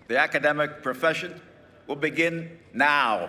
The academic profession will begin now.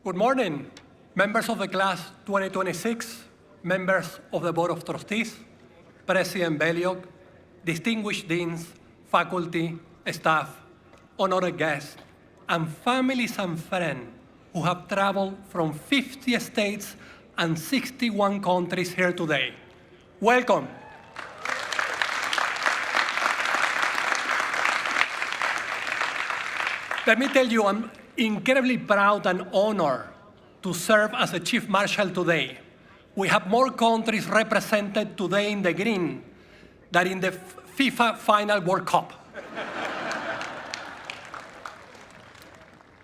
Good morning, members of the class 2026, members of the Board of Trustees, President Belliok, distinguished deans, faculty, staff, honored guests, and families and friends who have traveled from 50 states and 61 countries here today. Welcome. Let me tell you, I'm incredibly proud and honored to serve as a Chief Marshal today. We have more countries represented today in the green than in the FIFA Final World Cup.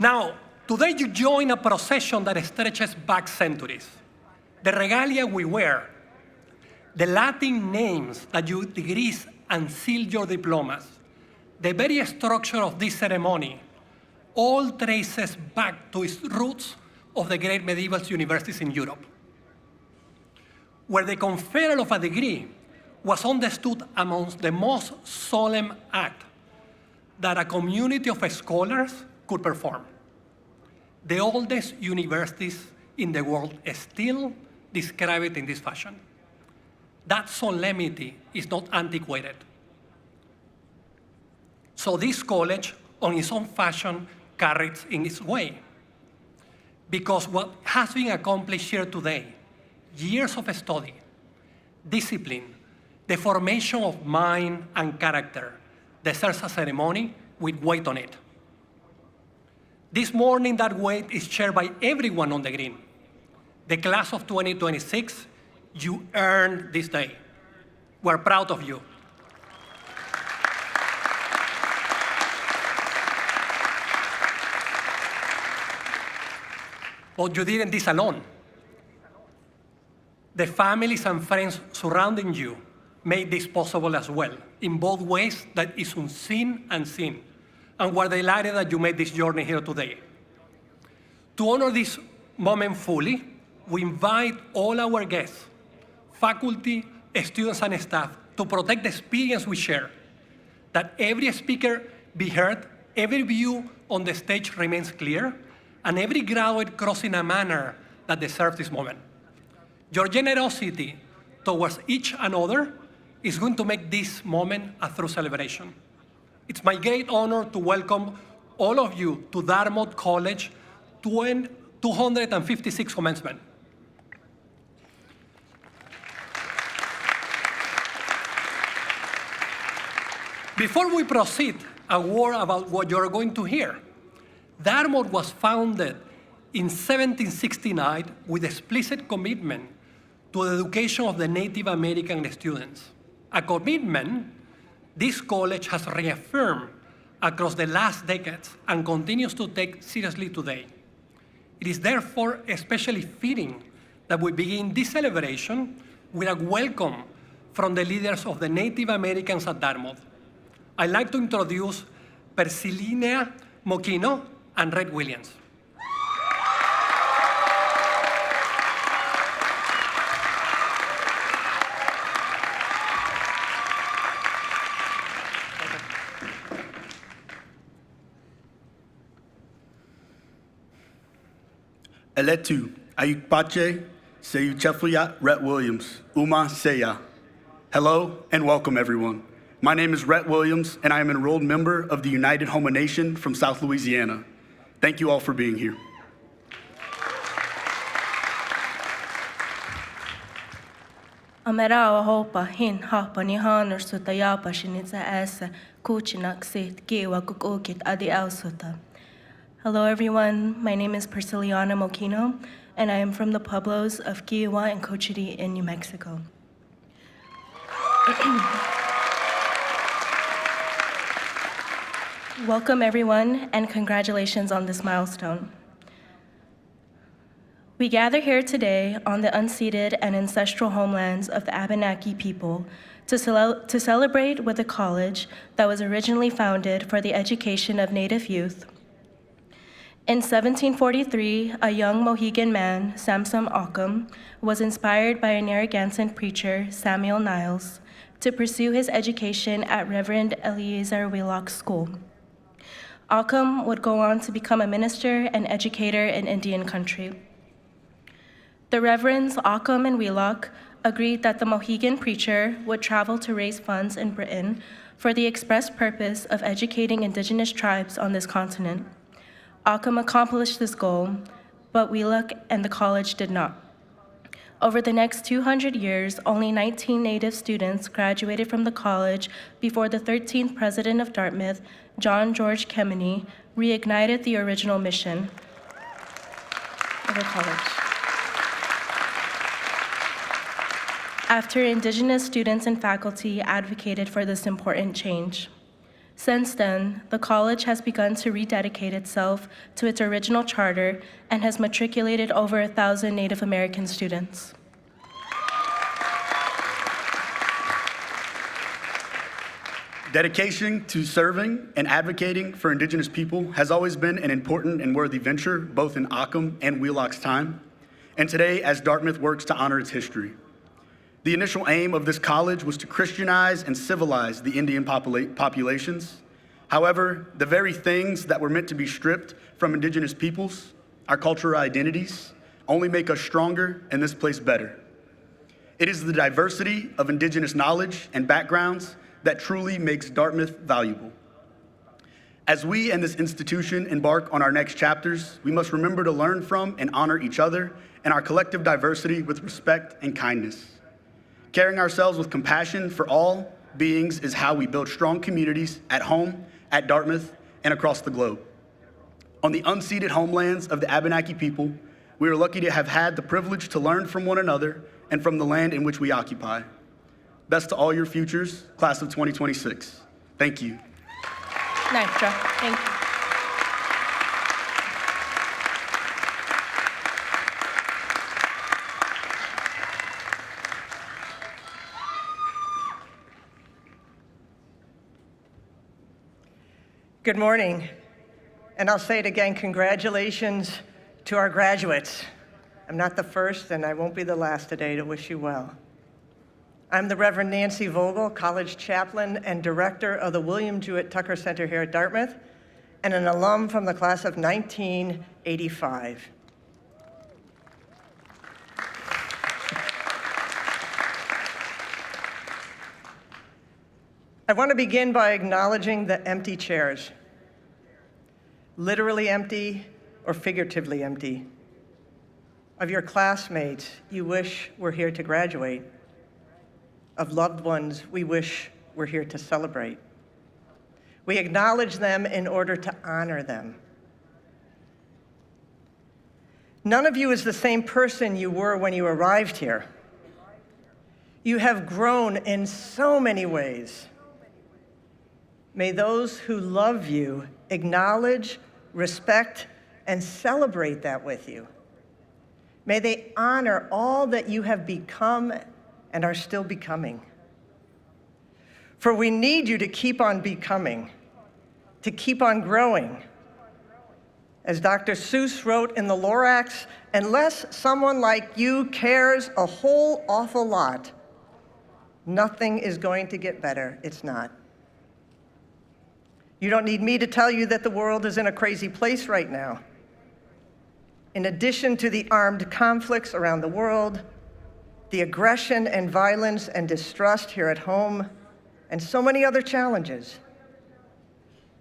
Now, today you join a procession that stretches back centuries. The regalia we wear, the Latin names that you degrees and seal your diplomas, the very structure of this ceremony, all traces back to its roots of the great medieval universities in Europe, where the conferral of a degree was understood amongst the most solemn act that a community of scholars could perform. The oldest universities in the world still describe it in this fashion. That solemnity is not antiquated. So this college, on its own fashion, carries in its way. Because what has been accomplished here today, years of study, discipline, the formation of mind and character, deserves a ceremony with weight on it. This morning, that weight is shared by everyone on the green. The class of 2026, you earned this day. We're proud of you. But you didn't this alone. The families and friends surrounding you made this possible as well, in both ways that is unseen and seen. And we're delighted that you made this journey here today. To honor this moment fully, we invite all our guests, faculty, students, and staff to protect the experience we share, that every speaker be heard, every view on the stage remains clear, and every graduate crossed in a manner that deserves this moment. Your generosity towards each another is going to make this moment a true celebration. It's my great honor to welcome all of you to Dartmouth College 256 Commencement. Before we proceed, a word about what you're going to hear. Dartmouth was founded in 1769 with explicit commitment to the education of the Native American students, a commitment this college has reaffirmed across the last decades and continues to take seriously today. It is therefore especially fitting that we begin this celebration with a welcome from the leaders of the Native Americans at Dartmouth. I'd like to introduce Persilinea Mokino and Red Williams. Eletu, Ayukpache, Seyuchefliat Rhett Williams, Uma Seya. Hello and welcome everyone. My name is Rhett Williams and I am an enrolled member of the United Homo Nation from South Louisiana. Thank you all for being here. Amerawa hopa hin hapa ni hanur suta yapa shinitsa asa kuchinak sit giwa kukukit adi suta. Hello everyone, my name is Persiliana Mokino and I am from the pueblos of Kiowa and Cochiti in New Mexico. Welcome everyone and congratulations on this milestone. We gather here today on the unceded and ancestral homelands of the Abenaki people to celebrate with a college that was originally founded for the education of Native youth. In 1743, a young Mohegan man, Samson Occam, was inspired by a Narragansett preacher, Samuel Niles, to pursue his education at Reverend Eleazar Wheelock's school. Alcum would go on to become a minister and educator in Indian country. The Reverends Alcum and Wheelock agreed that the Mohegan preacher would travel to raise funds in Britain for the express purpose of educating indigenous tribes on this continent. Alcum accomplished this goal, but Wheelock and the college did not. Over the next 200 years, only 19 Native students graduated from the college before the 13th president of Dartmouth, John George Kemeny, reignited the original mission of the college. After Indigenous students and faculty advocated for this important change. Since then, the college has begun to rededicate itself to its original charter and has matriculated over 1,000 Native American students. Dedication to serving and advocating for Indigenous people has always been an important and worthy venture, both in Alcum and Wheelock's time, and today as Dartmouth works to honor its history. The initial aim of this college was to Christianize and civilize the Indian populations. However, the very things that were meant to be stripped from Indigenous peoples, our cultural identities, only make us stronger and this place better. It is the diversity of Indigenous knowledge and backgrounds that truly makes Dartmouth valuable. As we and this institution embark on our next chapters, we must remember to learn from and honor each other and our collective diversity with respect and kindness. Carrying ourselves with compassion for all beings is how we build strong communities at home, at Dartmouth, and across the globe. On the unceded homelands of the Abenaki people, we are lucky to have had the privilege to learn from one another and from the land in which we occupy. Best to all your futures, class of 2026. Thank you. Nice job. Thank you. Good morning, and I'll say it again, congratulations to our graduates. I'm not the first, and I won't be the last today to wish you well. I'm the Reverend Nancy Vogel, college chaplain and director of the William Jewett Tucker Center here at Dartmouth, and an alum from the class of 1985. I want to begin by acknowledging the empty chairs, literally empty or figuratively empty, of your classmates you wish were here to graduate, of loved ones we wish were here to celebrate. We acknowledge them in order to honor them. None of you is the same person you were when you arrived here. You have grown in so many ways. May those who love you acknowledge, respect, and celebrate that with you. May they honor all that you have become and are still becoming. For we need you to keep on becoming, to keep on growing. As Dr. Seuss wrote in the Lorax, unless someone like you cares a whole awful lot, nothing is going to get better. It's not. You don't need me to tell you that the world is in a crazy place right now. In addition to the armed conflicts around the world, the aggression and violence and distrust here at home, and so many other challenges,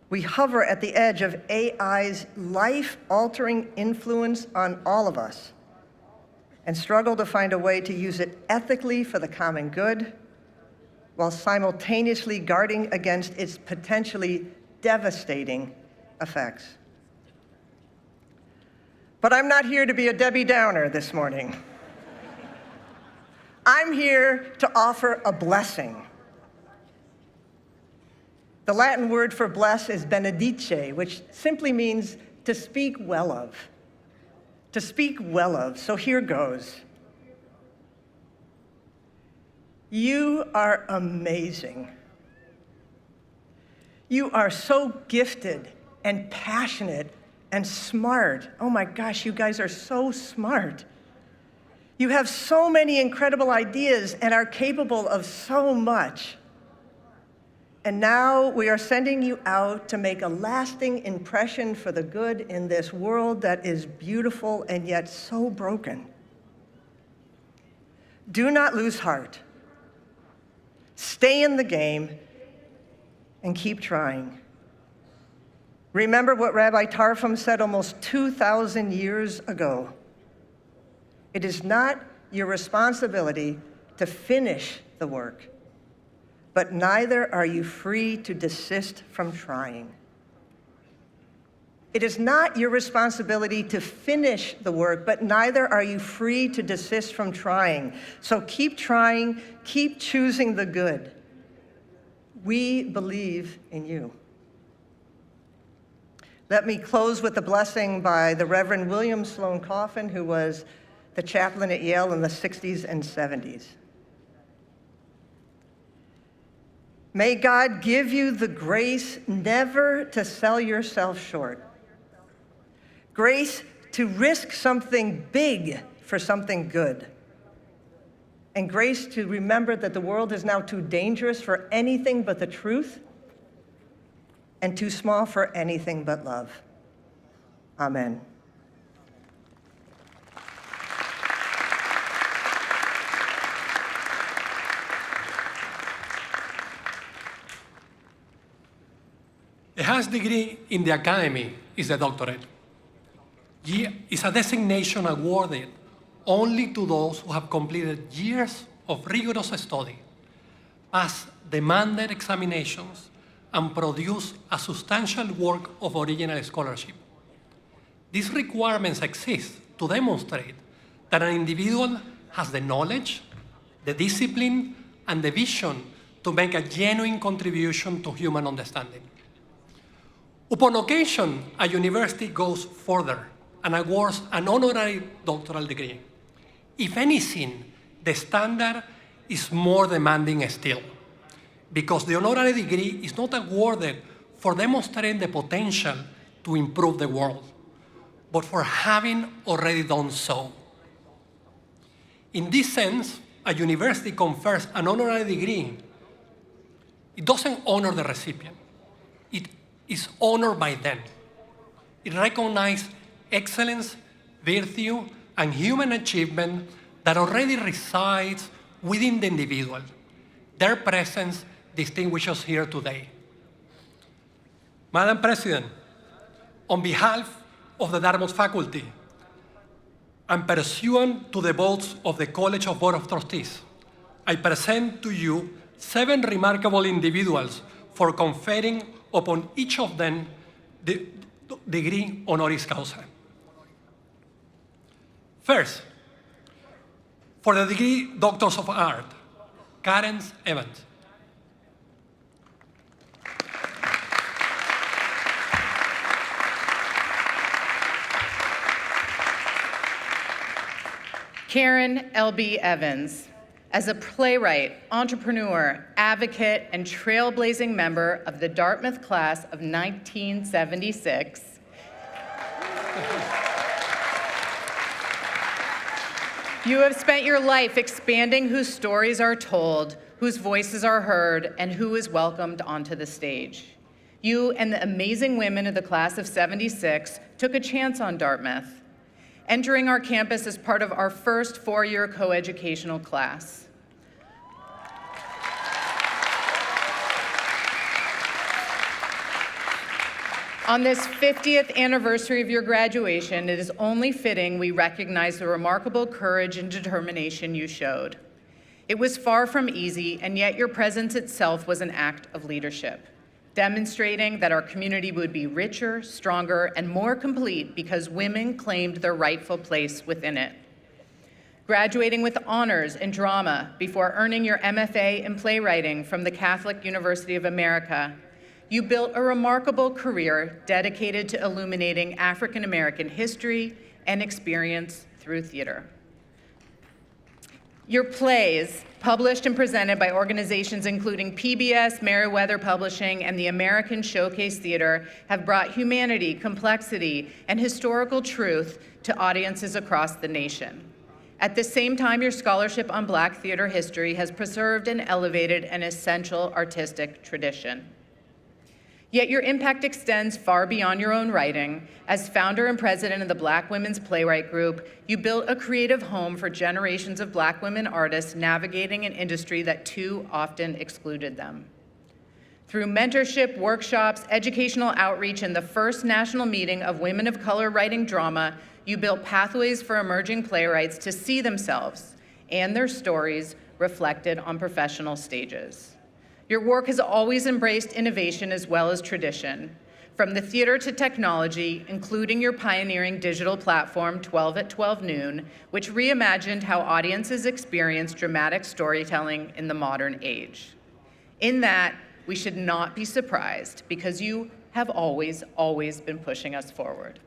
we hover at the edge of AI's life-altering influence on all of us and struggle to find a way to use it ethically for the common good while simultaneously guarding against its potentially devastating effects. But I'm not here to be a Debbie Downer this morning. I'm here to offer a blessing. The Latin word for bless is benedice, which simply means to speak well of. To speak well of, so here goes. You are amazing. You are so gifted and passionate and smart. Oh my gosh, you guys are so smart. You have so many incredible ideas and are capable of so much. And now we are sending you out to make a lasting impression for the good in this world that is beautiful and yet so broken. Do not lose heart. Stay in the game and keep trying. Remember what Rabbi Tarfon said almost 2,000 years ago. It is not your responsibility to finish the work, but neither are you free to desist from trying. It is not your responsibility to finish the work, but neither are you free to desist from trying. So keep trying, keep choosing the good. We believe in you. Let me close with a blessing by the Reverend William Sloane Coffin, who was the chaplain at Yale in the 60s and 70s. May God give you the grace never to sell yourself short. Grace to risk something big for something good. And grace to remember that the world is now too dangerous for anything but the truth and too small for anything but love. Amen. The highest degree in the academy is the doctorate. It's a designation awarded only to those who have completed years of rigorous study, passed demanded examinations, and produced a substantial work of original scholarship. These requirements exist to demonstrate that an individual has the knowledge, the discipline, and the vision to make a genuine contribution to human understanding. Upon occasion, a university goes further and awards an honorary doctoral degree. If anything, the standard is more demanding still, because the honorary degree is not awarded for demonstrating the potential to improve the world, but for having already done so. In this sense, a university confers an honorary degree. It doesn't honor the recipient. It is honored by them. It recognizes excellence, virtue, and human achievement that already resides within the individual. Their presence distinguishes us here today. Madam President, on behalf of the Dartmouth faculty, and pursuant to the votes of the College of Board of Trustees, I present to you 7 remarkable individuals for conferring upon each of them the degree honoris causa. First, for the degree Doctors of Art, Karen Evans. Karen L.B. Evans. As a playwright, entrepreneur, advocate, and trailblazing member of the Dartmouth class of 1976, you have spent your life expanding whose stories are told, whose voices are heard, and who is welcomed onto the stage. You and the amazing women of the class of 76 took a chance on Dartmouth, entering our campus as part of our first 4-year coeducational class. On this 50th anniversary of your graduation, it is only fitting we recognize the remarkable courage and determination you showed. It was far from easy, and yet your presence itself was an act of leadership, demonstrating that our community would be richer, stronger, and more complete because women claimed their rightful place within it. Graduating with honors in drama before earning your MFA in playwriting from the Catholic University of America, you built a remarkable career dedicated to illuminating African American history and experience through theater. Your plays, published and presented by organizations including PBS, Meriwether Publishing, and the American Showcase Theater, have brought humanity, complexity, and historical truth to audiences across the nation. At the same time, your scholarship on Black theater history has preserved and elevated an essential artistic tradition. Yet your impact extends far beyond your own writing. As founder and president of the Black Women's Playwright Group, you built a creative home for generations of Black women artists navigating an industry that too often excluded them. Through mentorship, workshops, educational outreach, and the first national meeting of women of color writing drama, you built pathways for emerging playwrights to see themselves and their stories reflected on professional stages. Your work has always embraced innovation as well as tradition, from the theater to technology, including your pioneering digital platform, 12 at 12 noon, which reimagined how audiences experience dramatic storytelling in the modern age. In that, we should not be surprised because you have always been pushing us forward.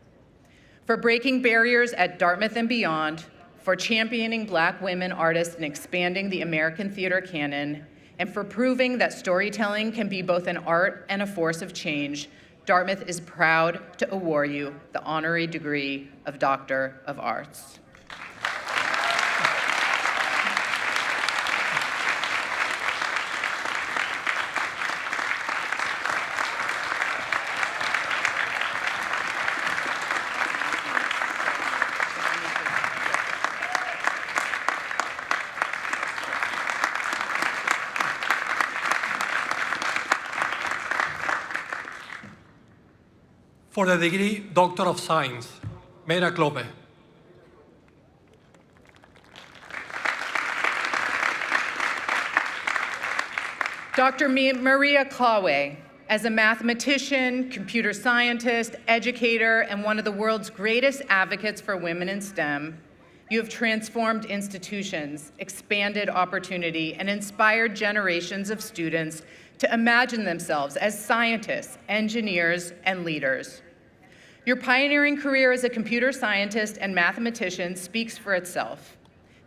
For breaking barriers at Dartmouth and beyond, for championing Black women artists and expanding the American theater canon, and for proving that storytelling can be both an art and a force of change, Dartmouth is proud to award you the honorary degree of Doctor of Arts. For the degree Doctor of Science, Mera Klope. Dr. Maria Klawe, as a mathematician, computer scientist, educator, and one of the world's greatest advocates for women in STEM, you have transformed institutions, expanded opportunity, and inspired generations of students to imagine themselves as scientists, engineers, and leaders. Your pioneering career as a computer scientist and mathematician speaks for itself,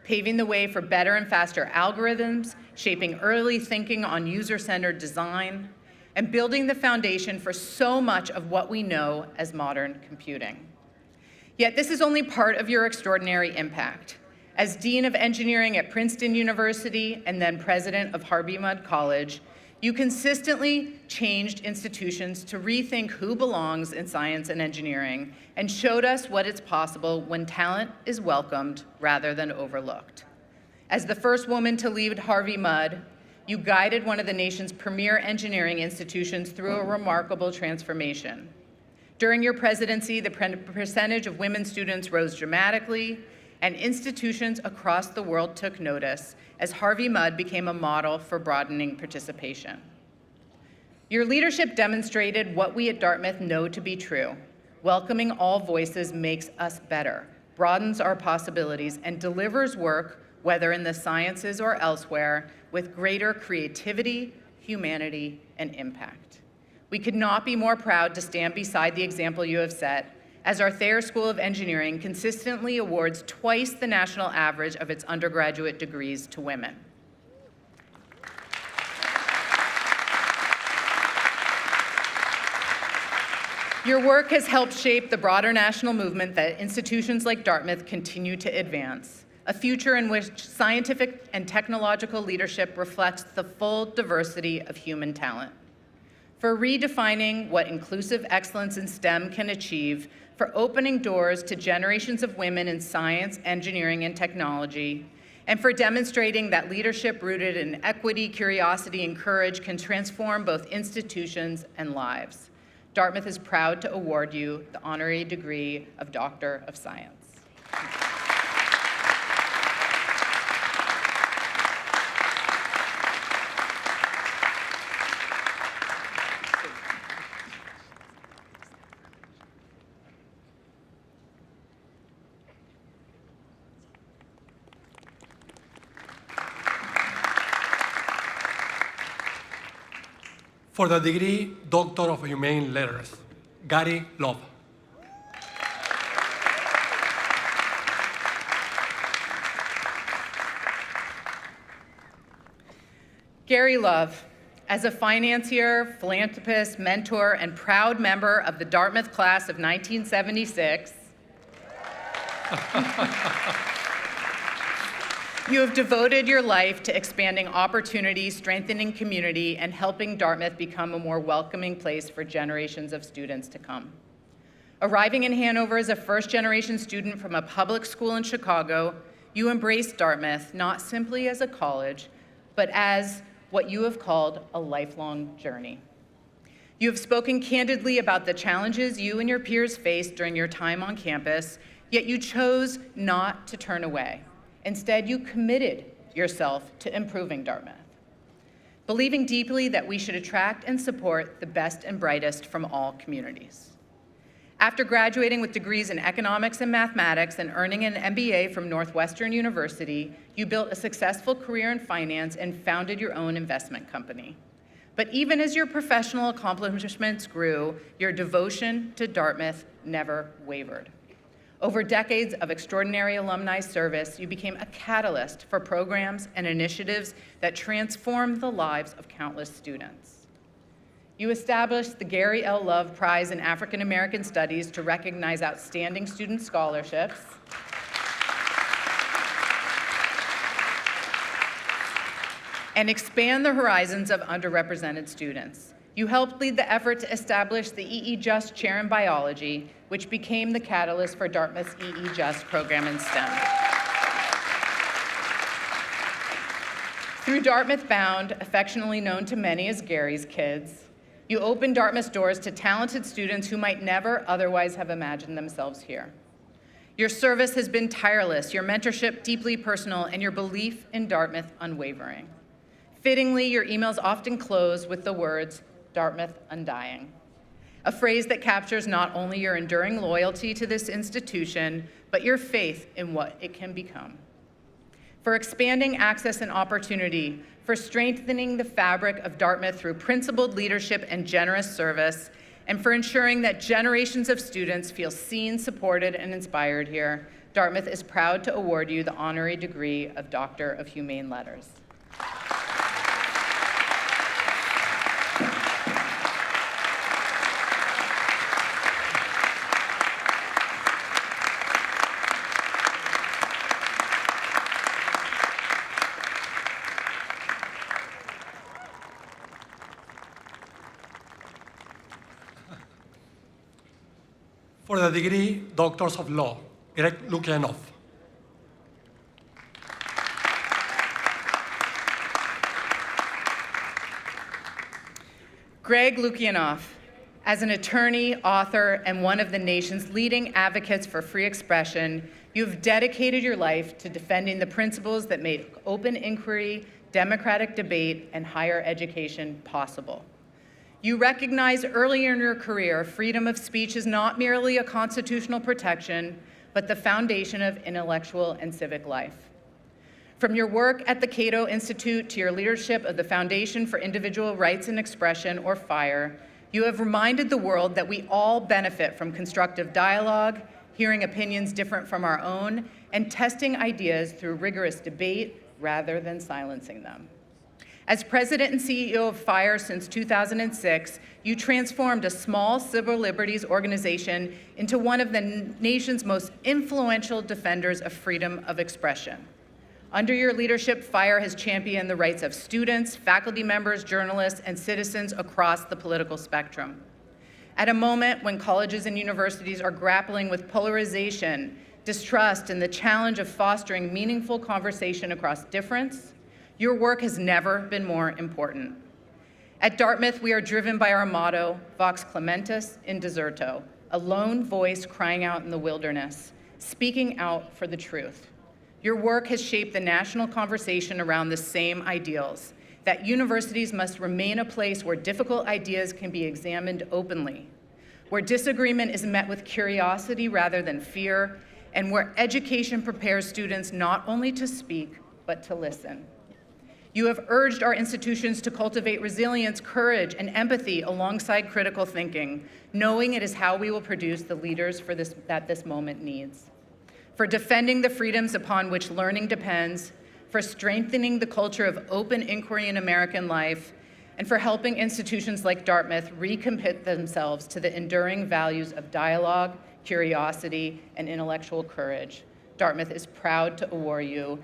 paving the way for better and faster algorithms, shaping early thinking on user-centered design, and building the foundation for so much of what we know as modern computing. Yet this is only part of your extraordinary impact. As Dean of Engineering at Princeton University and then President of Harvey-Mudd College, you consistently changed institutions to rethink who belongs in science and engineering and showed us what is possible when talent is welcomed rather than overlooked. As the first woman to lead Harvey-Mudd, you guided one of the nation's premier engineering institutions through a remarkable transformation. During your presidency, the percentage of women students rose dramatically, and institutions across the world took notice as Harvey-Mudd became a model for broadening participation. Your leadership demonstrated what we at Dartmouth know to be true. Welcoming all voices makes us better, broadens our possibilities, and delivers work, whether in the sciences or elsewhere, with greater creativity, humanity, and impact. We could not be more proud to stand beside the example you have set, as our Thayer School of Engineering consistently awards twice the national average of its undergraduate degrees to women. Your work has helped shape the broader national movement that institutions like Dartmouth continue to advance, a future in which scientific and technological leadership reflects the full diversity of human talent. For redefining what inclusive excellence in STEM can achieve, for opening doors to generations of women in science, engineering, and technology, and for demonstrating that leadership rooted in equity, curiosity, and courage can transform both institutions and lives. Dartmouth is proud to award you the honorary degree of Doctor of Science. For the degree Doctor of Humane Letters, Gary Love. Gary Love, as a financier, philanthropist, mentor, and proud member of the Dartmouth class of 1976, You have devoted your life to expanding opportunity, strengthening community, and helping Dartmouth become a more welcoming place for generations of students to come. Arriving in Hanover as a first-generation student from a public school in Chicago, you embraced Dartmouth not simply as a college, but as what you have called a lifelong journey. You have spoken candidly about the challenges you and your peers faced during your time on campus, yet you chose not to turn away. Instead, you committed yourself to improving Dartmouth, believing deeply that we should attract and support the best and brightest from all communities. After graduating with degrees in economics and mathematics and earning an MBA from Northwestern University, you built a successful career in finance and founded your own investment company. But even as your professional accomplishments grew, your devotion to Dartmouth never wavered. Over decades of extraordinary alumni service, you became a catalyst for programs and initiatives that transformed the lives of countless students. You established the Gary L. Love Prize in African American Studies to recognize outstanding student scholarships. And expand the horizons of underrepresented students. You helped lead the effort to establish the E.E. Just Chair in Biology, which became the catalyst for Dartmouth's E.E. Just program in STEM. Through Dartmouth Bound, affectionately known to many as Gary's Kids, you opened Dartmouth's doors to talented students who might never otherwise have imagined themselves here. Your service has been tireless, your mentorship deeply personal, and your belief in Dartmouth unwavering. Fittingly, your emails often close with the words, "Dartmouth Undying," a phrase that captures not only your enduring loyalty to this institution, but your faith in what it can become. For expanding access and opportunity, for strengthening the fabric of Dartmouth through principled leadership and generous service, and for ensuring that generations of students feel seen, supported, and inspired here, Dartmouth is proud to award you the honorary degree of Doctor of Humane Letters. For the degree Doctors of Law, Greg Lukianoff. Greg Lukianoff, as an attorney, author, and one of the nation's leading advocates for free expression, you have dedicated your life to defending the principles that made open inquiry, democratic debate, and higher education possible. You recognized early in your career freedom of speech is not merely a constitutional protection, but the foundation of intellectual and civic life. From your work at the Cato Institute to your leadership of the Foundation for Individual Rights and Expression, or FIRE, you have reminded the world that we all benefit from constructive dialogue, hearing opinions different from our own, and testing ideas through rigorous debate rather than silencing them. As president and CEO of FIRE since 2006, you transformed a small civil liberties organization into one of the nation's most influential defenders of freedom of expression. Under your leadership, FIRE has championed the rights of students, faculty members, journalists, and citizens across the political spectrum. At a moment when colleges and universities are grappling with polarization, distrust, and the challenge of fostering meaningful conversation across difference, your work has never been more important. At Dartmouth, we are driven by our motto, Vox Clementis in Deserto, a lone voice crying out in the wilderness, speaking out for the truth. Your work has shaped the national conversation around the same ideals, that universities must remain a place where difficult ideas can be examined openly, where disagreement is met with curiosity rather than fear, and where education prepares students not only to speak, but to listen. You have urged our institutions to cultivate resilience, courage, and empathy alongside critical thinking, knowing it is how we will produce the leaders that this moment needs. For defending the freedoms upon which learning depends, for strengthening the culture of open inquiry in American life, and for helping institutions like Dartmouth recommit themselves to the enduring values of dialogue, curiosity, and intellectual courage. Dartmouth is proud to award you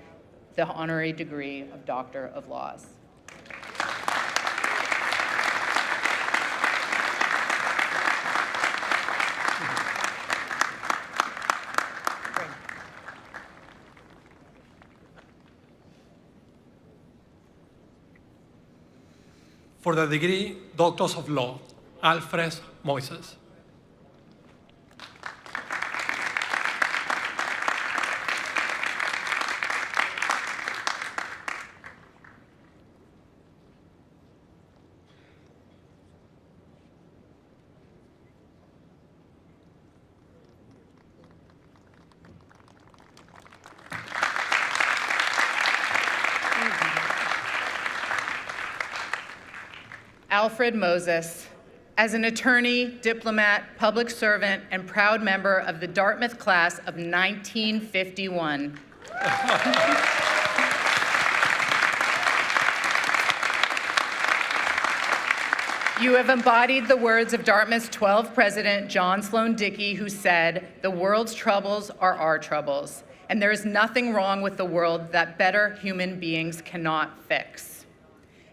the honorary degree of Doctor of Laws. For the degree Doctors of Law, Alfred Moises. Alfred Moses, as an attorney, diplomat, public servant, and proud member of the Dartmouth class of 1951. You have embodied the words of Dartmouth's 12th president, John Sloan Dickey, who said, "The world's troubles are our troubles, and there is nothing wrong with the world that better human beings cannot fix."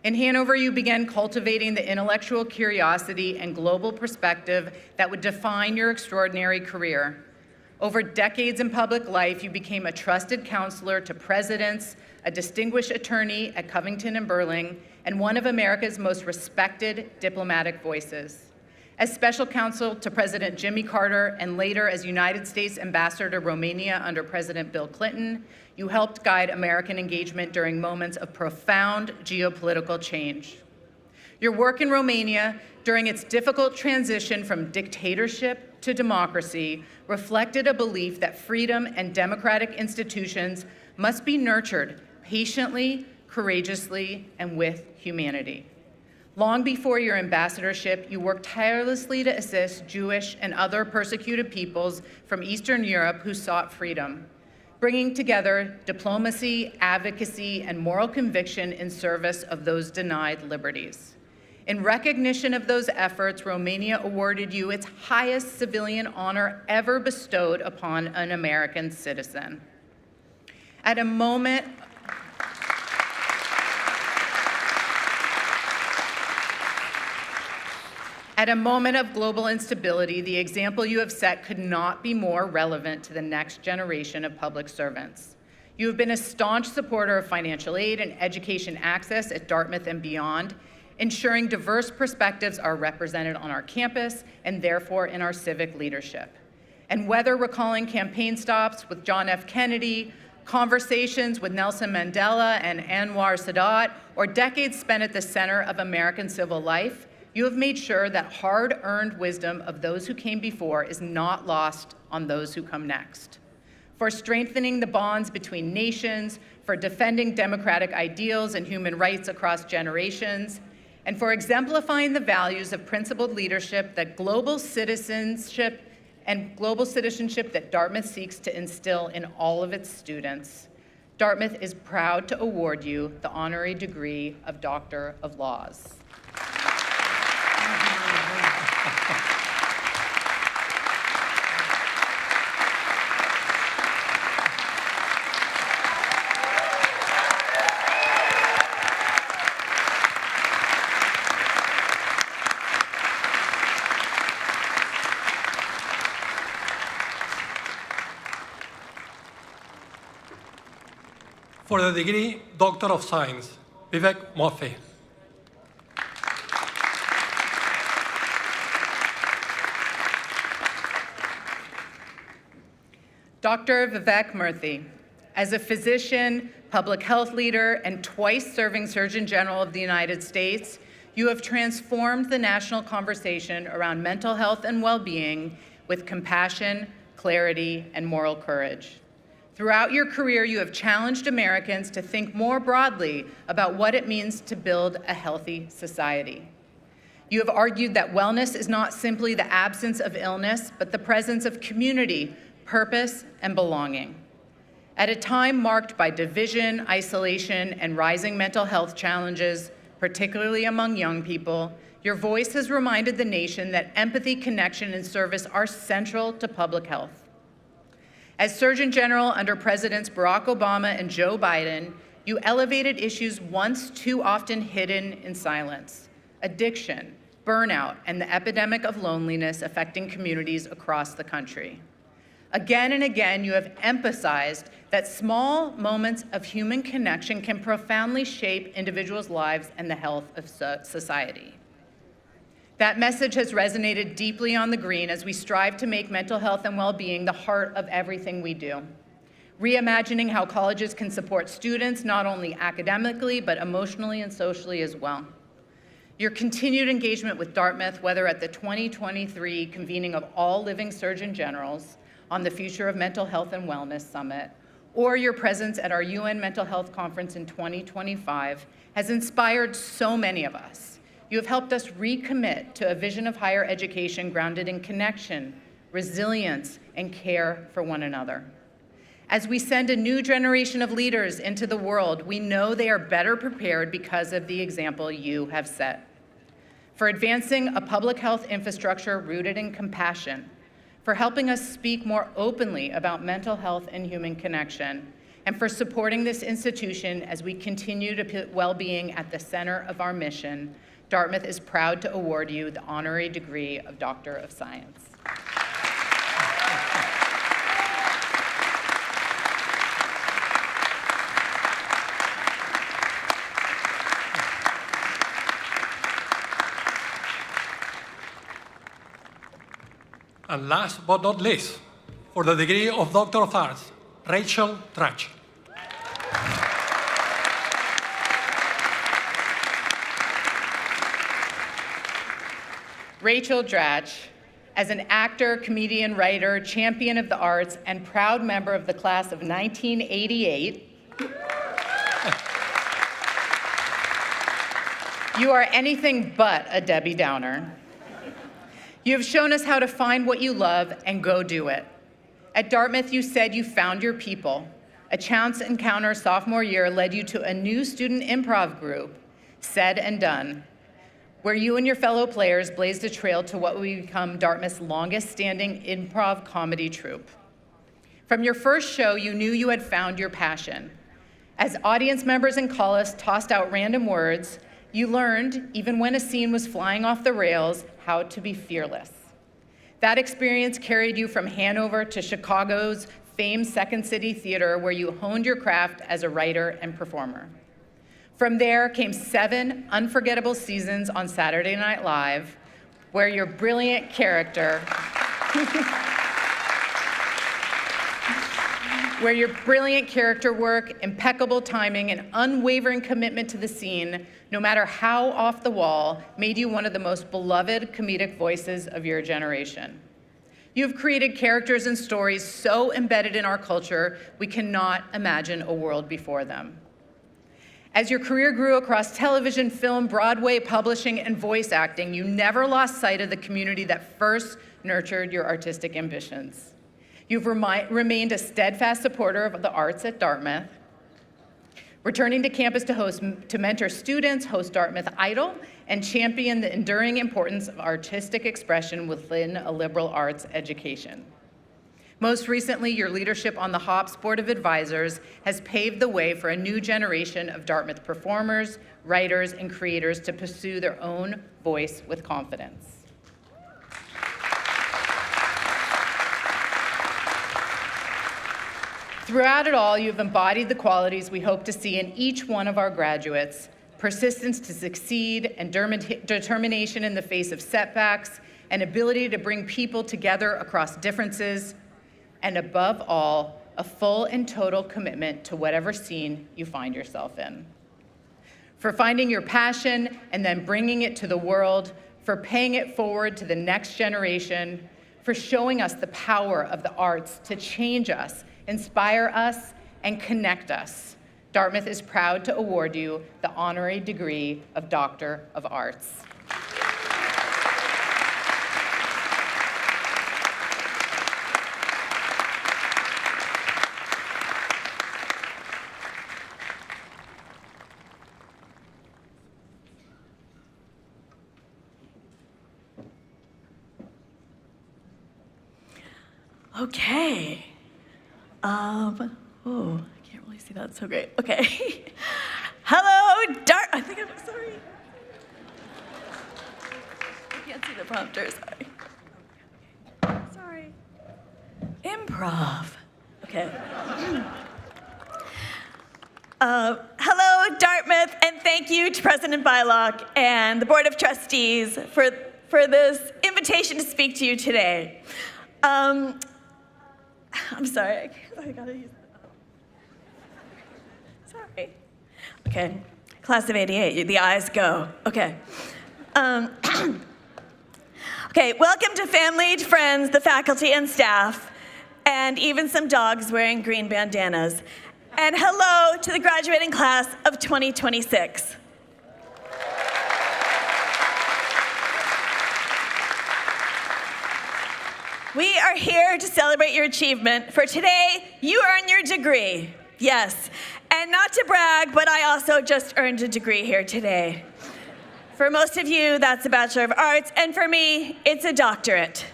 In Hanover, you began cultivating the intellectual curiosity and global perspective that would define your extraordinary career. Over decades in public life, you became a trusted counselor to presidents, a distinguished attorney at Covington and Burling, and one of America's most respected diplomatic voices. As special counsel to President Jimmy Carter and later as United States Ambassador to Romania under President Bill Clinton, you helped guide American engagement during moments of profound geopolitical change. Your work in Romania during its difficult transition from dictatorship to democracy reflected a belief that freedom and democratic institutions must be nurtured patiently, courageously, and with humanity. Long before your ambassadorship, you worked tirelessly to assist Jewish and other persecuted peoples from Eastern Europe who sought freedom, bringing together diplomacy, advocacy, and moral conviction in service of those denied liberties. In recognition of those efforts, Romania awarded you its highest civilian honor ever bestowed upon an American citizen. At a moment of global instability, the example you have set could not be more relevant to the next generation of public servants. You have been a staunch supporter of financial aid and education access at Dartmouth and beyond, ensuring diverse perspectives are represented on our campus and therefore in our civic leadership. And whether recalling campaign stops with John F. Kennedy, conversations with Nelson Mandela and Anwar Sadat, or decades spent at the center of American civil life, you have made sure that hard-earned wisdom of those who came before is not lost on those who come next. For strengthening the bonds between nations, for defending democratic ideals and human rights across generations, and for exemplifying the values of principled leadership that global citizenship that Dartmouth seeks to instill in all of its students. Dartmouth is proud to award you the honorary degree of Doctor of Laws. For the degree Doctor of Science, Vivek Murthy. Dr. Vivek Murthy, as a physician, public health leader, and twice-serving Surgeon General of the United States, you have transformed the national conversation around mental health and well-being with compassion, clarity, and moral courage. Throughout your career, you have challenged Americans to think more broadly about what it means to build a healthy society. You have argued that wellness is not simply the absence of illness, but the presence of community, purpose, and belonging. At a time marked by division, isolation, and rising mental health challenges, particularly among young people, your voice has reminded the nation that empathy, connection, and service are central to public health. As Surgeon General under Presidents Barack Obama and Joe Biden, you elevated issues once too often hidden in silence: addiction, burnout, and the epidemic of loneliness affecting communities across the country. Again and again, you have emphasized that small moments of human connection can profoundly shape individuals' lives and the health of society. That message has resonated deeply on the Green as we strive to make mental health and well-being the heart of everything we do, reimagining how colleges can support students not only academically, but emotionally and socially as well. Your continued engagement with Dartmouth, whether at the 2023 convening of all living Surgeon Generals on the Future of Mental Health and Wellness Summit, or your presence at our UN Mental Health Conference in 2025, has inspired so many of us. You have helped us recommit to a vision of higher education grounded in connection, resilience, and care for one another. As we send a new generation of leaders into the world, we know they are better prepared because of the example you have set. For advancing a public health infrastructure rooted in compassion, for helping us speak more openly about mental health and human connection, and for supporting this institution as we continue to put well-being at the center of our mission, Dartmouth is proud to award you the honorary degree of Doctor of Science. And last but not least, for the degree of Doctor of Arts, Rachel Dratch. Rachel Dratch, as an actor, comedian, writer, champion of the arts, and proud member of the class of 1988, you are anything but a Debbie Downer. You have shown us how to find what you love and go do it. At Dartmouth, you said you found your people. A chance encounter sophomore year led you to a new student improv group, Said and Done, where you and your fellow players blazed a trail to what will become Dartmouth's longest-standing improv comedy troupe. From your first show, you knew you had found your passion. As audience members and callers tossed out random words, you learned, even when a scene was flying off the rails, how to be fearless. That experience carried you from Hanover to Chicago's famed Second City Theater, where you honed your craft as a writer and performer. From there came 7 unforgettable seasons on Saturday Night Live, where your brilliant character work, impeccable timing, and unwavering commitment to the scene, no matter how off the wall, made you one of the most beloved comedic voices of your generation. You have created characters and stories so embedded in our culture, we cannot imagine a world before them. As your career grew across television, film, Broadway, publishing, and voice acting, you never lost sight of the community that first nurtured your artistic ambitions. You've remained a steadfast supporter of the arts at Dartmouth, returning to campus to mentor students, host Dartmouth Idol, and champion the enduring importance of artistic expression within a liberal arts education. Most recently, your leadership on the HOPS Board of Advisors has paved the way for a new generation of Dartmouth performers, writers, and creators to pursue their own voice with confidence. Throughout it all, you've embodied the qualities we hope to see in each one of our graduates: persistence to succeed and determination in the face of setbacks, an ability to bring people together across differences, and above all, a full and total commitment to whatever scene you find yourself in. For finding your passion and then bringing it to the world, for paying it forward to the next generation, for showing us the power of the arts to change us, inspire us, and connect us. Dartmouth is proud to award you the honorary degree of Doctor of Arts. Okay. Oh, I can't really see that so great. Okay. Hello, I think I'm sorry. I can't see the prompter, sorry. Sorry. Improv. Okay. Hello, Dartmouth, and thank you to President Bylock and the Board of Trustees for this invitation to speak to you today. I'm sorry, I gotta use sorry. Okay, class of 88, the eyes go. Okay. Okay, welcome to family, to friends, the faculty and staff, and even some dogs wearing green bandanas. And hello to the graduating class of 2026. We are here to celebrate your achievement, for today you earn your degree. Yes, and not to brag, but I also just earned a degree here today. For most of you, that's a Bachelor of Arts, and for me, it's a doctorate.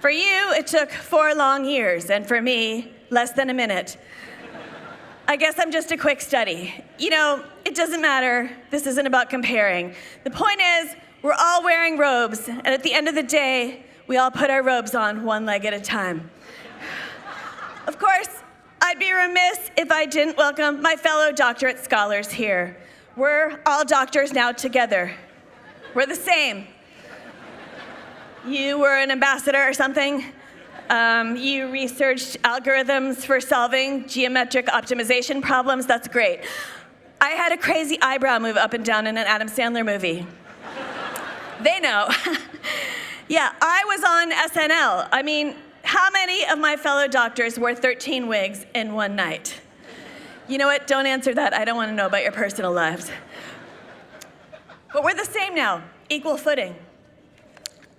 For you, it took 4 long years, and for me, less than a minute. I guess I'm just a quick study. You know, it doesn't matter. This isn't about comparing. The point is, we're all wearing robes, and at the end of the day, we all put our robes on one leg at a time. Of course, I'd be remiss if I didn't welcome my fellow doctorate scholars here. We're all doctors now together. We're the same. You were an ambassador or something. You researched algorithms for solving geometric optimization problems. That's great. I had a crazy eyebrow move up and down in an Adam Sandler movie. They know. Yeah, I was on SNL. I mean, how many of my fellow doctors wore 13 wigs in one night? You know what? Don't answer that. I don't want to know about your personal lives. But we're the same now, equal footing.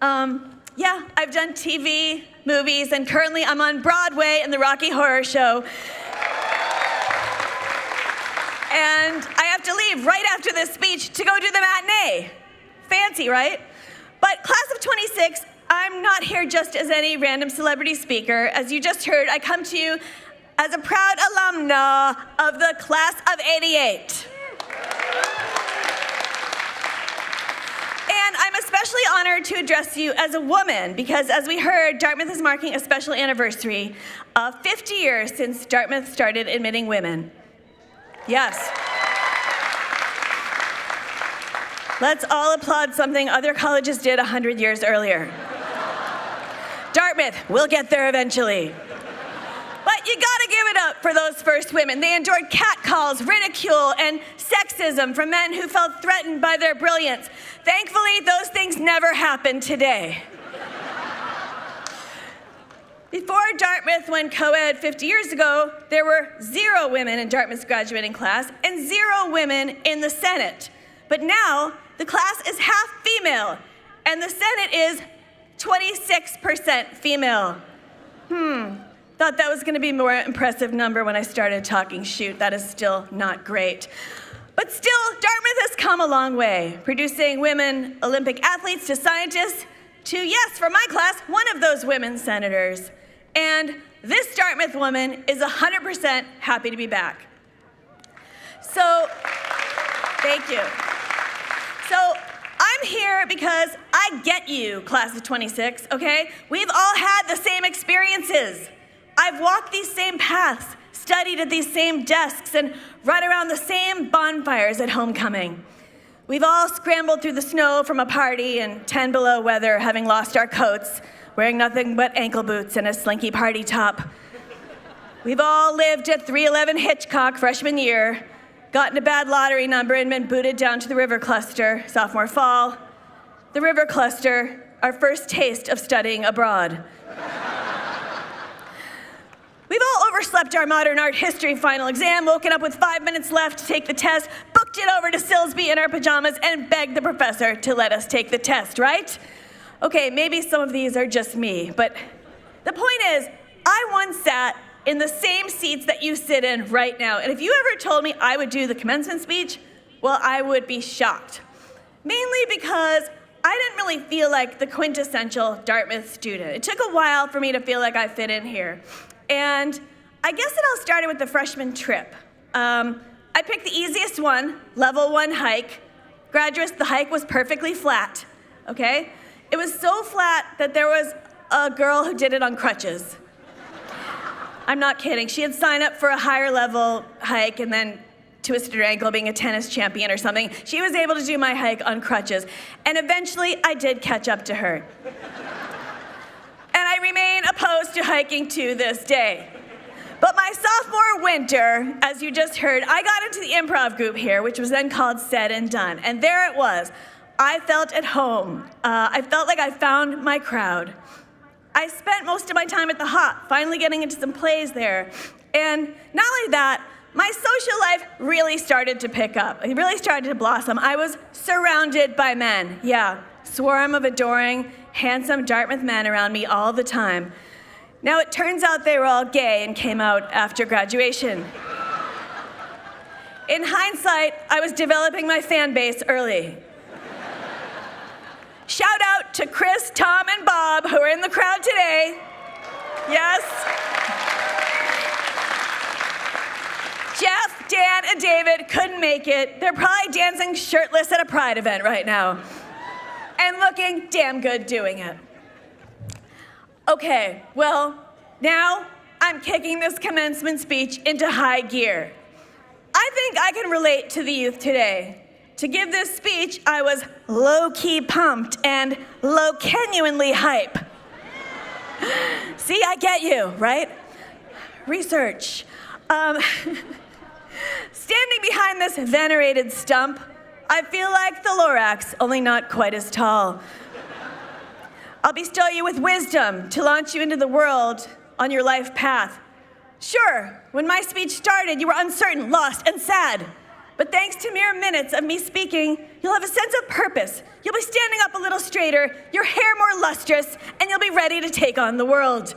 Yeah, I've done TV, movies, and currently I'm on Broadway in the Rocky Horror Show. And I have to leave right after this speech to go do the matinee. Fancy, right? But class of 26, I'm not here just as any random celebrity speaker. As you just heard, I come to you as a proud alumna of the class of 88. And I'm especially honored to address you as a woman because, as we heard, Dartmouth is marking a special anniversary of 50 years since Dartmouth started admitting women. Yes. Let's all applaud something other colleges did 100 years earlier. Dartmouth, we'll get there eventually. But you gotta give it up for those first women. They endured catcalls, ridicule, and sexism from men who felt threatened by their brilliance. Thankfully, those things never happen today. Before Dartmouth went co-ed 50 years ago, there were 0 women in Dartmouth's graduating class and 0 women in the Senate. But now, the class is half female, and the Senate is 26% female. Thought that was gonna be a more impressive number when I started talking. Shoot, that is still not great. But still, Dartmouth has come a long way, producing women Olympic athletes to scientists to, yes, for my class, one of those women senators. And this Dartmouth woman is 100% happy to be back. So, thank you. So, I'm here because I get you, class of 26, okay? We've all had the same experiences. I've walked these same paths, studied at these same desks, and run around the same bonfires at homecoming. We've all scrambled through the snow from a party in 10 below weather, having lost our coats, wearing nothing but ankle boots and a slinky party top. We've all lived at 311 Hitchcock freshman year, gotten a bad lottery number and been booted down to the river cluster sophomore fall. The river cluster, our first taste of studying abroad. We've all overslept our modern art history final exam, woken up with 5 minutes left to take the test, booked it over to Silsby in our pajamas, and begged the professor to let us take the test, right? Okay, maybe some of these are just me, but the point is, I once sat in the same seats that you sit in right now, and if you ever told me I would do the commencement speech, well, I would be shocked. Mainly because I didn't really feel like the quintessential Dartmouth student. It took a while for me to feel like I fit in here. And I guess it all started with the freshman trip. I picked the easiest one, level 1 hike. Graduates, the hike was perfectly flat, okay? It was so flat that there was a girl who did it on crutches. I'm not kidding. She had signed up for a higher level hike and then twisted her ankle being a tennis champion or something. She was able to do my hike on crutches. And eventually, I did catch up to her. And I remain opposed to hiking to this day. But my sophomore winter, as you just heard, I got into the improv group here, which was then called Said and Done. And there it was. I felt at home. I felt like I found my crowd. I spent most of my time at the Hop, finally getting into some plays there. And not only that, my social life really started to pick up. It really started to blossom. I was surrounded by men. Yeah, swarm of adoring, handsome Dartmouth men around me all the time. Now, it turns out they were all gay and came out after graduation. In hindsight, I was developing my fan base early. Shout out to Chris, Tom, and Bob, who are in the crowd today. Yes. Jeff, Dan, and David couldn't make it. They're probably dancing shirtless at a Pride event right now. And looking damn good doing it. Okay, well, now I'm kicking this commencement speech into high gear. I think I can relate to the youth today. To give this speech, I was low-key pumped and low-genuinely hype. See, I get you, right? Research. Standing behind this venerated stump, I feel like the Lorax, only not quite as tall. I'll bestow you with wisdom to launch you into the world on your life path. Sure, when my speech started, you were uncertain, lost, and sad. But thanks to mere minutes of me speaking, you'll have a sense of purpose. You'll be standing up a little straighter, your hair more lustrous, and you'll be ready to take on the world.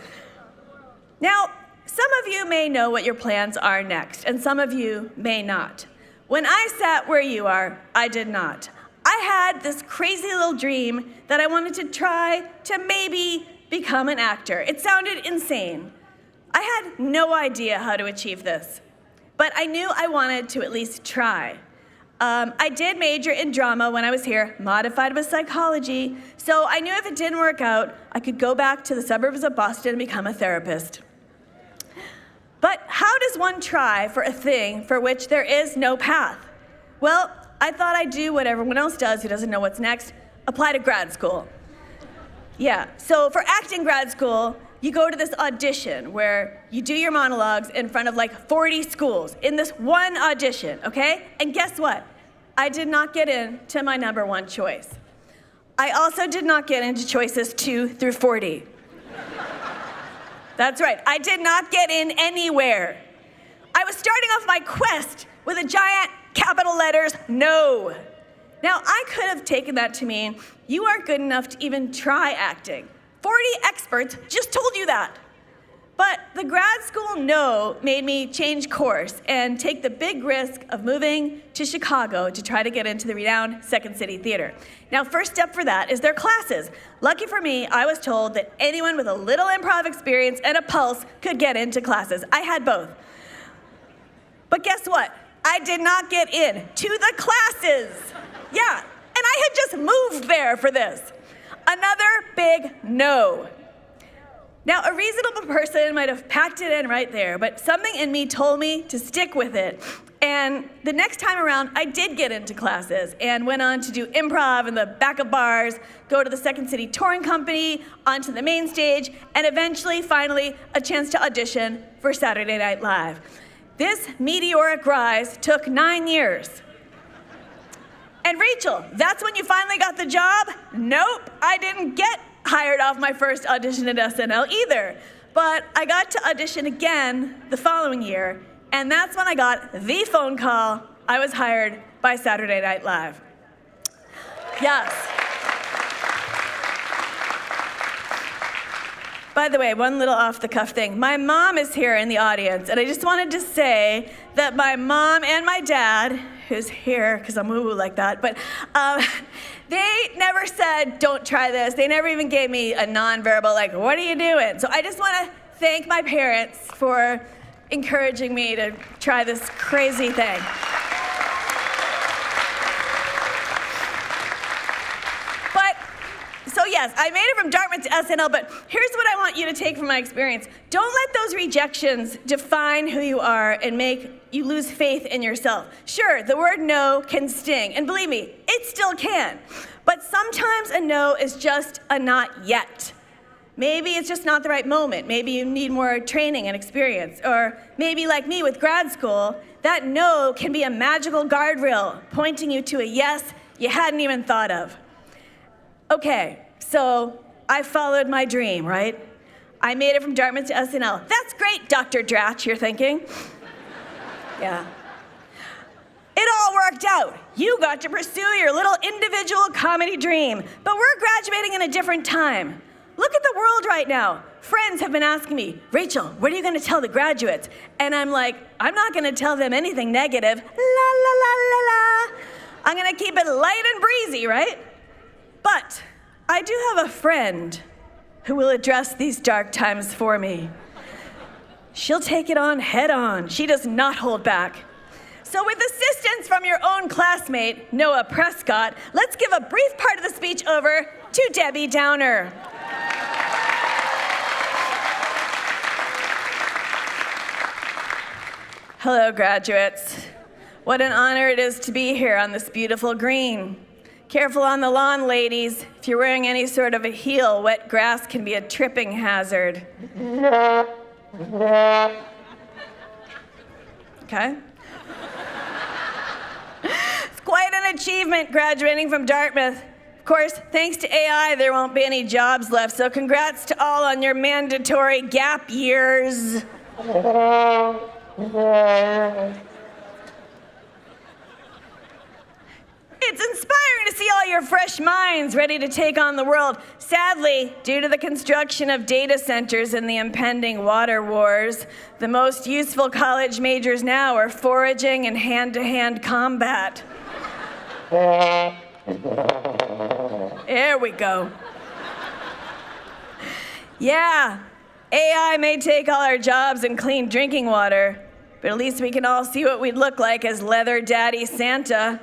Now, some of you may know what your plans are next, and some of you may not. When I sat where you are, I did not. I had this crazy little dream that I wanted to try to maybe become an actor. It sounded insane. I had no idea how to achieve this, but I knew I wanted to at least try. I did major in drama when I was here, modified with psychology, so I knew if it didn't work out, I could go back to the suburbs of Boston and become a therapist. But how does one try for a thing for which there is no path? Well, I thought I'd do what everyone else does who doesn't know what's next, apply to grad school. Yeah, so for acting grad school, you go to this audition where you do your monologues in front of like 40 schools in this one audition, okay? And guess what? I did not get into my number one choice. I also did not get into choices 2 through 40. That's right, I did not get in anywhere. I was starting off my quest with a giant capital letters, no. Now, I could have taken that to mean you aren't good enough to even try acting. 40 experts just told you that. But the grad school no made me change course and take the big risk of moving to Chicago to try to get into the renowned Second City Theater. Now, first step for that is their classes. Lucky for me, I was told that anyone with a little improv experience and a pulse could get into classes. I had both. But guess what? I did not get in to the classes. Yeah, and I had just moved there for this. Another big no. Now, a reasonable person might have packed it in right there, but something in me told me to stick with it. And the next time around, I did get into classes and went on to do improv in the back of bars, go to the Second City Touring Company, onto the main stage, and eventually, finally, a chance to audition for Saturday Night Live. This meteoric rise took 9 years. And Rachel, that's when you finally got the job? Nope, I didn't get hired off my first audition at SNL either. But I got to audition again the following year, and that's when I got the phone call. I was hired by Saturday Night Live. Yes. By the way, one little off-the-cuff thing. My mom is here in the audience, and I just wanted to say that my mom and my dad, who's here, because I'm woo-woo like that, but they never said, don't try this. They never even gave me a nonverbal, like, what are you doing? So I just want to thank my parents for encouraging me to try this crazy thing. So yes, I made it from Dartmouth to SNL, but here's what I want you to take from my experience. Don't let those rejections define who you are and make you lose faith in yourself. Sure, the word no can sting, and believe me, it still can. But sometimes a no is just a not yet. Maybe it's just not the right moment. Maybe you need more training and experience. Or maybe like me with grad school, that no can be a magical guardrail pointing you to a yes you hadn't even thought of. Okay, so I followed my dream, right? I made it from Dartmouth to SNL. That's great, Dr. Dratch, you're thinking. Yeah. It all worked out. You got to pursue your little individual comedy dream, but we're graduating in a different time. Look at the world right now. Friends have been asking me, Rachel, what are you going to tell the graduates? And I'm like, I'm not going to tell them anything negative. La, la, la, la, la. I'm going to keep it light and breezy, right? But I do have a friend who will address these dark times for me. She'll take it on head on. She does not hold back. So with assistance from your own classmate, Noah Prescott, let's give a brief part of the speech over to Debbie Downer. Hello, graduates. What an honor it is to be here on this beautiful green. Careful on the lawn, ladies. If you're wearing any sort of a heel, wet grass can be a tripping hazard. Okay? It's quite an achievement graduating from Dartmouth. Of course, thanks to AI, there won't be any jobs left, so congrats to all on your mandatory gap years. It's inspiring to see all your fresh minds ready to take on the world. Sadly, due to the construction of data centers and the impending water wars, the most useful college majors now are foraging and hand-to-hand combat. There we go. Yeah, AI may take all our jobs and clean drinking water, but at least we can all see what we'd look like as Leather Daddy Santa.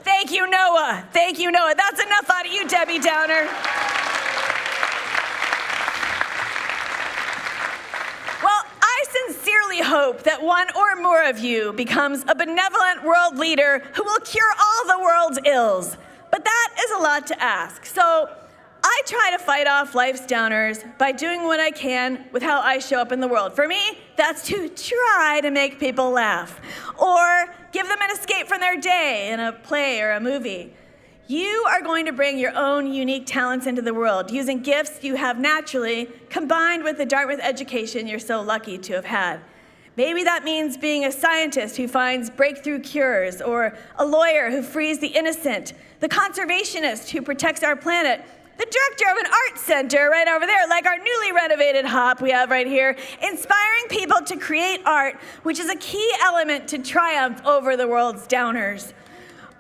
Thank you, Noah. Thank you, Noah. That's enough out of you, Debbie Downer. Well, I sincerely hope that one or more of you becomes a benevolent world leader who will cure all the world's ills. But that is a lot to ask. So I try to fight off life's downers by doing what I can with how I show up in the world. For me, that's to try to make people laugh or give them an escape from their day in a play or a movie. You are going to bring your own unique talents into the world using gifts you have naturally combined with the Dartmouth education you're so lucky to have had. Maybe that means being a scientist who finds breakthrough cures, or a lawyer who frees the innocent, the conservationist who protects our planet, the director of an art center right over there, like our newly renovated hop we have right here, inspiring people to create art, which is a key element to triumph over the world's downers.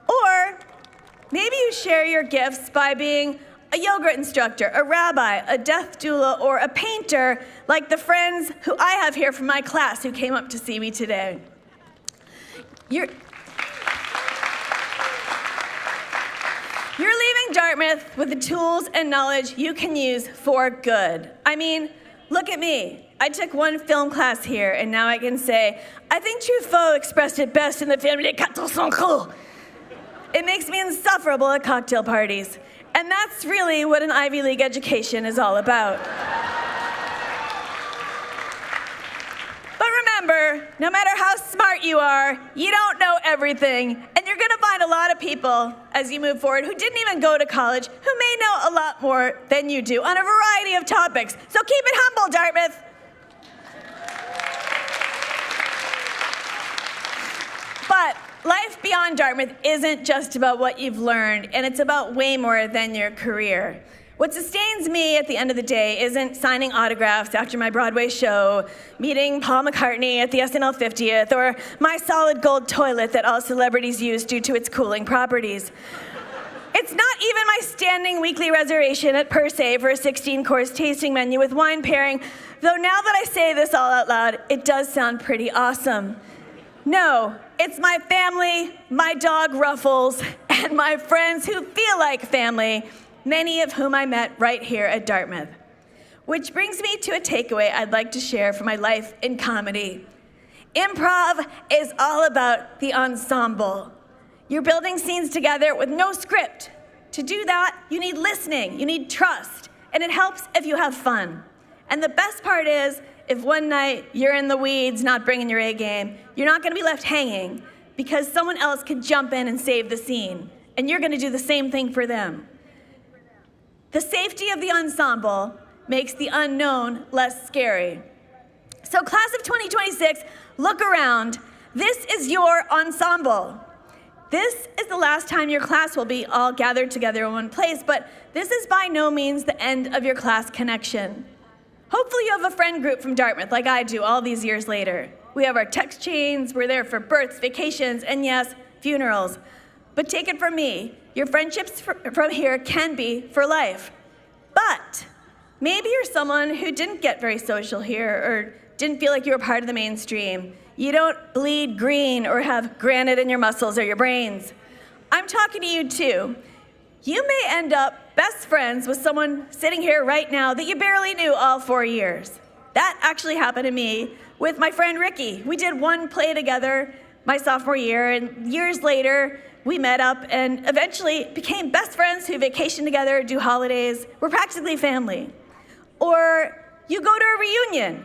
Or maybe you share your gifts by being a yoga instructor, a rabbi, a death doula, or a painter, like the friends who I have here from my class who came up to see me today. You're leaving Dartmouth with the tools and knowledge you can use for good. I mean, look at me. I took one film class here, and now I can say, I think Truffaut expressed it best in the film Les Quatre Cents Coups. It makes me insufferable at cocktail parties. And that's really what an Ivy League education is all about. But remember, no matter how smart you are, you don't know everything. And you're gonna find a lot of people as you move forward who didn't even go to college, who may know a lot more than you do on a variety of topics. So keep it humble, Dartmouth. But life beyond Dartmouth isn't just about what you've learned, and it's about way more than your career. What sustains me at the end of the day isn't signing autographs after my Broadway show, meeting Paul McCartney at the SNL 50th, or my solid gold toilet that all celebrities use due to its cooling properties. It's not even my standing weekly reservation at Per Se for a 16-course tasting menu with wine pairing, though now that I say this all out loud, it does sound pretty awesome. No, it's my family, my dog Ruffles, and my friends who feel like family, many of whom I met right here at Dartmouth. Which brings me to a takeaway I'd like to share from my life in comedy. Improv is all about the ensemble. You're building scenes together with no script. To do that, you need listening, you need trust, and it helps if you have fun. And the best part is, if one night you're in the weeds, not bringing your A game, you're not gonna be left hanging because someone else could jump in and save the scene, and you're gonna do the same thing for them. The safety of the ensemble makes the unknown less scary. So class of 2026, look around. This is your ensemble. This is the last time your class will be all gathered together in one place, but this is by no means the end of your class connection. Hopefully you have a friend group from Dartmouth like I do all these years later. We have our text chains, we're there for births, vacations, and yes, funerals. But take it from me, your friendships from here can be for life. But maybe you're someone who didn't get very social here or didn't feel like you were part of the mainstream. You don't bleed green or have granite in your muscles or your brains. I'm talking to you too. You may end up best friends with someone sitting here right now that you barely knew all 4 years. That actually happened to me with my friend Ricky. We did one play together my sophomore year, and years later, we met up and eventually became best friends who vacation together, do holidays. We're practically family. Or you go to a reunion.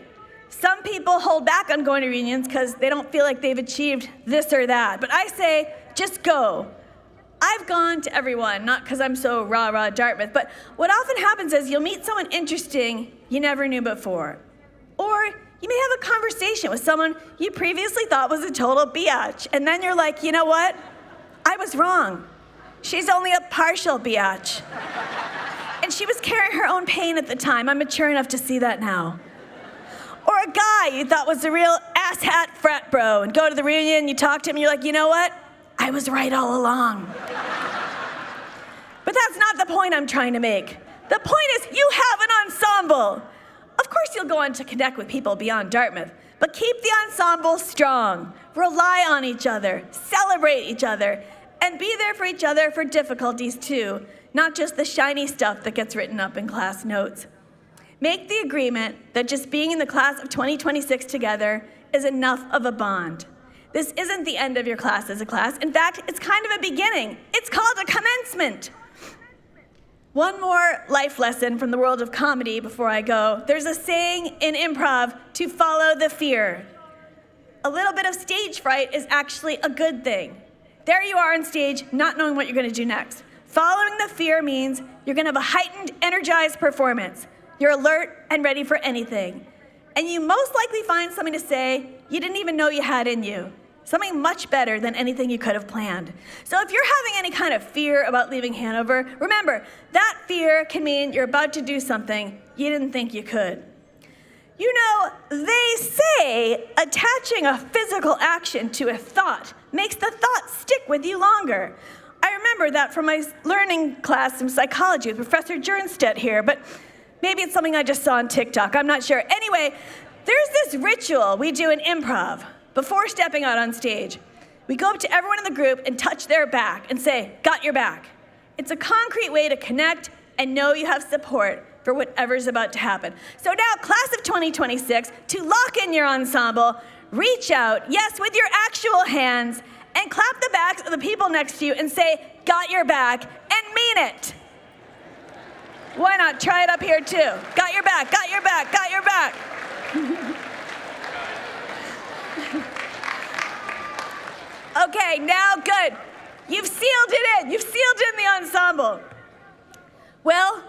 Some people hold back on going to reunions because they don't feel like they've achieved this or that. But I say, just go. I've gone to everyone, not because I'm so rah-rah Dartmouth, but what often happens is you'll meet someone interesting you never knew before. Or you may have a conversation with someone you previously thought was a total biatch, and then you're like, you know what? I was wrong. She's only a partial biatch. And she was carrying her own pain at the time. I'm mature enough to see that now. Or a guy you thought was a real asshat frat bro, and go to the reunion, you talk to him, and you're like, you know what? I was right all along. But that's not the point I'm trying to make. The point is you have an ensemble. Of course you'll go on to connect with people beyond Dartmouth, but keep the ensemble strong. Rely on each other, celebrate each other, and be there for each other for difficulties too, not just the shiny stuff that gets written up in class notes. Make the agreement that just being in the class of 2026 together is enough of a bond. This isn't the end of your class as a class. In fact, it's kind of a beginning. It's called a commencement. One more life lesson from the world of comedy before I go. There's a saying in improv to follow the fear. A little bit of stage fright is actually a good thing. There you are on stage, not knowing what you're going to do next. Following the fear means you're going to have a heightened, energized performance. You're alert and ready for anything. And you most likely find something to say you didn't even know you had in you. Something much better than anything you could have planned. So if you're having any kind of fear about leaving Hanover, remember, that fear can mean you're about to do something you didn't think you could. You know, they say attaching a physical action to a thought makes the thought stick with you longer. I remember that from my learning class in psychology with Professor Jernstedt here, but maybe it's something I just saw on TikTok, I'm not sure. Anyway, there's this ritual we do in improv before stepping out on stage. We go up to everyone in the group and touch their back and say, got your back. It's a concrete way to connect and know you have support for whatever's about to happen. So now, class of 2026, to lock in your ensemble, reach out, yes, with your actual hands, and clap the backs of the people next to you and say, got your back, and mean it. Why not try it up here too? Got your back, got your back, got your back. Okay, now good. You've sealed it in. You've sealed in the ensemble. Well,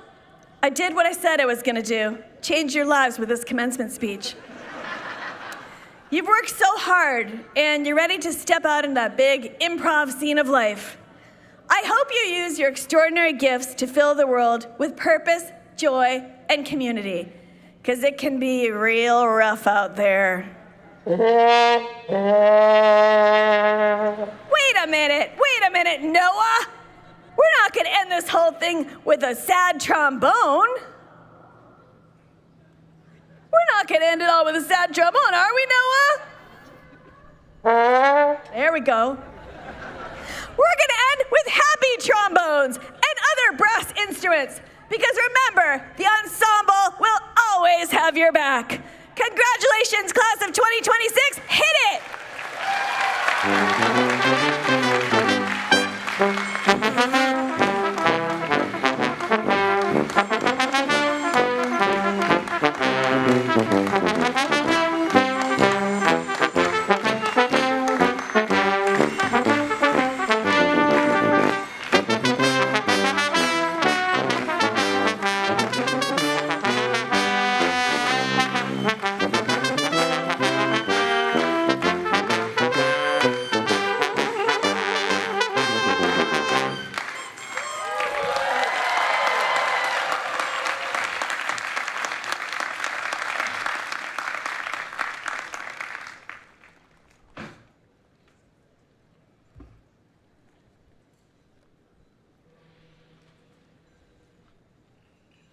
I did what I said I was gonna do. Change your lives with this commencement speech. You've worked so hard, and you're ready to step out in that big improv scene of life. I hope you use your extraordinary gifts to fill the world with purpose, joy, and community, because it can be real rough out there. Wait a minute, Noah. We're not not going to end this whole thing with a sad trombone. We're not going to end it all with a sad trombone, are we, Noah? There we go. We're going to end with happy trombones and other brass instruments, because remember, the ensemble will always have your back. Congratulations, class of 2026. Hit it!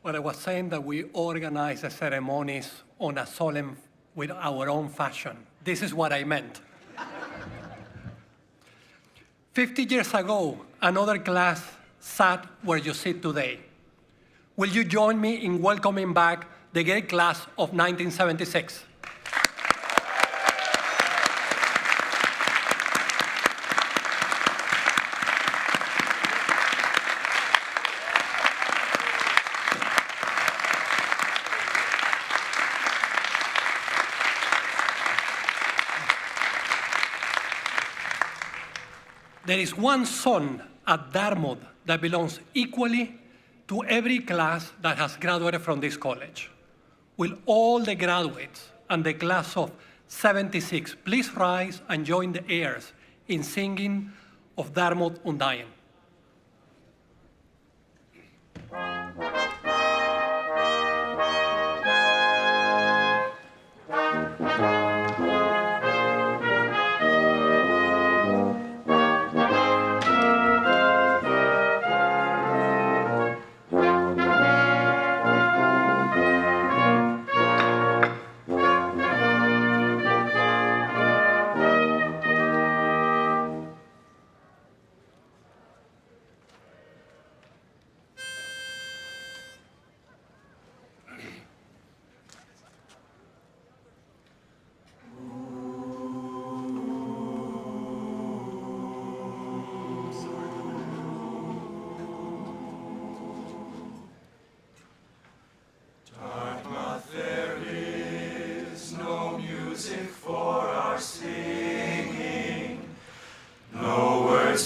But I was saying that we organize the ceremonies on a solemn, with our own fashion. This is what I meant. 50 years ago, another class sat where you sit today. Will you join me in welcoming back the great class of 1976? There is one son at Dartmouth that belongs equally to every class that has graduated from this college. Will all the graduates and the class of 76 please rise and join the heirs in singing of Dartmouth Undying?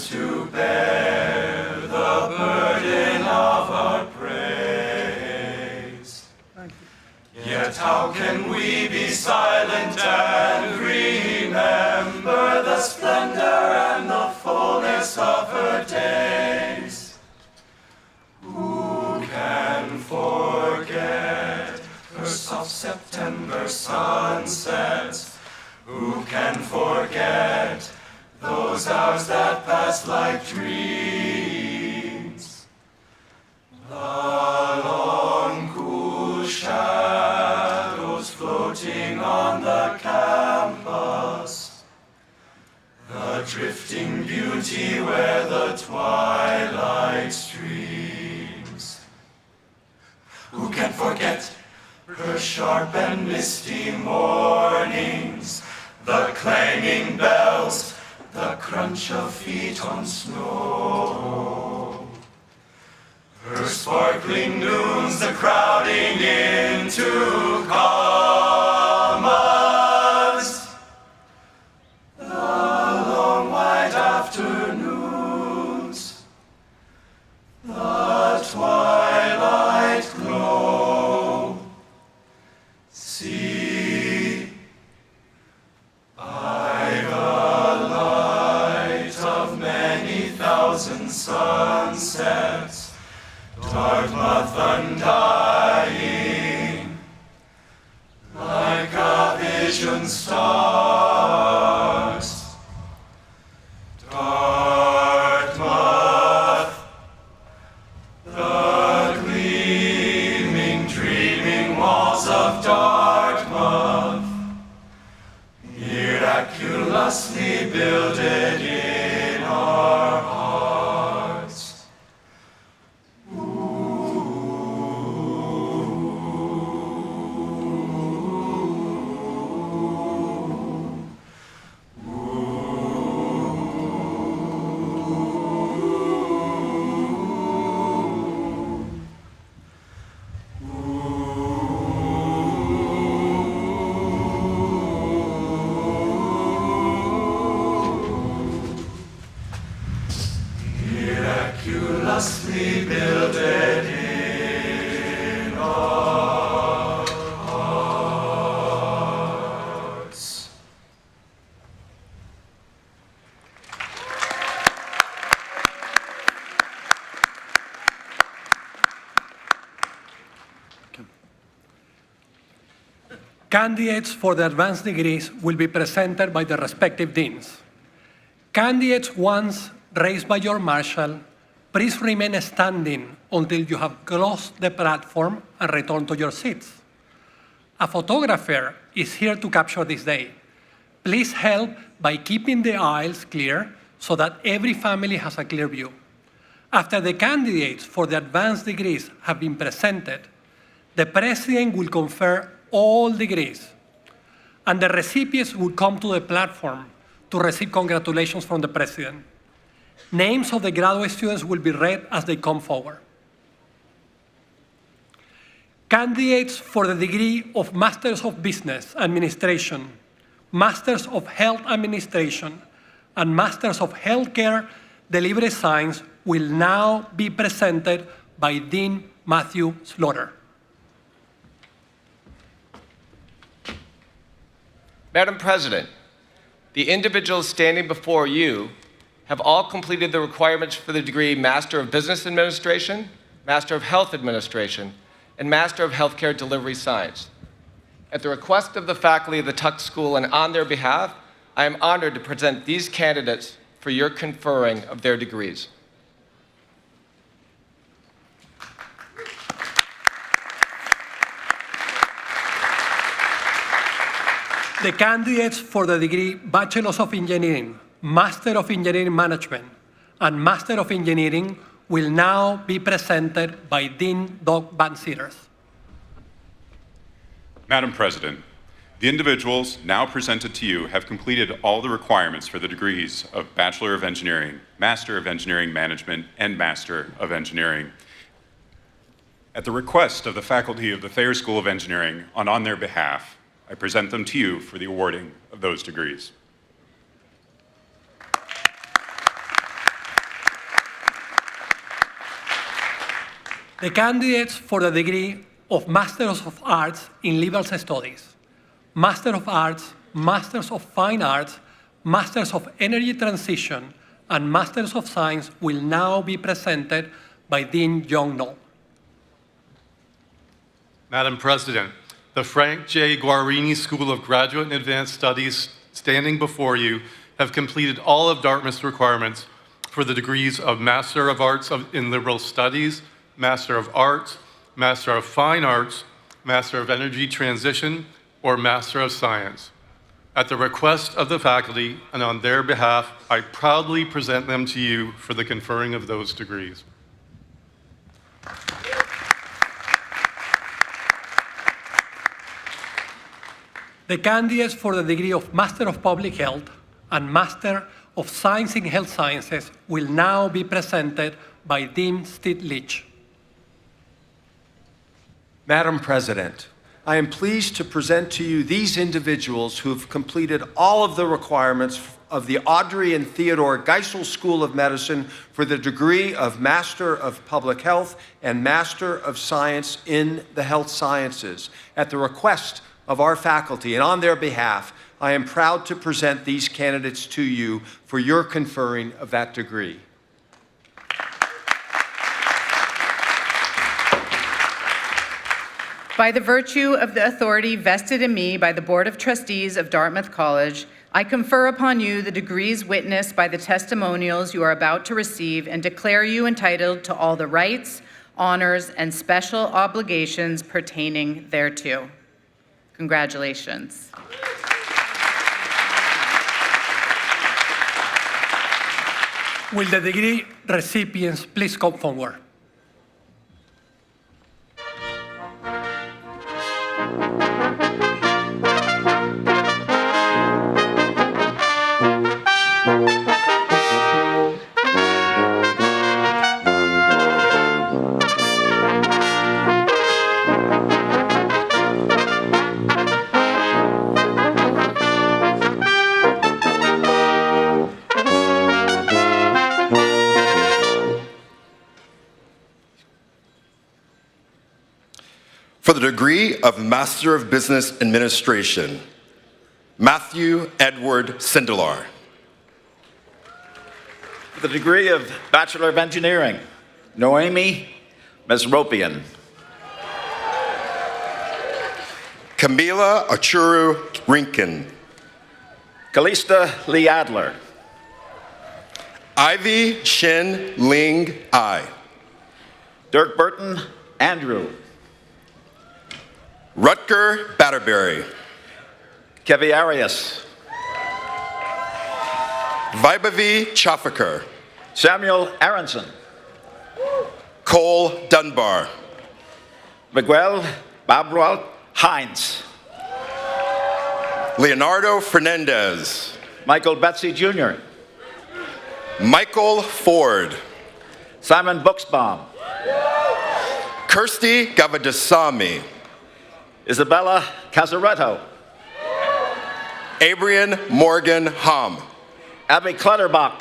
To bear the burden of our praise. Yet how can we be silent and remember the splendor and the fullness of her days? Who can forget her soft September sunsets? Who can forget those hours that passed like dreams? The long cool shadows floating on the campus, the drifting beauty where the twilight streams. Who can forget her sharp and misty mornings, the clanging bells, the crunch of feet on snow, her sparkling noons, the crowding into commas, the long white afternoons, the twilight glow. See, by the light of many thousand sunsets, Dartmouth undying, like a vision stars. Dartmouth justly builded in our hearts. Candidates for the advanced degrees will be presented by the respective deans. Candidates once raised by your marshal, please remain standing until you have crossed the platform and return to your seats. A photographer is here to capture this day. Please help by keeping the aisles clear so that every family has a clear view. After the candidates for the advanced degrees have been presented, the president will confer all degrees, and the recipients will come to the platform to receive congratulations from the president. Names of the graduate students will be read as they come forward. Candidates for the degree of Masters of Business Administration, Masters of Health Administration, and Masters of Healthcare Delivery Science will now be presented by Dean Matthew Slaughter. Madam President, the individuals standing before you have all completed the requirements for the degree Master of Business Administration, Master of Health Administration, and Master of Healthcare Delivery Science. At the request of the faculty of the Tuck School and on their behalf, I am honored to present these candidates for your conferring of their degrees. The candidates for the degree Bachelor of Engineering, Master of Engineering Management, and Master of Engineering will now be presented by Dean Doug Van Sitters. Madam President, the individuals now presented to you have completed all the requirements for the degrees of Bachelor of Engineering, Master of Engineering Management, and Master of Engineering. At the request of the faculty of the Thayer School of Engineering and on their behalf, I present them to you for the awarding of those degrees. The candidates for the degree of Masters of Arts in Liberal Studies, Master of Arts, Masters of Fine Arts, Masters of Energy Transition, and Masters of Science will now be presented by Dean John Knoll. Madam President, the Frank J. Guarini School of Graduate and Advanced Studies standing before you have completed all of Dartmouth's requirements for the degrees of Master of Arts in Liberal Studies, Master of Arts, Master of Fine Arts, Master of Energy Transition, or Master of Science. At the request of the faculty and on their behalf, I proudly present them to you for the conferring of those degrees. The candidates for the degree of Master of Public Health and Master of Science in Health Sciences will now be presented by Dean Steve Leach. Madam President, I am pleased to present to you these individuals who have completed all of the requirements of the Audrey and Theodore Geisel School of Medicine for the degree of Master of Public Health and Master of Science in the Health Sciences. At the request of our faculty and on their behalf, I am proud to present these candidates to you for your conferring of that degree. By the virtue of the authority vested in me by the Board of Trustees of Dartmouth College, I confer upon you the degrees witnessed by the testimonials you are about to receive and declare you entitled to all the rights, honors, and special obligations pertaining thereto. Congratulations. Will the degree recipients please come forward? For the degree of Master of Business Administration, Matthew Edward Sindelar. For the degree of Bachelor of Engineering, Noemi Mesropian. Camila Achuru Rinkin. Kalista Lee Adler. Ivy Shin Ling Ai. Dirk Burton Andrew. Rutger Batterberry. Kevi Arias. Vaibhavi Chafakar. Samuel Aronson. Cole Dunbar. Miguel Babral Hines. Leonardo Fernandez. Michael Betsy Jr. Michael Ford. Simon Buxbaum. Kirsty Gavadasamy. Isabella Casaretto. Abrian Morgan Hom. Abby Clutterbach.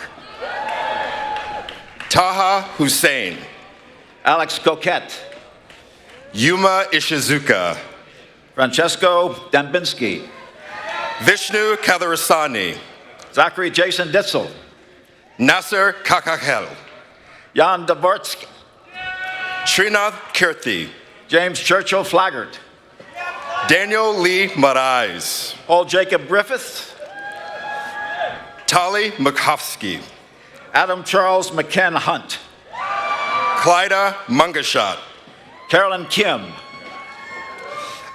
Taha Hussein. Alex Coquette. Yuma Ishizuka. Francesco Dambinski. Vishnu Katharasani. Zachary Jason Ditzel. Nasser Kakahel. Jan Dvorsky. Srinath Kirthi. James Churchill Flaggart. Daniel Lee Marais. Paul Jacob Griffith. Tali Makovsky. Adam Charles McKen Hunt. Clyda Mungashat. Carolyn Kim.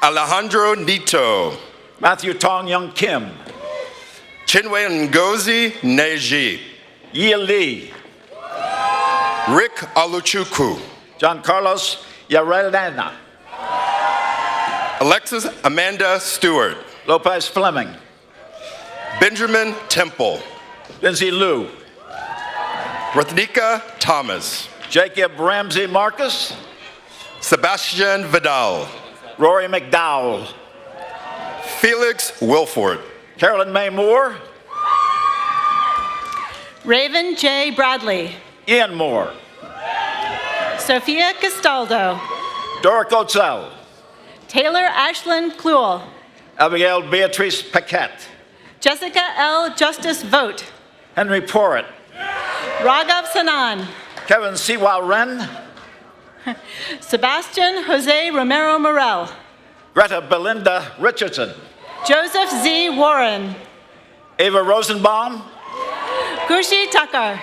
Alejandro Nito. Matthew Tong Young Kim. Chinwe Ngozi Neji. Yi Lee. Rick Aluchukwu. John Carlos Yarelena. Alexis Amanda Stewart. Lopez Fleming. Benjamin Temple. Lindsay Liu. Rathnika Thomas. Jacob Ramsey Marcus. Sebastian Vidal. Rory McDowell. Felix Wilford. Carolyn May Moore. Raven J. Bradley. Ian Moore. Sophia Castaldo. Doric Otzel. Taylor Ashlyn Kluel. Abigail Beatrice Paquette. Jessica L. Justice Vogt. Henry Porritt. Raghav Sanan. Kevin Siwa Wren. Sebastian Jose Romero Morel. Greta Belinda Richardson. Joseph Z. Warren. Ava Rosenbaum. Gushi Tucker.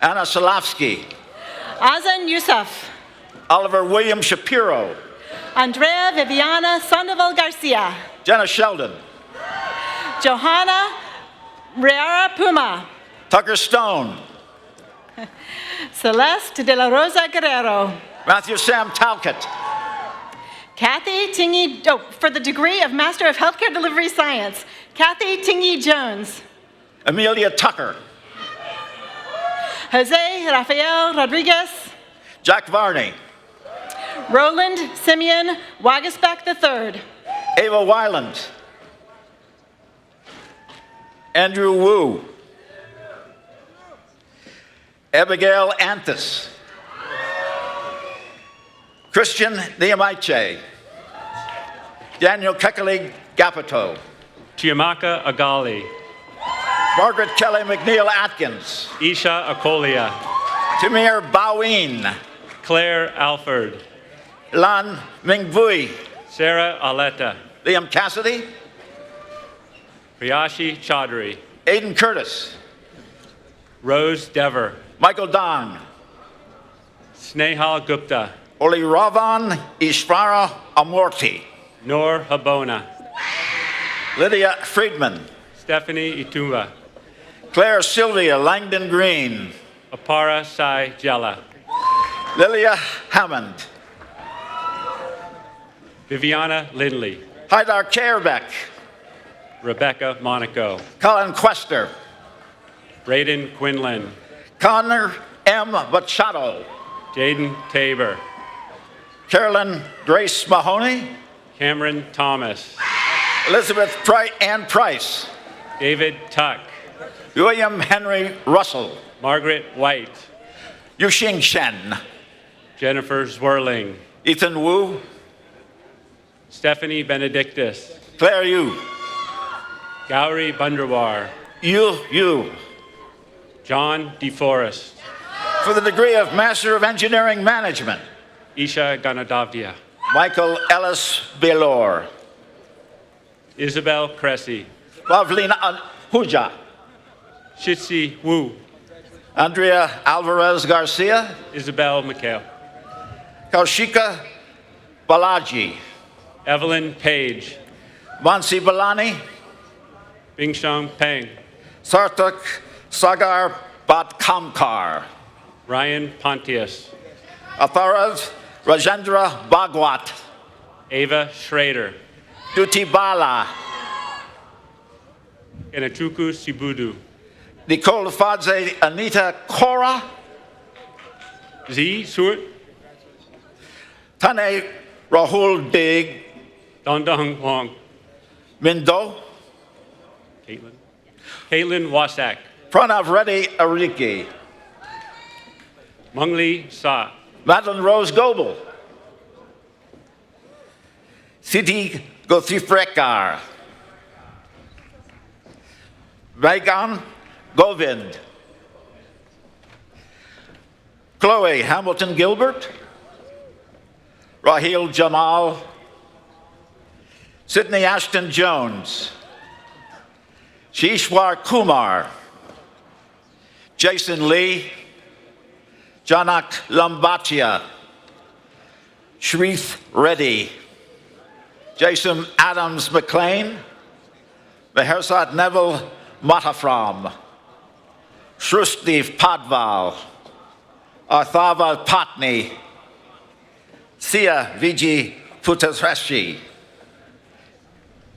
Anna Salavsky. Azan Yusuf. Oliver William Shapiro. Andrea Viviana Sandoval Garcia. Jenna Sheldon. Johanna Riara Puma. Tucker Stone. Celeste de la Rosa Guerrero. Matthew Sam Talcott. Kathy Tingy, for the degree of Master of Healthcare Delivery Science, Kathy Tingy Jones. Amelia Tucker. Jose Rafael Rodriguez. Jack Varney. Roland Simeon Wagasback III. Ava Weiland. Andrew Wu. Abigail Anthus. Christian Niamaiche. Daniel Kekali Gapito. Chiamaka Agali. Margaret Kelly McNeil Atkins. Isha Akolia. Tamir Boween. Claire Alford. Lan Mingvui. Sarah Aleta. Liam Cassidy. Priyashi Chaudhry. Aiden Curtis. Rose Dever. Michael Dong. Snehal Gupta. Oli Ravan Ishvara Amorti. Noor Habona. Lydia Friedman. Stephanie Itumba. Claire Sylvia Langdon Green. Apara Sai Jella. Lilia Hammond. Viviana Lindley. Haidar Kerbeck. Rebecca Monaco. Colin Quester. Braden Quinlan. Connor M. Machado. Jaden Tabor. Carolyn Grace Mahoney. Cameron Thomas. Elizabeth Ann Price. David Tuck. William Henry Russell. Margaret White. Yuxing Shen. Jennifer Zwerling. Ethan Wu. Stephanie Benedictus. Claire Yu. Gowri Bundrawar. Yu. John DeForest. For the degree of Master of Engineering Management, Isha Ganadavdia. Michael Ellis Belor. Isabel Cressy. Pavlina Huja. Shitsi Wu. Andrea Alvarez Garcia. Isabel McHale. Kaushika Balaji. Evelyn Page. Mansi Balani. Bingshang Peng. Sarthak Sagar Batkamkar. Ryan Pontius. Atharav Rajendra Bhagwat. Ava Schrader. Duti Bala. Kenachuku Sibudu. Nicole Fadze Anita Cora. Z Suet. Tane Rahul Dig. Dongdong Wong. Mindo. Caitlin Wasak. Pranav Reddy Ariki. Mungli Sa. Madeline Rose Goebel. Siti Gothifrekar. Vaigan Govind. Chloe Hamilton Gilbert. Rahil Jamal. Sydney Ashton Jones. Shishwar Kumar. Jason Lee. Janak Lambatia. Shrith Reddy. Jason Adams McLean. Mehersat Neville Matafram. Shrustev Padval. Arthava Patni. Sia Viji Putasreshi.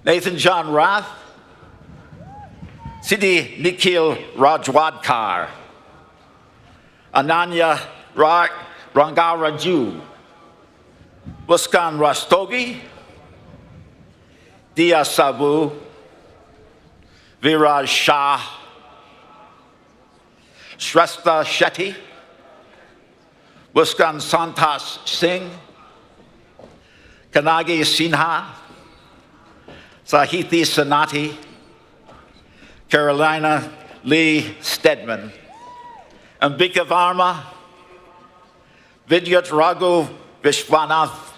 Nathan John Rath. Siddhi Nikhil Rajwadkar. Ananya Rangaraju. Muskan Rastogi. Dia Sabu. Viraj Shah. Shrestha Shetty. Muskan Santas Singh. Kanagi Sinha. Sahithi Sanati. Carolina Lee Stedman. Ambika Varma. Vidyat Raghu Vishwanath.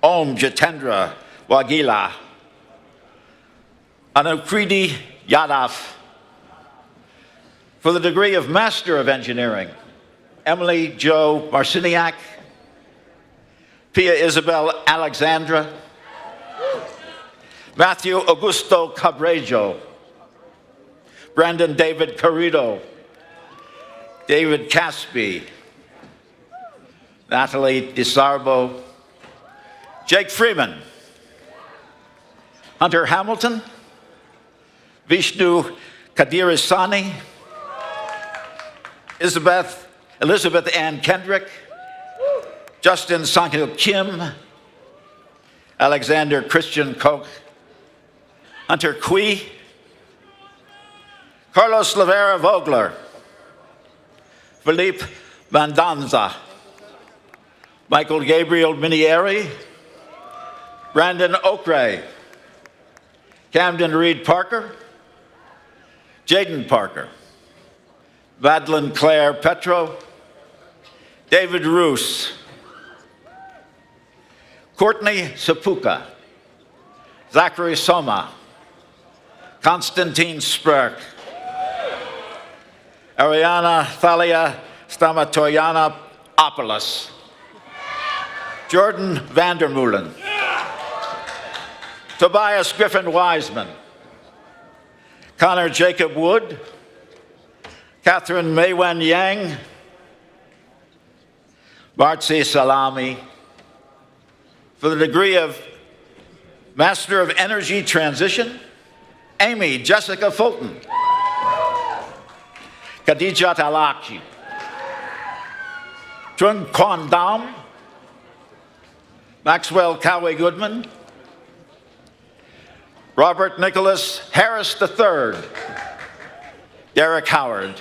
Om Jitendra Wagila. Anukriti Yadav. For the degree of Master of Engineering, Emily Jo Marciniak. Pia Isabel Alexandra. Matthew Augusto Cabrejo. Brandon David Carrido. David Caspi. Natalie DeSarbo. Jake Freeman. Hunter Hamilton. Vishnu Kadirisani. Elizabeth Ann Kendrick. Justin Sangil Kim. Alexander Christian Koch. Hunter Kui. Carlos Lavera Vogler. Philippe Mandanza. Michael Gabriel Minieri. Brandon Okray. Camden Reed Parker. Jaden Parker. Vadlin Claire Petro. David Roos. Courtney Sapuka. Zachary Soma. Konstantin Sprk. Ariana Thalia Stamatoyana Opolis. Jordan Vandermeulen. Tobias Griffin Wiseman. Connor Jacob Wood. Catherine Maywen Yang. Bartzi Salami. For the degree of Master of Energy Transition, Amy Jessica Fulton. Khadijat Alaki. Trung Quan Dam. Maxwell Cowie Goodman. Robert Nicholas Harris III. Derek Howard.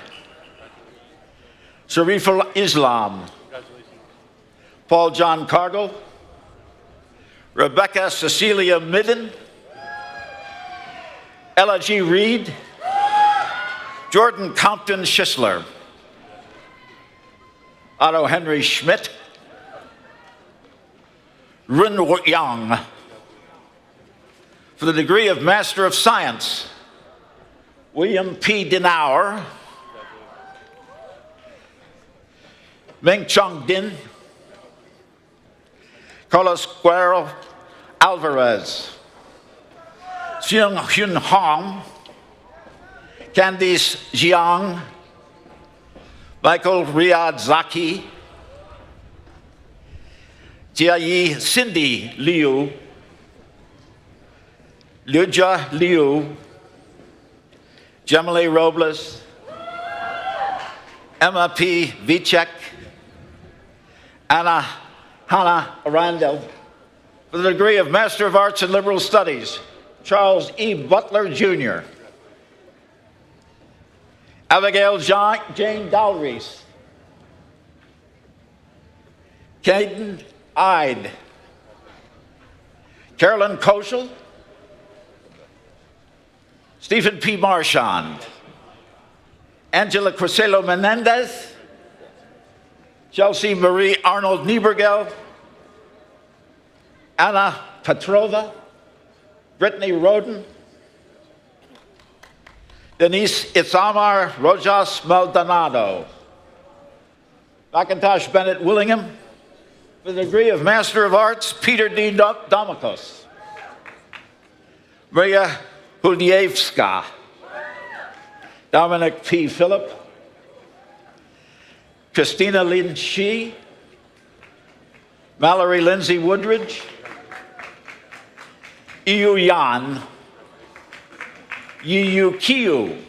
Shariful Islam. Paul John Cargill. Rebecca Cecilia Midden, Ella G. Reed, Jordan Compton Schisler, Otto Henry Schmidt, Rin Yang. For the degree of Master of Science, William P. Denauer, Ming Chung Din, Carlos Guerrero Alvarez, Seung Hyun Hong, Candice Jiang, Michael Riyad Zaki, Jiayi Cindy Liu, Liuja Liu, Gemily Robles, Emma P. Vicek, Hannah Arundel. For the degree of Master of Arts in Liberal Studies, Charles E. Butler, Jr., Abigail Jane Dalries, Caden Ide, Carolyn Koschel, Stephen P. Marchand, Angela Criselo Menendez, Chelsea Marie Arnold Niebergel, Anna Petrova, Brittany Roden, Denise Itzamar Rojas Maldonado, Macintosh Bennett Willingham. For the degree of Master of Arts, Peter D. Domikos, Maria Hudievska, Dominic P. Phillip, Christina Lin Shi, Mallory Lindsay Woodridge, Yu Yan, Yiyu Qiu,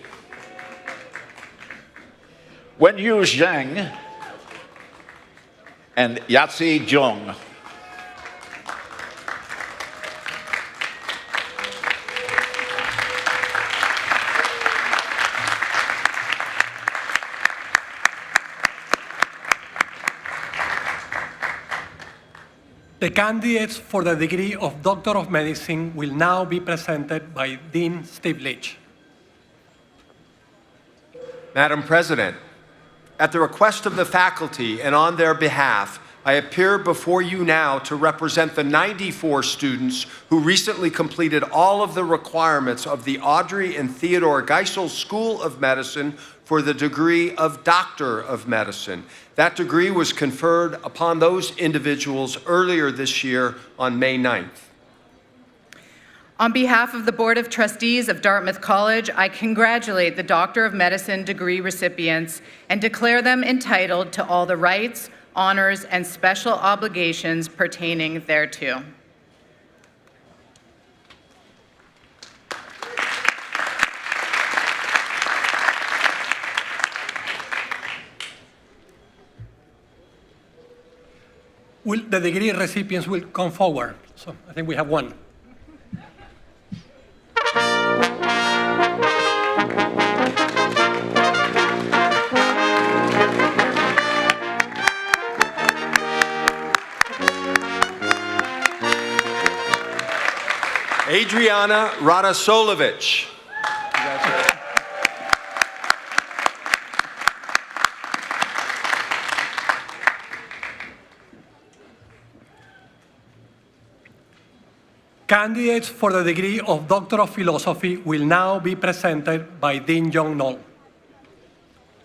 Wenyu Zheng, and Yatsi Zhong. The candidates for the degree of Doctor of Medicine will now be presented by Dean Steve Leach. Madam President, at the request of the faculty and on their behalf, I appear before you now to represent the 94 students who recently completed all of the requirements of the Audrey and Theodore Geisel School of Medicine for the degree of Doctor of Medicine. That degree was conferred upon those individuals earlier this year on May 9th. On behalf of the Board of Trustees of Dartmouth College, I congratulate the Doctor of Medicine degree recipients and declare them entitled to all the rights, honors, and special obligations pertaining thereto. The degree recipients will come forward. So I think we have one. Adriana Radosolovich. Candidates for the degree of Doctor of Philosophy will now be presented by Dean John Knoll.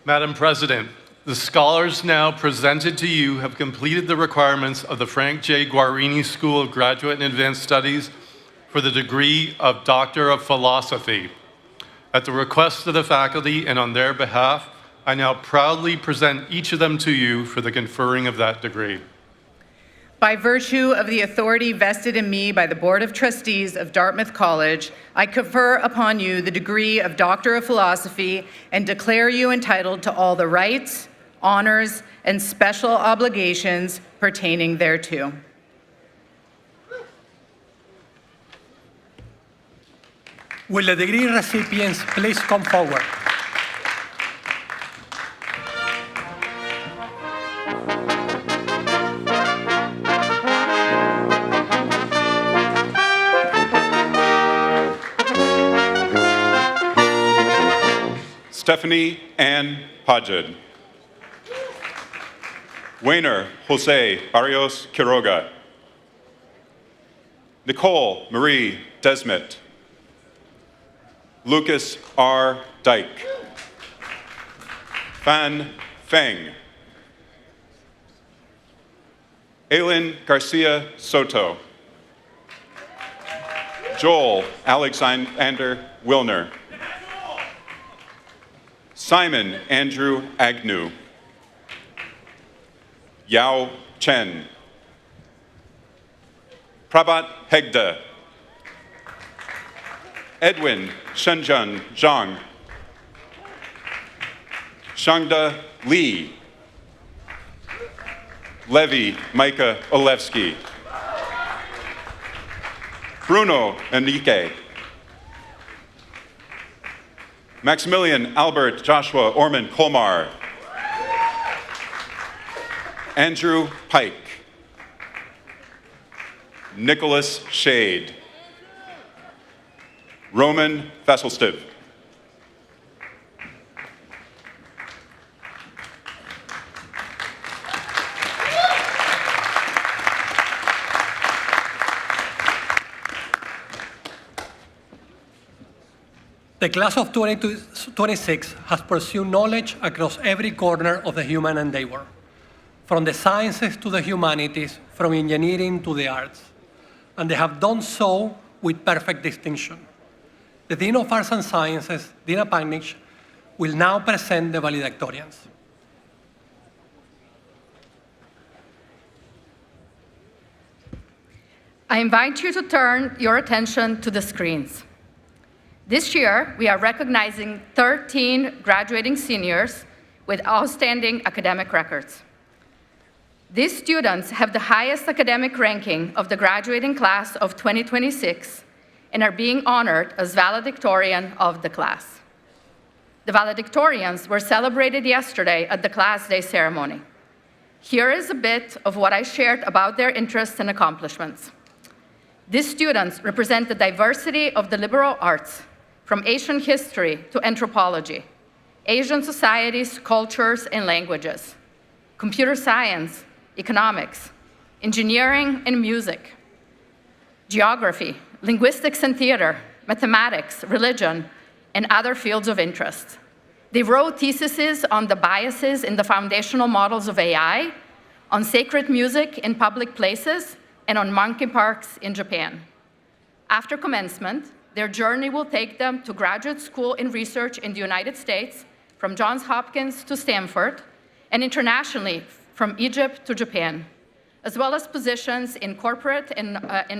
Madam President, the scholars now presented to you have completed the requirements of the Frank J. Guarini School of Graduate and Advanced Studies for the degree of Doctor of Philosophy. At the request of the faculty and on their behalf, I now proudly present each of them to you for the conferring of that degree. By virtue of the authority vested in me by the Board of Trustees of Dartmouth College, I confer upon you the degree of Doctor of Philosophy and declare you entitled to all the rights, honors, and special obligations pertaining thereto. Will the degree recipients please come forward? Stephanie Ann Pajed. Wayner Jose Barrios Quiroga. Nicole Marie Desmet. Lucas R. Dyke. Fan Feng. Aylin Garcia Soto. Joel Alexander Wilner. Simon Andrew Agnew. Yao Chen. Prabhat Hegde. Edwin Shenjun Zhang. Shangda Li. Levi Micah Olevsky. Bruno Enrique. Maximilian Albert Joshua Orman Colmar. Andrew Pike. Nicholas Shade. Roman Vassilstiv. The class of 2026 has pursued knowledge across every corner of the human endeavor, from the sciences to the humanities, from engineering to the arts, and they have done so with perfect distinction. The Dean of Arts and Sciences, Dina Pagnich, will now present the valedictorians. I invite you to turn your attention to the screens. This year, we are recognizing 13 graduating seniors with outstanding academic records. These students have the highest academic ranking of the graduating class of 2026 and are being honored as valedictorian of the class. The valedictorians were celebrated yesterday at the Class Day ceremony. Here is a bit of what I shared about their interests and accomplishments. These students represent the diversity of the liberal arts, from Asian history to anthropology, Asian societies, cultures, and languages, computer science, economics, engineering and music, geography, linguistics and theater, mathematics, religion, and other fields of interest. They wrote theses on the biases in the foundational models of AI, on sacred music in public places, and on monkey parks in Japan. After commencement, their journey will take them to graduate school in research in the United States, from Johns Hopkins to Stanford, and internationally from Egypt to Japan, as well as positions in corporate and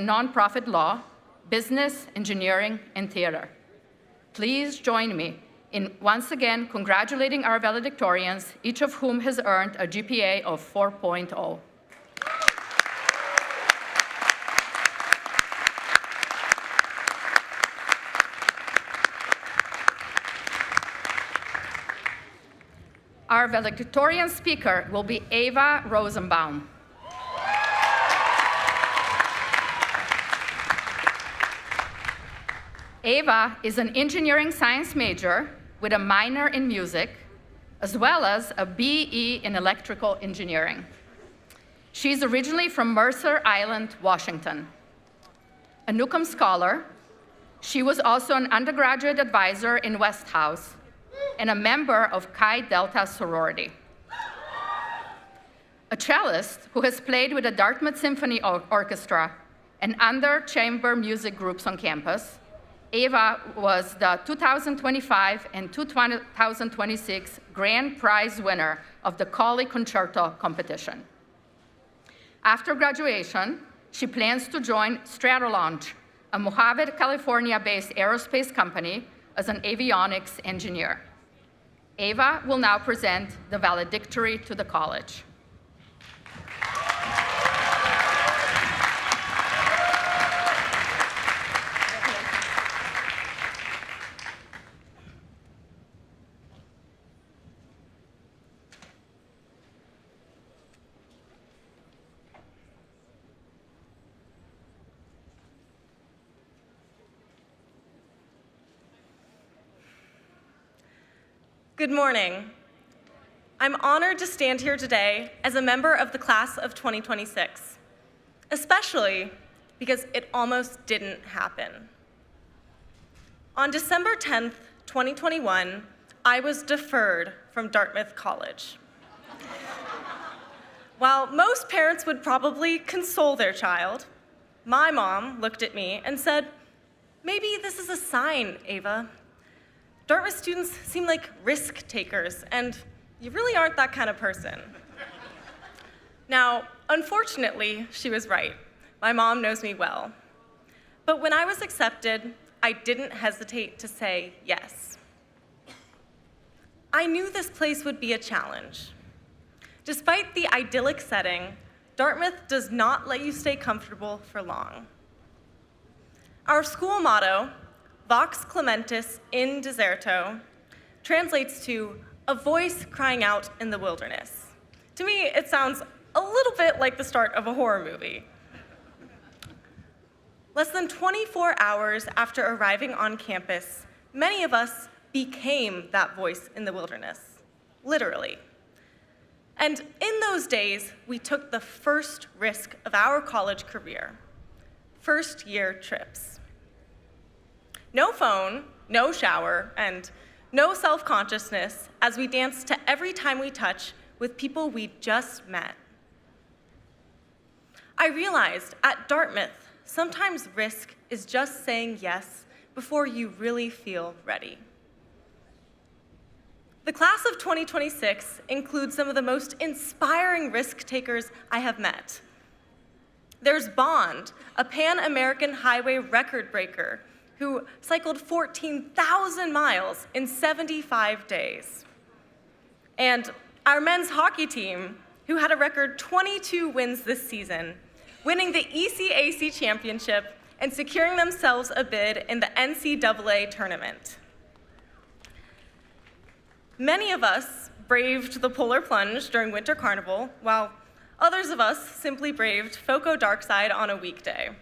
nonprofit law, business, engineering, and theater. Please join me in once again congratulating our valedictorians, each of whom has earned a GPA of 4.0. Our valedictorian speaker will be Ava Rosenbaum. Ava is an engineering science major with a minor in music, as well as a BE in electrical engineering. She's originally from Mercer Island, Washington. A Newcomb Scholar, she was also an undergraduate advisor in West House and a member of Chi Delta sorority. A cellist who has played with the Dartmouth Symphony Orchestra and other chamber music groups on campus, Ava was the 2025 and 2026 grand prize winner of the Colley Concerto competition. After graduation, she plans to join Stratolaunch, a Mojave, California-based aerospace company, as an avionics engineer. Ava will now present the valedictory to the college. Good morning. I'm honored to stand here today as a member of the class of 2026, especially because it almost didn't happen. On December 10th, 2021, I was deferred from Dartmouth College. While most parents would probably console their child, my mom looked at me and said, "Maybe this is a sign, Ava. Dartmouth students seem like risk takers, and you really aren't that kind of person." Now, unfortunately, she was right. My mom knows me well. But when I was accepted, I didn't hesitate to say yes. I knew this place would be a challenge. Despite the idyllic setting, Dartmouth does not let you stay comfortable for long. Our school motto, Vox Clementis in Deserto, translates to a voice crying out in the wilderness. To me, it sounds a little bit like the start of a horror movie. Less than 24 hours after arriving on campus, many of us became that voice in the wilderness, literally. And in those days, we took the first risk of our college career, first-year trips. No phone, no shower, and no self-consciousness as we danced to Every Time We Touch with people we just met. I realized at Dartmouth, sometimes risk is just saying yes before you really feel ready. The class of 2026 includes some of the most inspiring risk takers I have met. There's Bond, a Pan-American highway record breaker who cycled 14,000 miles in 75 days. And our men's hockey team, who had a record 22 wins this season, winning the ECAC championship and securing themselves a bid in the NCAA tournament. Many of us braved the polar plunge during Winter Carnival, while others of us simply braved FOCO Darkside on a weekday.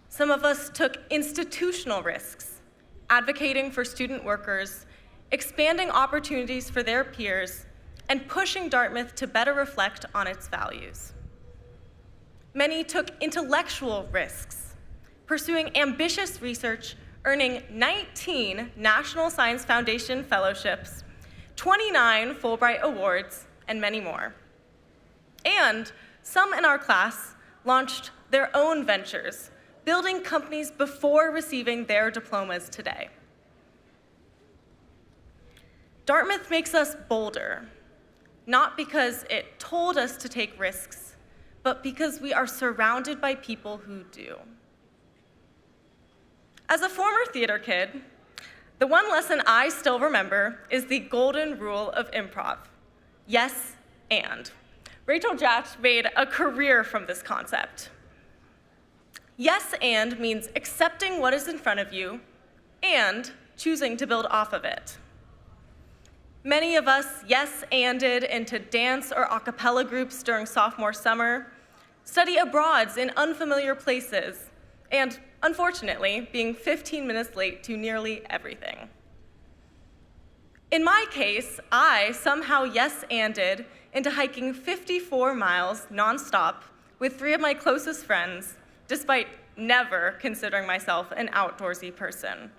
Some of us took institutional risks, advocating for student workers, expanding opportunities for their peers, and pushing Dartmouth to better reflect on its values. Many took intellectual risks, pursuing ambitious research, earning 19 National Science Foundation fellowships, 29 Fulbright Awards, and many more. And some in our class launched their own ventures, building companies before receiving their diplomas today. Dartmouth makes us bolder, not because it told us to take risks, but because we are surrounded by people who do. As a former theater kid, the one lesson I still remember is the golden rule of improv: yes and. Rachel Dratch made a career from this concept. Yes and means accepting what is in front of you and choosing to build off of it. Many of us yes anded into dance or a cappella groups during sophomore summer, study abroads in unfamiliar places, and unfortunately, being 15 minutes late to nearly everything. In my case, I somehow yes-anded into hiking 54 miles nonstop with 3 of my closest friends, despite never considering myself an outdoorsy person.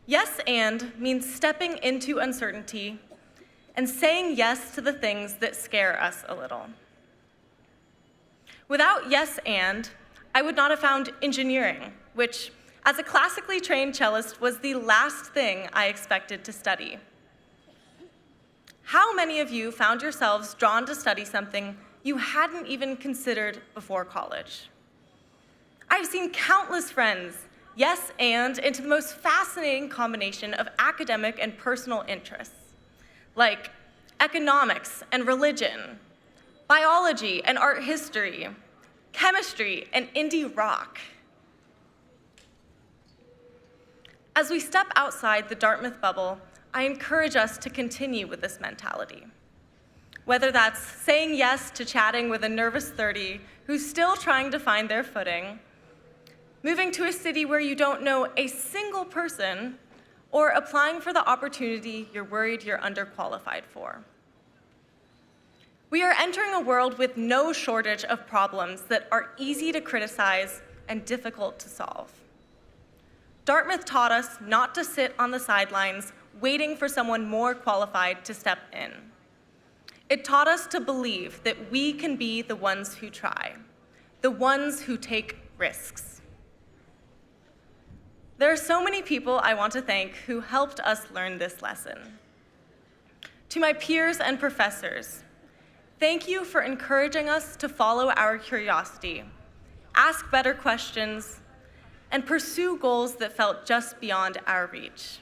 Yes and means stepping into uncertainty and saying yes to the things that scare us a little. Without yes and, I would not have found engineering, which, as a classically trained cellist, was the last thing I expected to study. How many of you found yourselves drawn to study something you hadn't even considered before college? I've seen countless friends yes and into the most fascinating combination of academic and personal interests, like economics and religion, biology and art history, chemistry and indie rock. As we step outside the Dartmouth bubble, I encourage us to continue with this mentality. Whether that's saying yes to chatting with a nervous 30 who's still trying to find their footing, moving to a city where you don't know a single person, or applying for the opportunity you're worried you're underqualified for. We are entering a world with no shortage of problems that are easy to criticize and difficult to solve. Dartmouth taught us not to sit on the sidelines waiting for someone more qualified to step in. It taught us to believe that we can be the ones who try, the ones who take risks. There are so many people I want to thank who helped us learn this lesson. To my peers and professors, thank you for encouraging us to follow our curiosity, ask better questions, and pursue goals that felt just beyond our reach.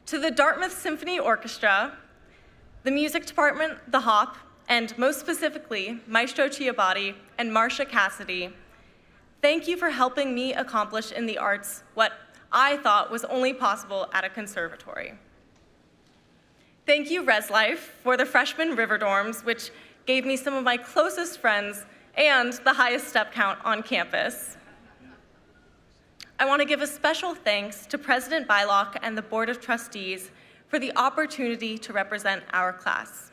To the Dartmouth Symphony Orchestra, the music department, the Hop, and most specifically, Maestro Chiabatti and Marcia Cassidy, thank you for helping me accomplish in the arts what I thought was only possible at a conservatory. Thank you, Res Life, for the freshman river dorms, which gave me some of my closest friends and the highest step count on campus. I want to give a special thanks to President Bylock and the Board of Trustees for the opportunity to represent our class.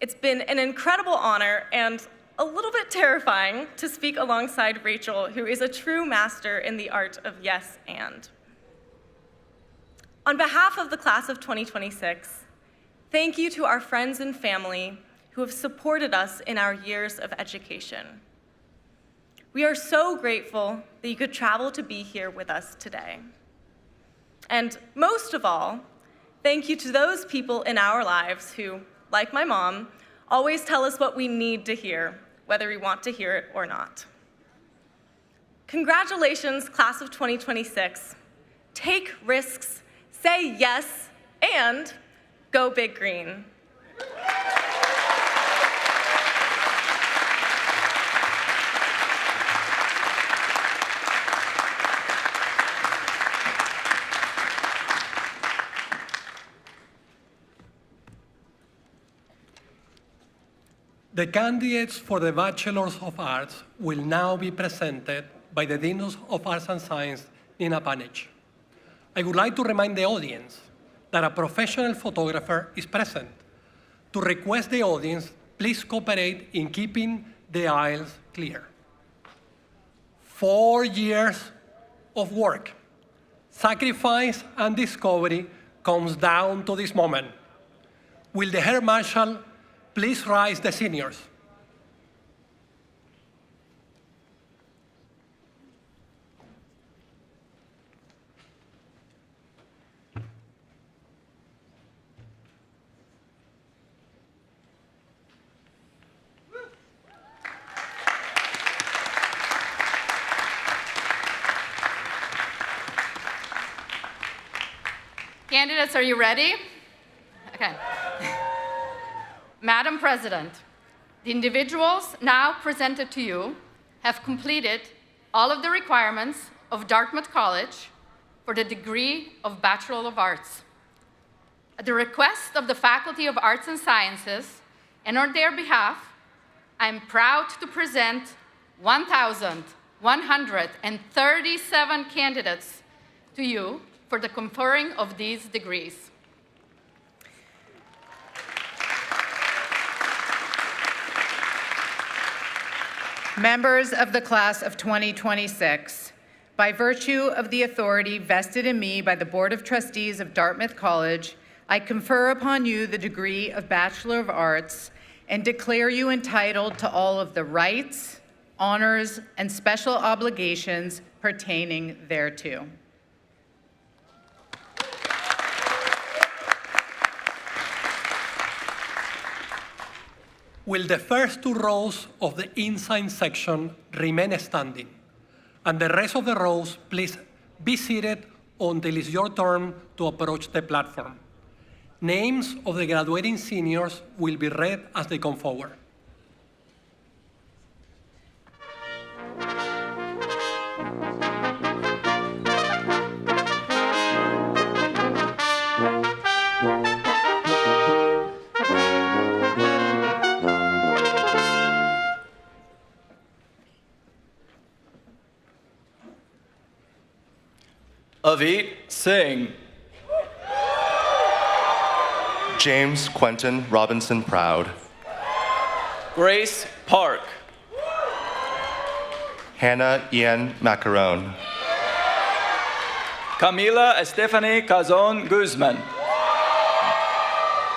It's been an incredible honor and a little bit terrifying to speak alongside Rachel, who is a true master in the art of yes and. On behalf of the class of 2026, thank you to our friends and family who have supported us in our years of education. We are so grateful that you could travel to be here with us today. And most of all, thank you to those people in our lives who, like my mom, always tell us what we need to hear, whether we want to hear it or not. Congratulations, class of 2026. Take risks, say yes, and go Big Green. The candidates for the Bachelors of Arts will now be presented by the Dean of Arts and Science, Nina Panich. I would like to remind the audience that a professional photographer is present. To request the audience, please cooperate in keeping the aisles clear. 4 years of work, sacrifice, and discovery comes down to this moment. Will the Air Marshal please rise the seniors? Candidates, are you ready? Okay. Madam President, the individuals now presented to you have completed all of the requirements of Dartmouth College for the degree of Bachelor of Arts. At the request of the Faculty of Arts and Sciences, and on their behalf, I'm proud to present 1,137 candidates to you for the conferring of these degrees. Members of the class of 2026, by virtue of the authority vested in me by the Board of Trustees of Dartmouth College, I confer upon you the degree of Bachelor of Arts and declare you entitled to all of the rights, honors, and special obligations pertaining thereto. Will the first two rows of the inside section remain standing? And the rest of the rows, please be seated until it's your turn to approach the platform. Names of the graduating seniors will be read as they come forward. Avit Singh. James Quentin Robinson Proud. Grace Park. Hannah Ian Macaron. Camila Estefany Cazon Guzman.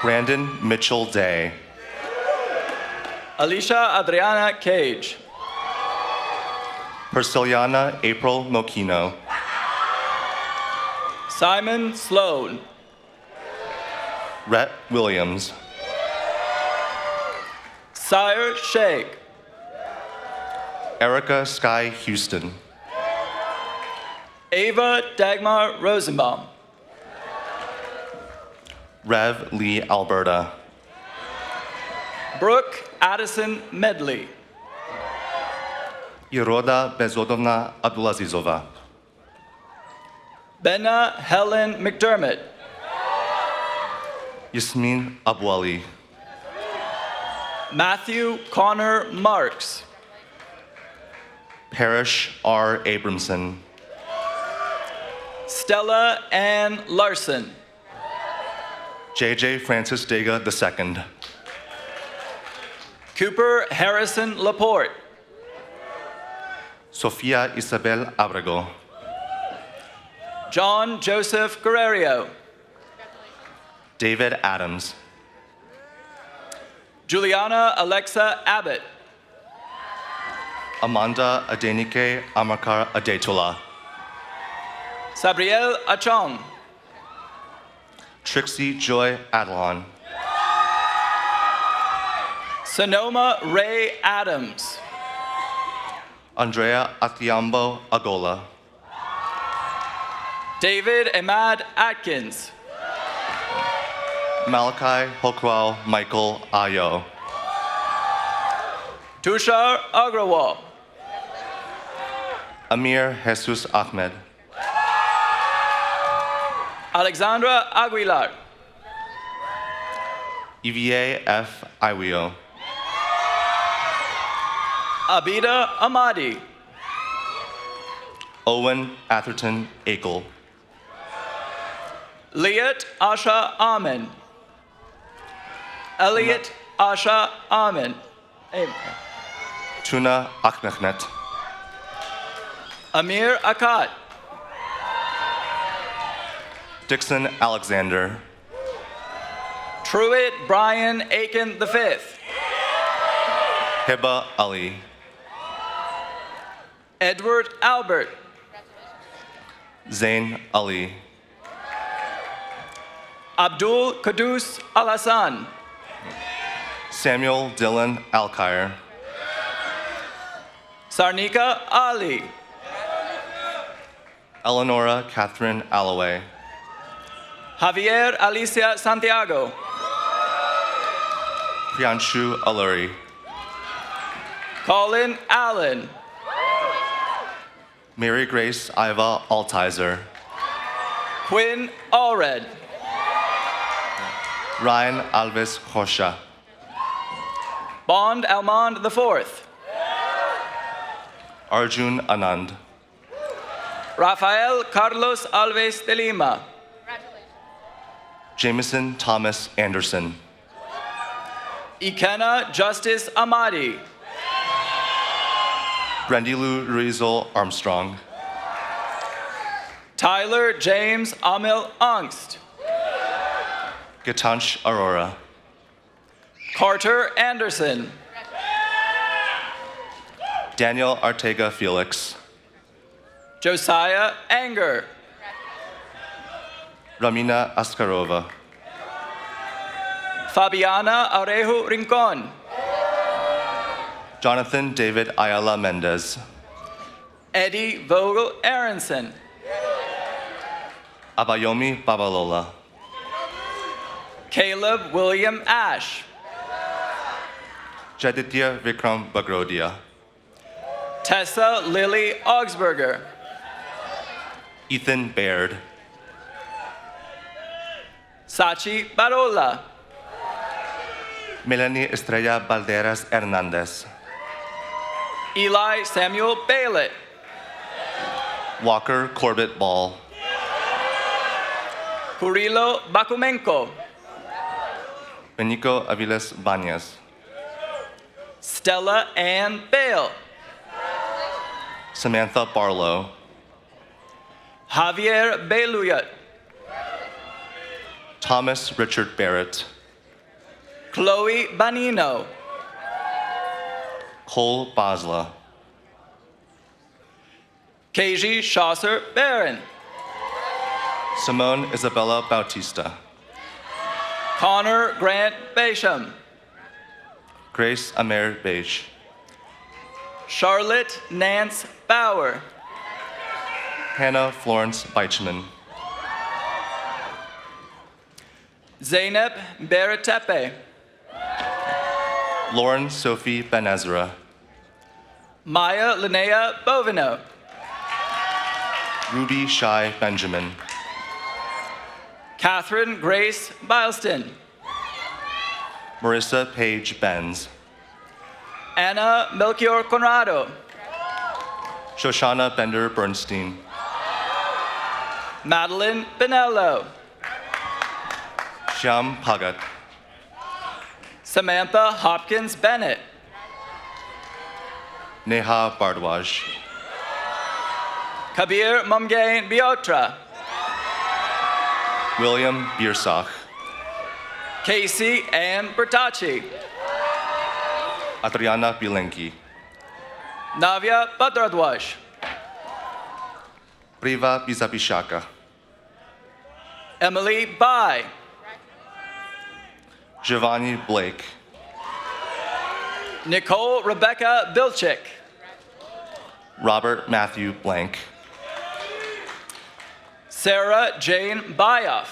Brandon Mitchell Day. Alicia Adriana Cage. Persiliana April Moquino. Simon Sloan. Rhett Williams. Sire Sheikh. Erica Sky Houston. Ava Dagmar Rosenbaum. Rev Lee Alberta. Brooke Addison Medley. Iroda Bezodovna Abdulazizova. Benna Helen McDermott. Yasmin Abwali. Matthew Connor Marks. Parrish R. Abramson. Stella Ann Larson. JJ Francis Dega II. Cooper Harrison Laporte. Sofia Isabel Abrego. John Joseph Guerrero. David Adams. Juliana Alexa Abbott. Amanda Adenike Amakar Adetola. Sabriel Achong. Trixie Joy Adelon. Sonoma Ray Adams. Andrea Atiambo Agola. David Ahmad Atkins. Malachi Hokwal Michael Ayo. Tushar Agrawal. Amir Jesus Ahmed. Alexandra Aguilar. EVA F. Iwio. Abida Amadi. Owen Atherton Akel. Liat Asha Amen. Elliot Asha Amen. Tuna Akmechnet. Amir Akat. Dixon Alexander. Truett Brian Aiken V. Hiba Ali. Edward Albert. Zain Ali. Abdul Qudus Al Hassan. Samuel Dylan Alkire. Sarnika Ali. Eleonora Catherine Alloway. Javier Alicia Santiago. Priyanshu Aluri. Colin Allen. Mary Grace Iva Altizer. Quinn Allred. Ryan Alves Hosha. Bond Almond IV. Arjun Anand. Rafael Carlos Alves de Lima. Jameson Thomas Anderson. Ikenna Justice Amadi. Brendilu Rizal Armstrong. Tyler James Amil Angst. Gitansh Aurora. Carter Anderson. Daniel Artega Felix. Josiah Anger. Ramina Askarova. Fabiana Arejo Rincon. Jonathan David Ayala Mendez. Eddie Vogel Aronson. Abayomi Babalola. Caleb William Ash. Jaditya Vikram Bagrodia. Tessa Lily Augsburger. Ethan Baird. Sachi Barola. Melanie Estrella Balderas Hernandez. Eli Samuel Baylett. Walker Corbett Ball. Curilo Bakumenko. Benico Aviles Bañez. Stella Ann Bale. Samantha Barlow. Javier Beluyat. Thomas Richard Barrett. Chloe Banino. Cole Basla. Keiji Chaucer Barron. Simone Isabella Bautista. Connor Grant Basham. Grace Amer Beige. Charlotte Nance Bauer. Hannah Florence Beichman. Zeynep Beratepe. Lauren Sophie Ben-Ezra. Maya Linnea Bovino. Ruby Shai Benjamin. Catherine Grace Bileston. Marissa Page Benz. Anna Melchior Conrado. Shoshana Bender Bernstein. Madeline Benello. Shyam Pagat. Samantha Hopkins Bennett. Neha Bardwaj. Kabir Mumgain Biotra. William Biersach. Casey Ann Bertacci. Adriana Bilenki. Navya Badradwaj. Priva Bizabishaka. Emily Bai. Giovanni Blake. Nicole Rebecca Bilchik. Robert Matthew Blank. Sarah Jane Bayoff.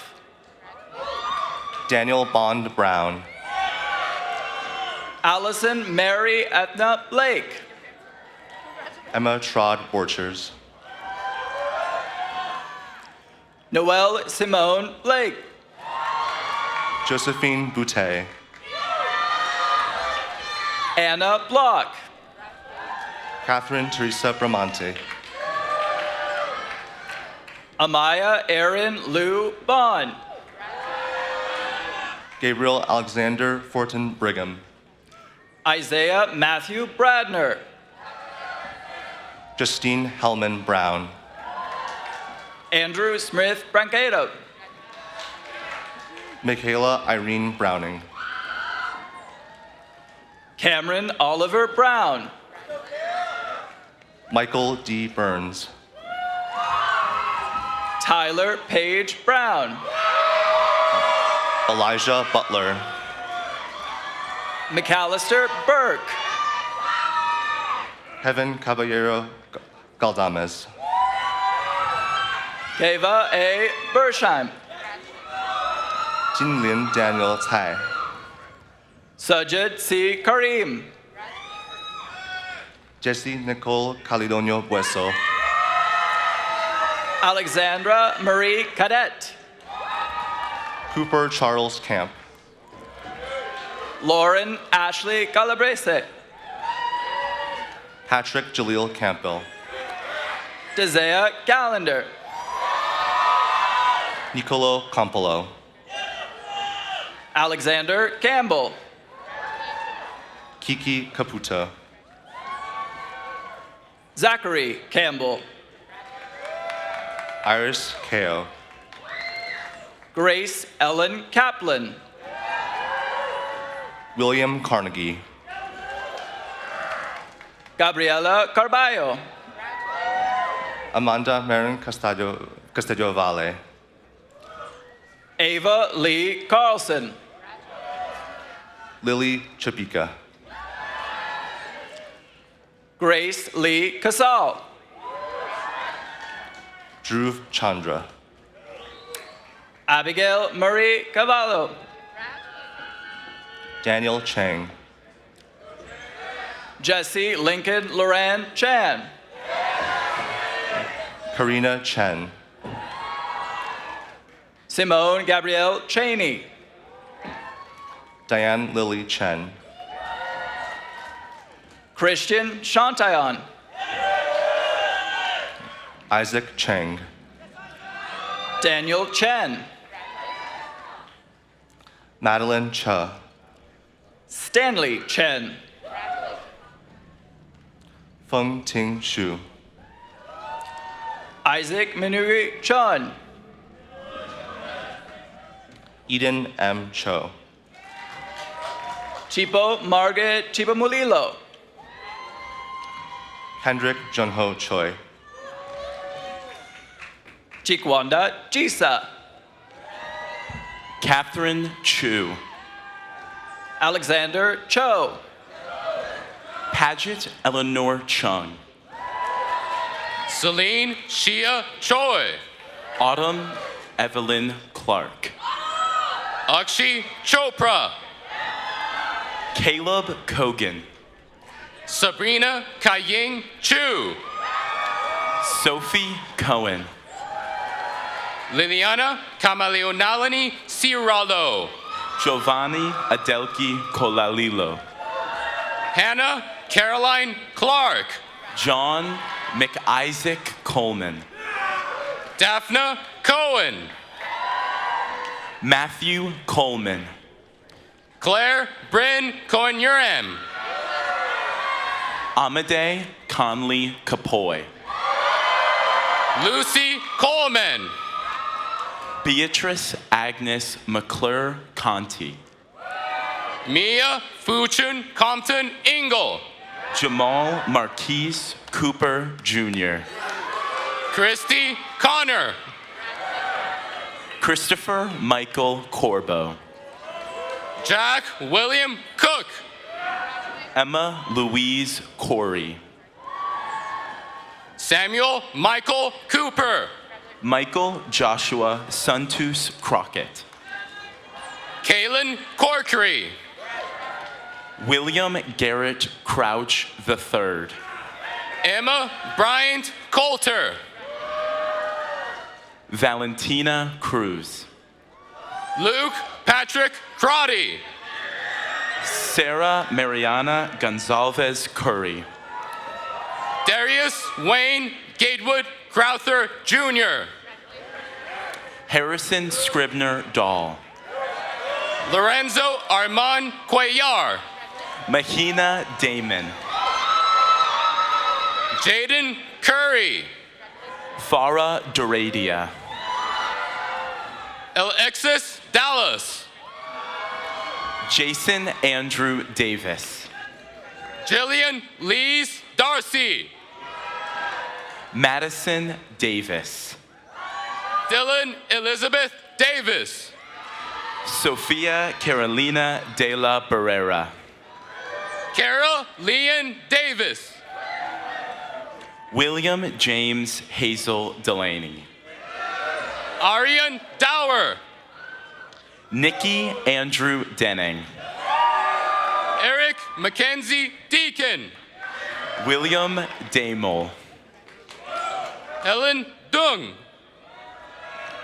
Daniel Bond Brown. Allison Mary Etna Blake. Emma Trod Borchers. Noelle Simone Blake. Josephine Boutet. Anna Block. Catherine Teresa Bramante. Amaya Erin Lou Bond. Gabriel Alexander Fortin Brigham. Isaiah Matthew Bradner. Justine Hellman Brown. Andrew Smith Brancato. Michaela Irene Browning. Cameron Oliver Brown. Michael D. Burns. Tyler Page Brown. Elijah Butler. McAllister Burke. Heaven Caballero Galdames. Keva A. Bersheim. Jinlin Daniel Tsai. Sajid C. Karim. Jesse Nicole Calidonio Bueso. Alexandra Marie Cadet. Cooper Charles Camp. Lauren Ashley Calabrese. Patrick Jaleel Campbell. Desea Gallender. Nicolo Campolo. Alexander Campbell. Kiki Caputo. Zachary Campbell. Iris Kao. Grace Ellen Kaplan. William Carnegie. Gabriela Carballo. Amanda Marin Castillo Valle. Ava Lee Carlson. Lily Chapika. Grace Lee Casal. Dhruv Chandra. Abigail Marie Cavallo. Daniel Chang. Jesse Lincoln Loran Chan. Karina Chen. Simone Gabrielle Cheney. Diane Lily Chen. Christian Shantayon. Isaac Cheng. Daniel Chen. Madeline Che, Stanley Chen, Feng Ting Shu, Isaac Minuri Chun, Eden M. Cho, Chipo Margaret Chipamulilo, Kendrick Junho Choi, Chikwanda Jisa, Catherine Chu, Alexander Cho, Paget Eleanor Chung, Celine Shia Choi, Autumn Evelyn Clark, Akshi Chopra, Caleb Kogan, Sabrina Kaying Chu, Sophie Cohen, Liliana Kamaleonalani Ciralo, Giovanni Adelki Colalilo, Hannah Caroline Clark, John McIsaac Coleman, Daphne Cohen, Matthew Coleman, Claire Bryn Cohen-Uram, Amade Conley Capoy, Lucy Coleman, Beatrice Agnes McClure Conti, Mia Fuchun Compton Ingle, Jamal Marquise Cooper Jr., Christy Connor, Christopher Michael Corbo, Jack William Cook, Emma Louise Corey, Samuel Michael Cooper, Michael Joshua Santus Crockett, Kaylin Corkery, William Garrett Crouch III, Emma Bryant Coulter, Valentina Cruz, Luke Patrick Crotty, Sarah Mariana Gonzalez Curry, Darius Wayne Gatewood Crowther Jr., Harrison Scribner Dahl, Lorenzo Armand Cuellar, Mahina Damon, Jaden Curry, Farah Doradia, Alexis Dallas, Jason Andrew Davis, Jillian Lees Darcy, Madison Davis, Dylan Elizabeth Davis, Sofia Carolina de la Barrera, Kara Leon Davis, William James Hazel Delaney, Arian Dower, Nikki Andrew Denning, Eric Mackenzie Deacon, William Damel, Helen Dung,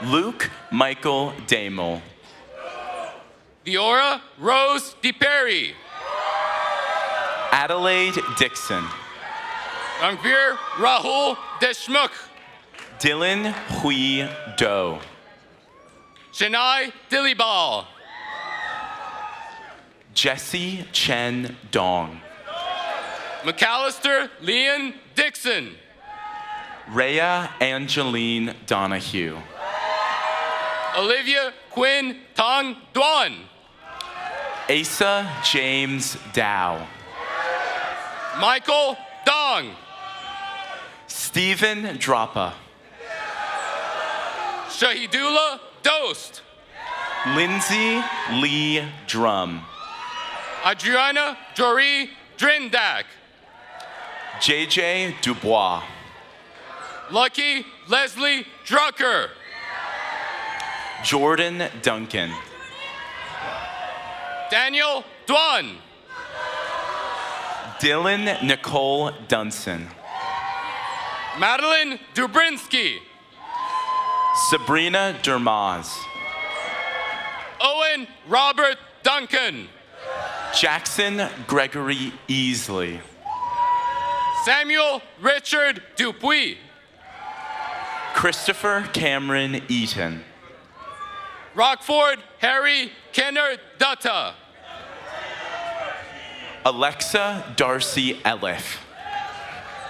Luke Michael Damel, Diora Rose DePerry, Adelaide Dixon, Rangvir Rahul Deshmukh, Dylan Hui Do, Chennai Dillibal, Jesse Chen Dong, McAllister Leon Dixon, Rhea Angeline Donahue, Olivia Quinn Tong Duan, Asa James Dow, Michael Dong, Stephen Droppa, Shahidullah Dost, Lindsay Lee Drum, Adriana Jory Drindak, JJ Dubois, Lucky Leslie Drucker, Jordan Duncan, Daniel Dwan, Dylan Nicole Dunson, Madeline Dubrinsky, Sabrina Dermaz, Owen Robert Duncan, Jackson Gregory Easley, Samuel Richard Dupuis, Christopher Cameron Eaton, Rockford Harry Kennard Dutta. Alexa Darcy Elif.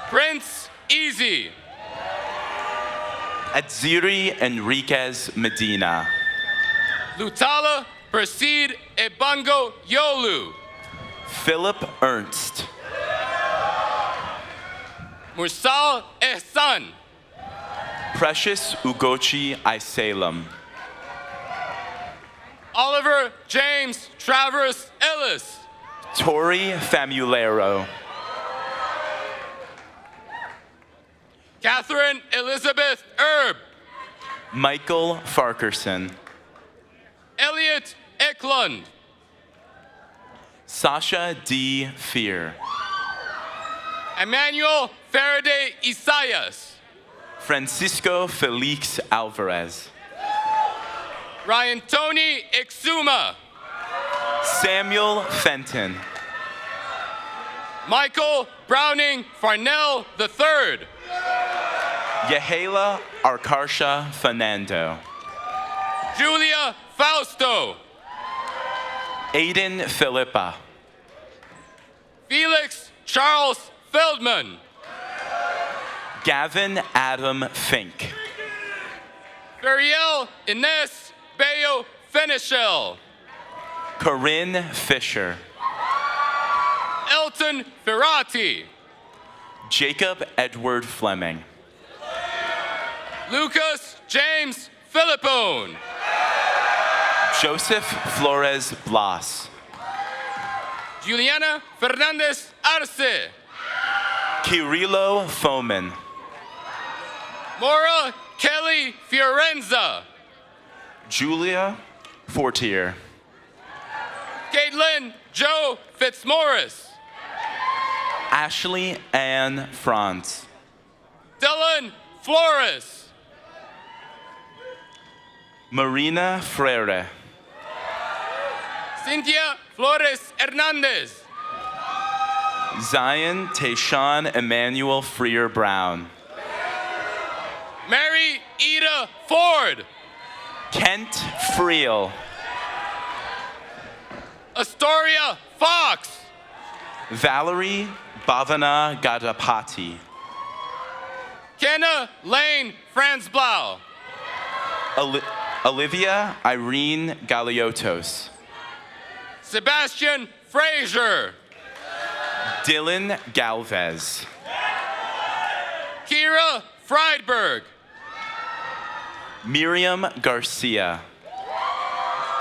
Prince Easy. Atziri Enriquez Medina. Lutala Perseid Ebango Yolu. Philip Ernst. Mursal Ehsan. Precious Ugochi Isalem. Oliver James Travers Ellis. Tori Famulero. Catherine Elizabeth Erb. Michael Farkerson. Elliot Eklund. Sasha D. Fear. Emmanuel Faraday Isaias. Francisco Felix Alvarez. Ryan Tony Exuma. Samuel Fenton. Michael Browning Farnell III. Yahala Arkarsha Fernando. Julia Fausto. Aiden Philippa. Felix Charles Feldman. Gavin Adam Fink. Feriel Ines Bayo Fenichel. Corinne Fisher. Elton Ferrati. Jacob Edward Fleming. Lucas James Philippone. Joseph Flores Blas. Juliana Fernandez Arce. Kirilo Foman. Maura Kelly Fiorenza. Julia Fortier. Caitlin Joe Fitzmaurice. Ashley Ann Franz. Dylan Flores. Marina Freire. Cynthia Flores Hernandez. Zion Tayshawn Emmanuel Freer Brown. Mary Ida Ford. Kent Friel. Astoria Fox. Valerie Bhavana Gadapati. Kenna Lane Franz Blau. Olivia Irene Galiotos. Sebastian Frazier. Dylan Galvez. Kira Friedberg. Miriam Garcia.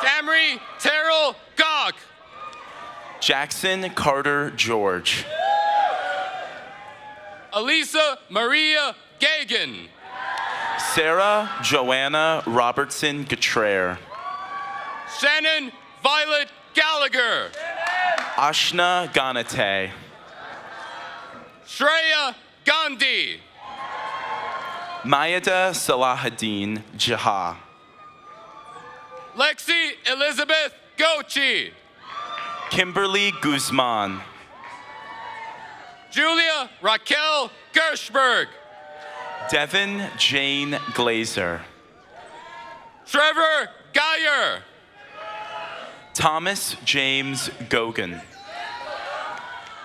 Camry Terrell Gawk. Jackson Carter George. Elisa Maria Gagan. Sarah Joanna Robertson Gatrare. Shannon Violet Gallagher. Ashna Ganate. Shreya Gandhi. Mayada Salahuddin Jaha. Lexi Elizabeth Gochi. Kimberly Guzman. Julia Raquel Gershberg. Devin Jane Glazer. Trevor Geyer. Thomas James Gogan.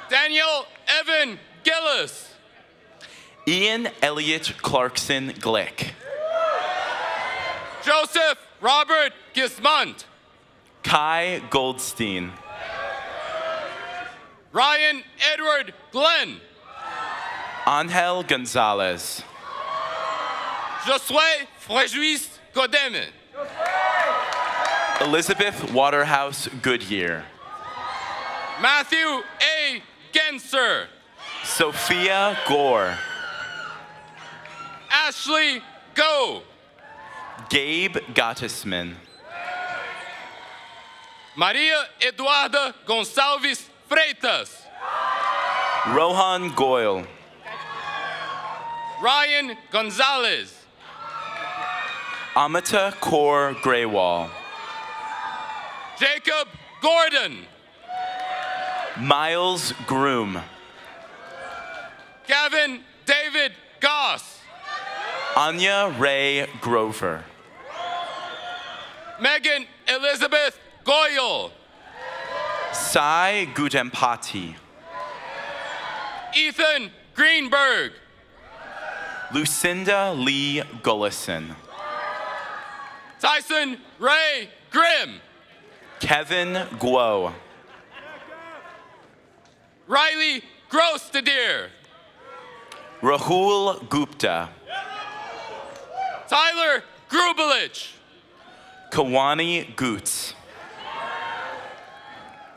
Daniel Evan Gillis. Ian Elliott Clarkson Glick. Joseph Robert Gismont. Kai Goldstein. Ryan Edward Glenn. Angel Gonzalez. Josué Fréjuis Godeme. Elizabeth Waterhouse Goodyear. Matthew A. Genser. Sophia Gore. Ashley Go. Gabe Gottesman. Maria Eduarda Gonçalves Freitas. Rohan Goyle. Ryan Gonzalez. Amita Kaur Graywall. Jacob Gordon. Miles Groom. Gavin David Goss. Anya Ray Grover. Megan Elizabeth Goyle. Sai Gudempati. Ethan Greenberg. Lucinda Lee Gullison. Tyson Ray Grimm. Kevin Guo. Riley Grostadier. Rahul Gupta. Tyler Grubelich. Kawani Goots.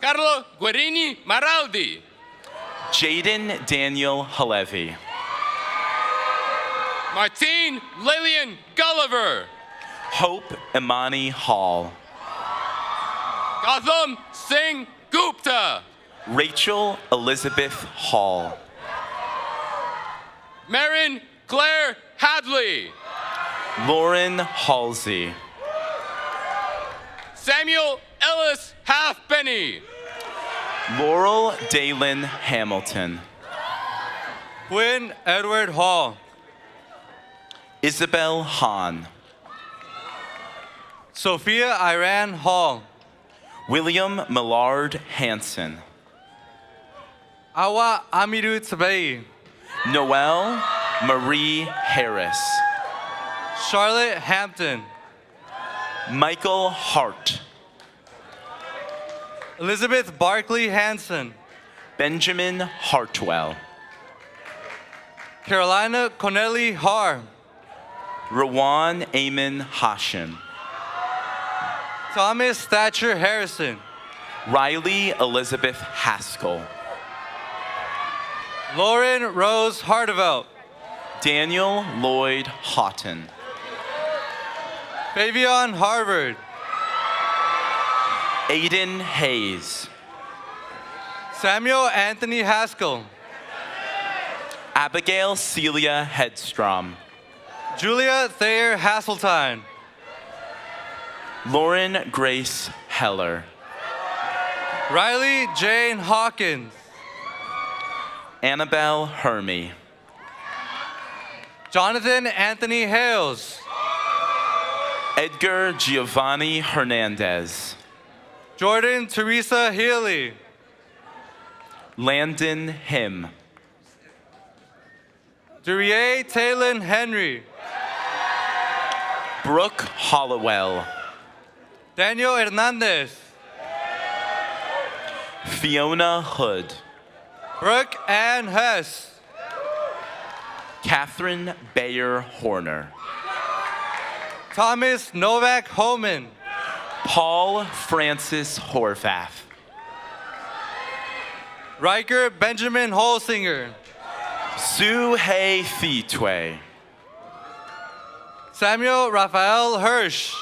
Carlo Guerini Maraldi. Jaden Daniel Halevi. Martine Lillian Gulliver. Hope Imani Hall. Gautam Singh Gupta. Rachel Elizabeth Hall. Marin Claire Hadley. Lauren Halsey. Samuel Ellis Halfpenny. Laurel Dalen Hamilton. Quinn Edward Hall. Isabel Hahn. Sophia Iran Hall. William Millard Hansen. Awa Amiru Tsabei. Noelle Marie Harris. Charlotte Hampton. Michael Hart. Elizabeth Barkley Hanson. Benjamin Hartwell. Carolina Connelly Har. Rawan Amen Hashim. Thomas Thatcher Harrison. Riley Elizabeth Haskell. Lauren Rose Hardevelt. Daniel Lloyd Houghton. Fabian Harvard. Aiden Hayes. Samuel Anthony Haskell. Abigail Celia Hedstrom. Julia Thayer Hasseltine. Lauren Grace Heller. Riley Jane Hawkins. Annabelle Hermy. Jonathan Anthony Hales. Edgar Giovanni Hernandez. Jordan Teresa Healy. Landon Him. Duryea Talon Henry. Brooke Hollowell. Daniel Hernandez. Fiona Hood. Brooke Ann Hess. Catherine Bayer Horner. Thomas Novak Homan. Paul Francis Horvath. Riker Benjamin Holsinger. Sue Hay Fitwe. Samuel Raphael Hirsch.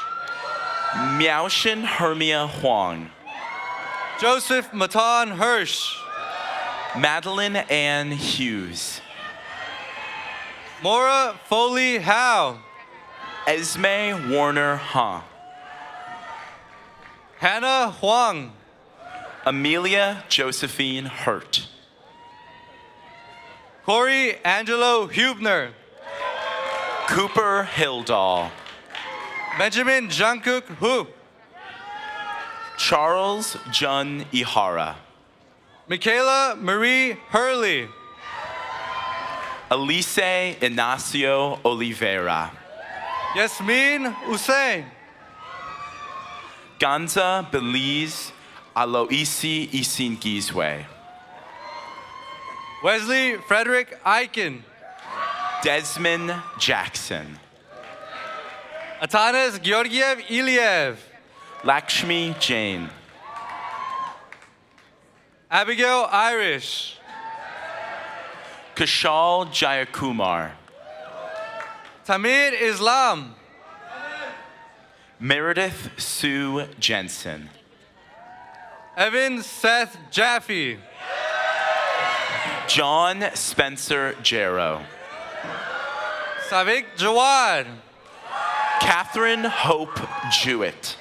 Miaoshin Hermia Huang. Joseph Matan Hirsch. Madeline Ann Hughes. Maura Foley Howe. Esme Warner Ha. Hannah Huang. Amelia Josephine Hurt. Corey Angelo Hubner. Cooper Hildall. Benjamin Jungkook Hu. Charles Jun Ihara. Michaela Marie Hurley. Elise Inacio Oliveira. Yasmin Hussein. Ganza Belize Aloisi Isingizwe. Wesley Frederick Eichen. Desmond Jackson. Atanas Georgiev Iliev. Lakshmi Jain. Abigail Irish. Kashal Jayakumar. Tamir Islam. Meredith Sue Jensen. Evan Seth Jaffe. John Spencer Jarrow. Savik Jawad. Catherine Hope Jewett.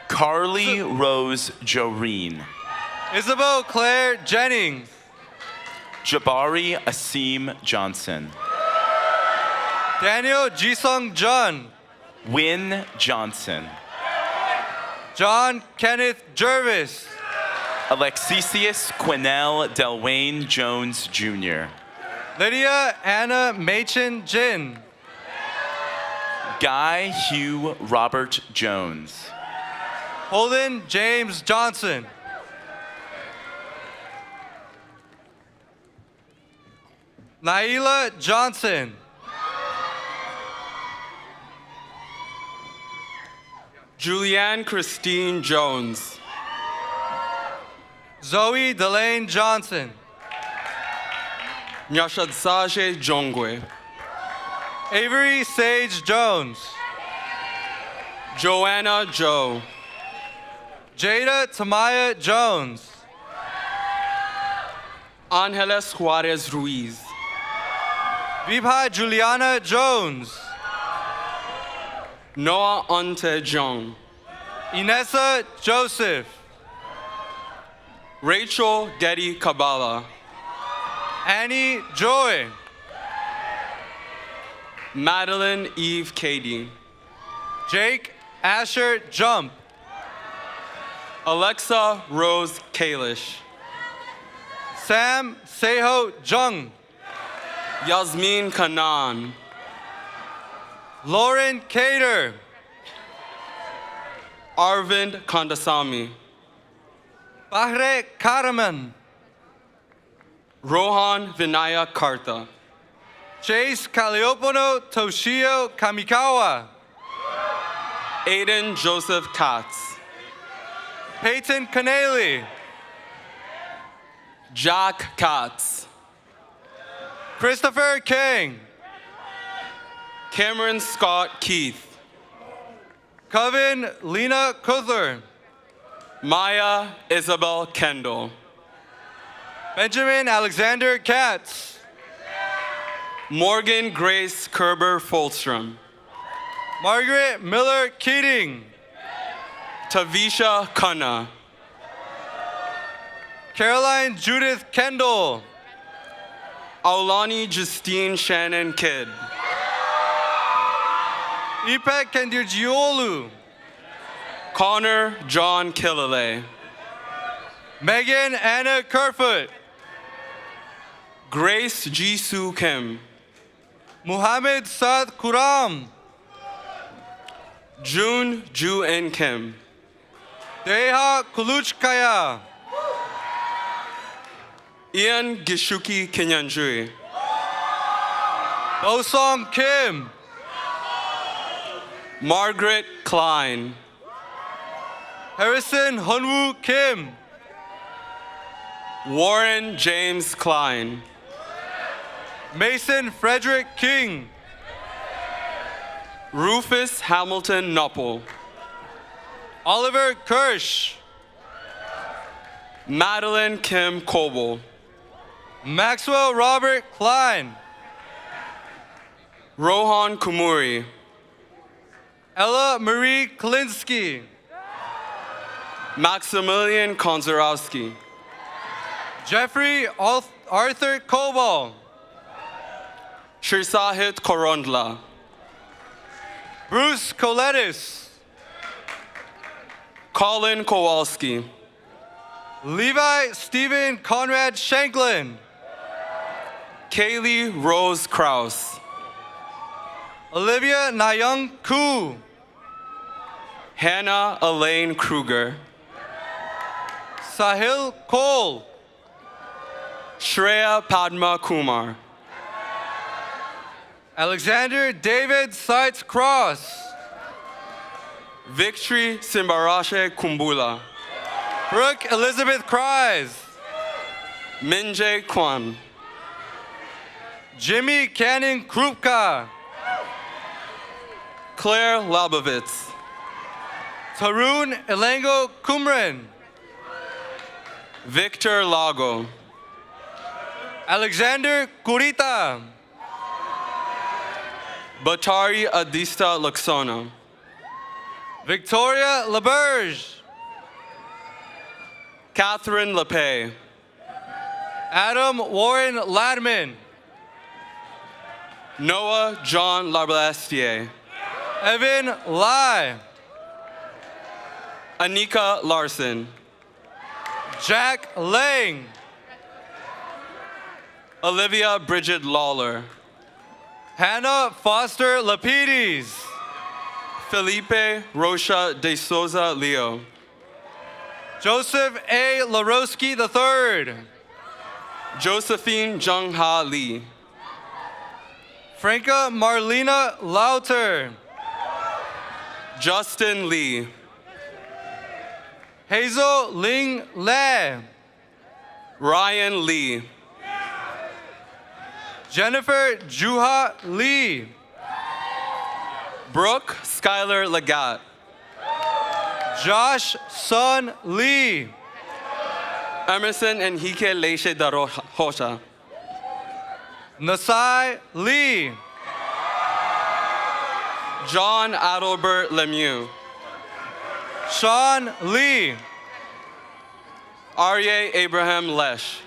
Carly Rose Joreen. Isabel Claire Jennings. Jabari Asim Johnson. Daniel Jisung Jun. Wynn Johnson. John Kenneth Jervis. Alexisius Quinnell Delwayne Jones Jr. Lydia Anna Machen Jin. Guy Hugh Robert Jones. Holden James Johnson. Naila Johnson. Julianne Christine Jones. Zoe Delane Johnson. Nyashadsaje Jongwe. Avery Sage Jones. Joanna Joe. Jada Tamaya Jones. Angeles Juarez Ruiz. Vibha Juliana Jones. Noah Ante Jong. Inessa Joseph. Rachel Getty Kabala. Annie Joy. Madeline Eve Cady. Jake Asher Jump. Alexa Rose Kalish. Sam Seho Jung. Yasmin Kanan. Lauren Cater. Arvind Kandasamy. Bahre Karaman. Rohan Vinaya Karta. Chase Kaliopono Toshio Kamikawa. Aiden Joseph Katz. Peyton Canelli. Jack Katz. Christopher King. Cameron Scott Keith. Coven Lena Kuther. Maya Isabel Kendall. Benjamin Alexander Katz. Morgan Grace Kerber Folstrom. Margaret Miller Keating. Tavisha Khanna. Caroline Judith Kendall. Aulani Justine Shannon Kidd. Ipek Kendirjiolu. Connor John Killalay. Megan Anna Kerfoot. Grace Jisoo Kim. Muhammad Saad Kuram. June Ju En Kim. Deha Kuluchkaya. Ian Gishuki Kenyanjui. Bosong Kim. Margaret Klein. Harrison Hunwoo Kim. Warren James Klein. Mason Frederick King. Rufus Hamilton Nupple. Oliver Kirsch. Madeline Kim Coble. Maxwell Robert Klein. Rohan Kumuri. Ella Marie Klinsky. Maximilian Konzerowski. Jeffrey Arthur Kobal. Shirsahit Korondla. Bruce Coletis. Colin Kowalski. Levi Stephen Conrad Shanklin. Kaylee Rose Kraus. Olivia Nayung Koo. Hannah Elaine Kruger. Sahil Cole. Shreya Padma Kumar. Alexander David Seitz Cross. Victory Simbarashe Kumbula. Brooke Elizabeth Cries. Minjae Kwan. Jimmy Canning Krupka. Claire Labovitz. Tarun Elango Kumran. Victor Lago. Alexander Kurita. Batari Adista Laksona. Victoria LaBerge. Catherine LePay. Adam Warren Ladman. Noah John Lablastier. Evan Lai. Anika Larson. Jack Lang. Olivia Bridget Lawler. Hannah Foster Lapides. Felipe Rocha de Souza Leo. Joseph A. Larosky III. Josephine Jung Ha Lee. Franca Marlena Lauter. Justin Lee. Hazel Ling Le. Ryan Lee. Jennifer Juha Lee. Brooke Skylar Lagat. Josh Sun Lee. Emerson Enrique Leiche da Rocha. Nasai Lee. John Adalbert Lemieux. Sean Lee. Arye Abraham Lesh.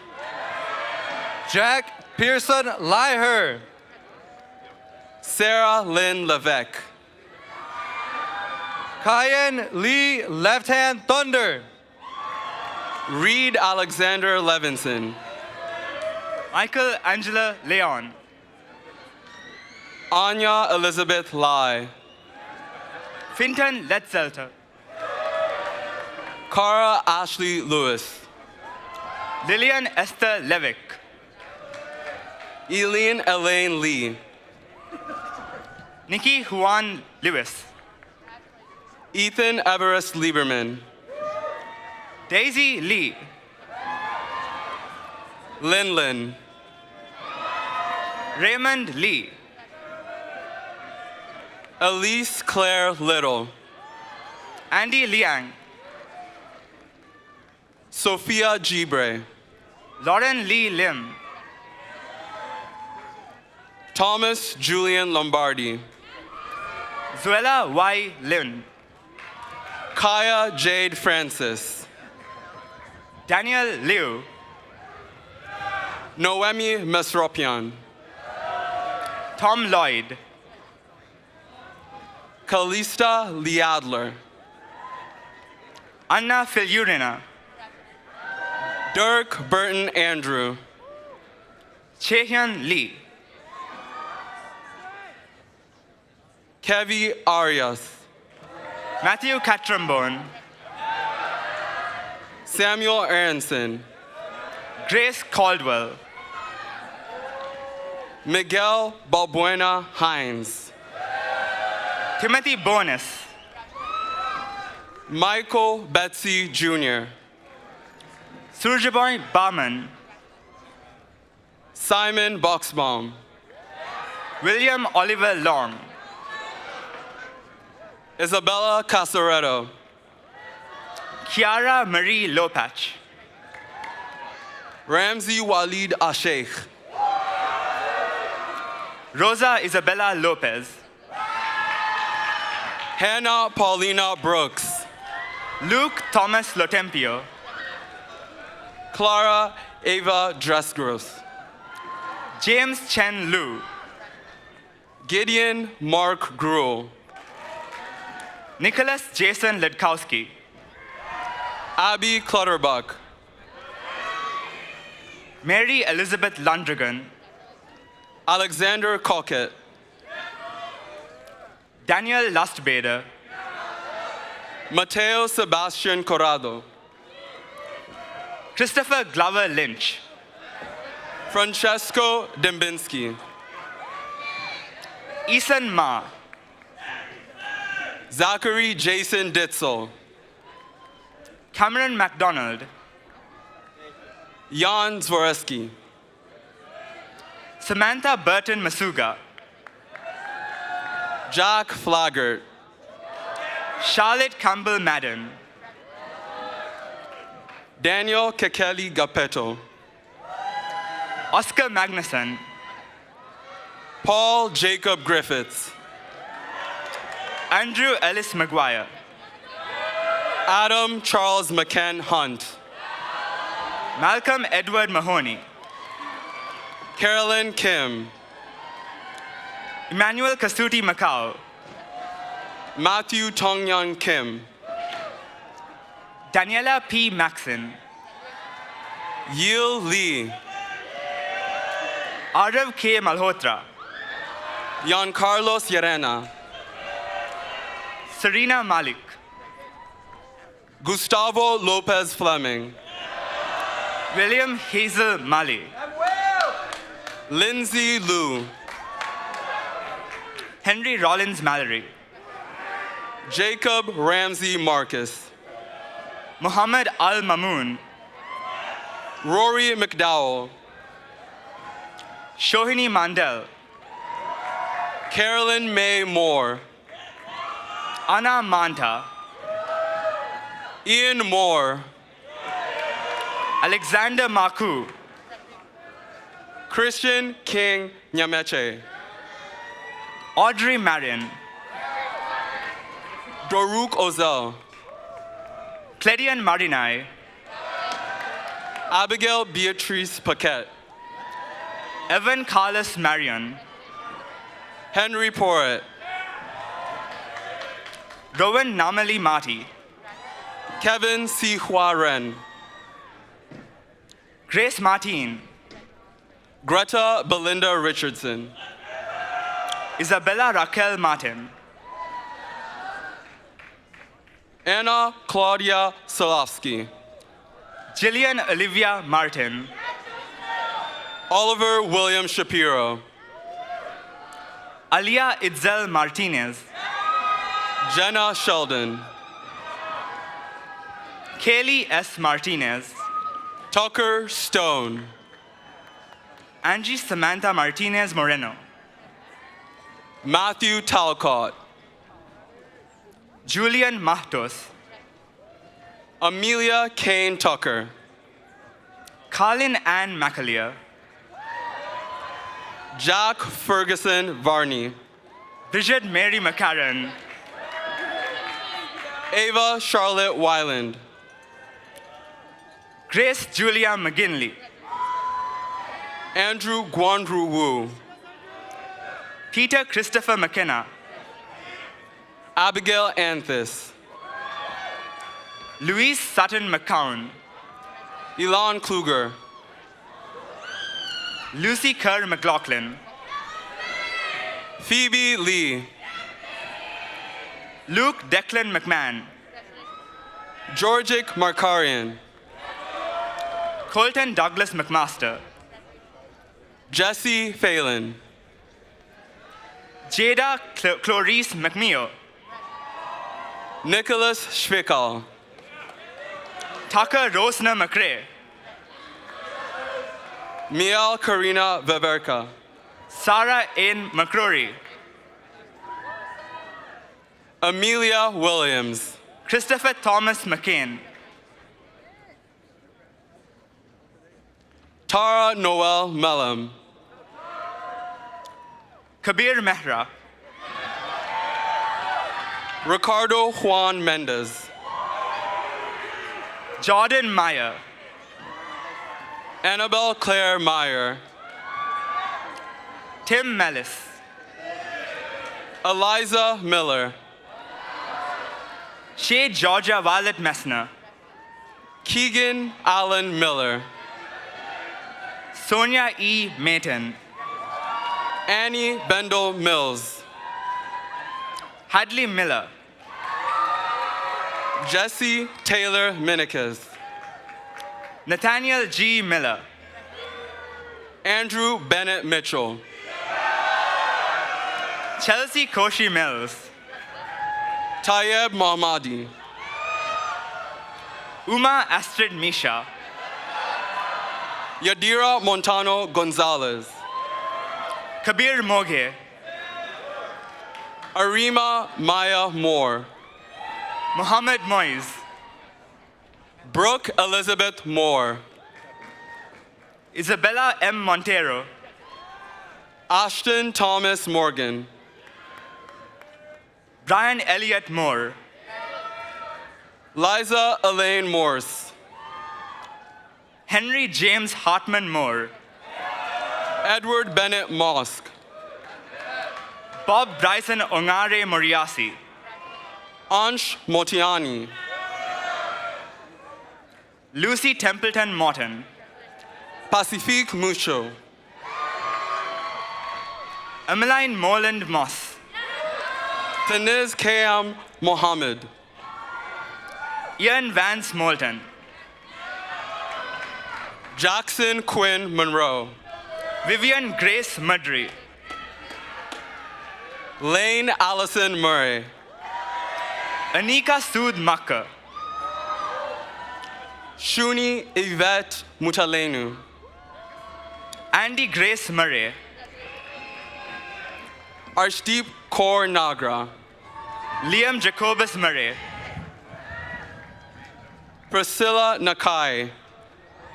Jack Pearson Liher. Sarah Lynn Levesque. Kyan Lee Left Hand Thunder. Reed Alexander Levinson. Michael Angela Leon. Anya Elizabeth Lai. Finton Letzelter. Cara Ashley Lewis. Lillian Esther Levick. Eileen Elaine Lee. Nikki Juan Lewis. Ethan Everest Lieberman. Daisy Lee. Lin Lin. Raymond Lee. Elise Claire Little. Andy Liang. Sophia Gibre. Lauren Lee Lim. Thomas Julian Lombardi. Zuela Y. Lin. Kaya Jade Francis. Daniel Liu. Noemi Mesropian. Tom Lloyd. Kalista Liadler. Anna Filurina. Dirk Burton Andrew. Chehyun Lee. Kevi Arias. Matthew Catrambone. Samuel Aronson. Grace Caldwell. Miguel Balbuena Hines. Timothy Bonus. Michael Betsy Jr. Surjaboy Barman. Simon Boxbaum. William Oliver Long. Isabella Casaretto. Kiara Marie Lopach. Ramsey Walid Asheikh. Rosa Isabella Lopez. Hannah Paulina Brooks. Luke Thomas Lotempio. Clara Ava Dresgros. James Chen Lu. Gideon Mark Gruel. Nicholas Jason Ledkowski. Abby Clutterbuck. Mary Elizabeth Lundragan. Alexander Cockett. Daniel Lustbader. Mateo Sebastian Corrado. Christopher Glover Lynch. Francesco Dembinski. Ethan Ma. Zachary Jason Ditzel. Cameron MacDonald. Jan Zworeski. Samantha Burton Masuga. Jack Flaggart. Charlotte Campbell Madden. Daniel Kekeli Gapetto. Oscar Magnuson. Paul Jacob Griffiths. Andrew Ellis McGuire. Adam Charles McCann Hunt. Malcolm Edward Mahoney. Carolyn Kim. Emmanuel Kasuti Macau. Matthew Tongyan Kim. Daniela P. Maxon. Yil Lee. Arav K. Malhotra. Giancarlos Llerena. Serena Malik. Gustavo Lopez Fleming. William Hazel Mali. Lindsay Liu. Henry Rollins Mallory. Jacob Ramsey Marcus. Muhammad Al Mamoon. Rory McDowell. Shohini Mandel. Carolyn May Moore. Anna Manta. Ian Moore. Alexander Maku. Christian King Nyameche. Audrey Marion. Doruk Ozell. Cledian Marinai. Abigail Beatrice Paquette. Evan Carlos Marion. Henry Porret. Rowan Namali Mati. Kevin Si Hua Ren. Grace Martin. Greta Belinda Richardson. Isabella Raquel Martin. Anna Claudia Solovsky. Jillian Olivia Martin. Oliver William Shapiro. Alia Itzel Martinez. Jenna Sheldon. Kaylee S. Martinez. Tucker Stone. Angie Samantha Martinez Moreno. Matthew Talcott. Julian Mahtos. Amelia Kane Tucker. Colin Ann McAleer. Jack Ferguson Varney. Bridget Mary McCarran. Ava Charlotte Weiland. Grace Julia McGinley. Andrew Guandru Wu. Peter Christopher McKenna. Abigail Anthis. Louise Sutton McCown. Elon Kluger. Lucy Kerr McLaughlin. Phoebe Lee. Luke Declan McMahon. Georgic Markarian. Colton Douglas McMaster. Jesse Phelan. Jada Clarice McMeo. Nicholas Schwickel. Tucker Rosner McRae. Miel Karina Veverka. Sarah Ann McCrory. Amelia Williams. Christopher Thomas McCain. Tara Noel Melham. Kabir Mehra. Ricardo Juan Mendez. Jordan Meyer. Annabelle Claire Meyer. Tim Mellis. Eliza Miller. Shay Georgia Violet Messner. Keegan Allen Miller. Sonia E. Mayton. Annie Bendel Mills. Hadley Miller. Jesse Taylor Minikes. Nathaniel G. Miller. Andrew Bennett Mitchell. Chelsea Koshi Mills. Tayeb Mohammadi. Uma Astrid Misha. Yadira Montano Gonzalez. Kabir Moghe. Arima Maya Moore. Muhammad Moise. Brooke Elizabeth Moore. Isabella M. Montero. Ashton Thomas Morgan. Brian Elliott Moore. Liza Elaine Morse. Henry James Hartman Moore. Edward Bennett Mosk. Bob Bryson Ongare Moriasi. Ansh Motiani. Lucy Templeton Morton. Pacifique Mucho. Emmeline Moreland Moss. Taniz Kayam Mohammed. Ian Vance Moulton. Jackson Quinn Monroe. Vivian Grace Mudry. Lane Allison Murray. Anika Sood Makka. Shuni Yvette Mutalenu. Andy Grace Murray. Arshdeep Kaur Nagra. Liam Jacobus Murray. Priscilla Nakai.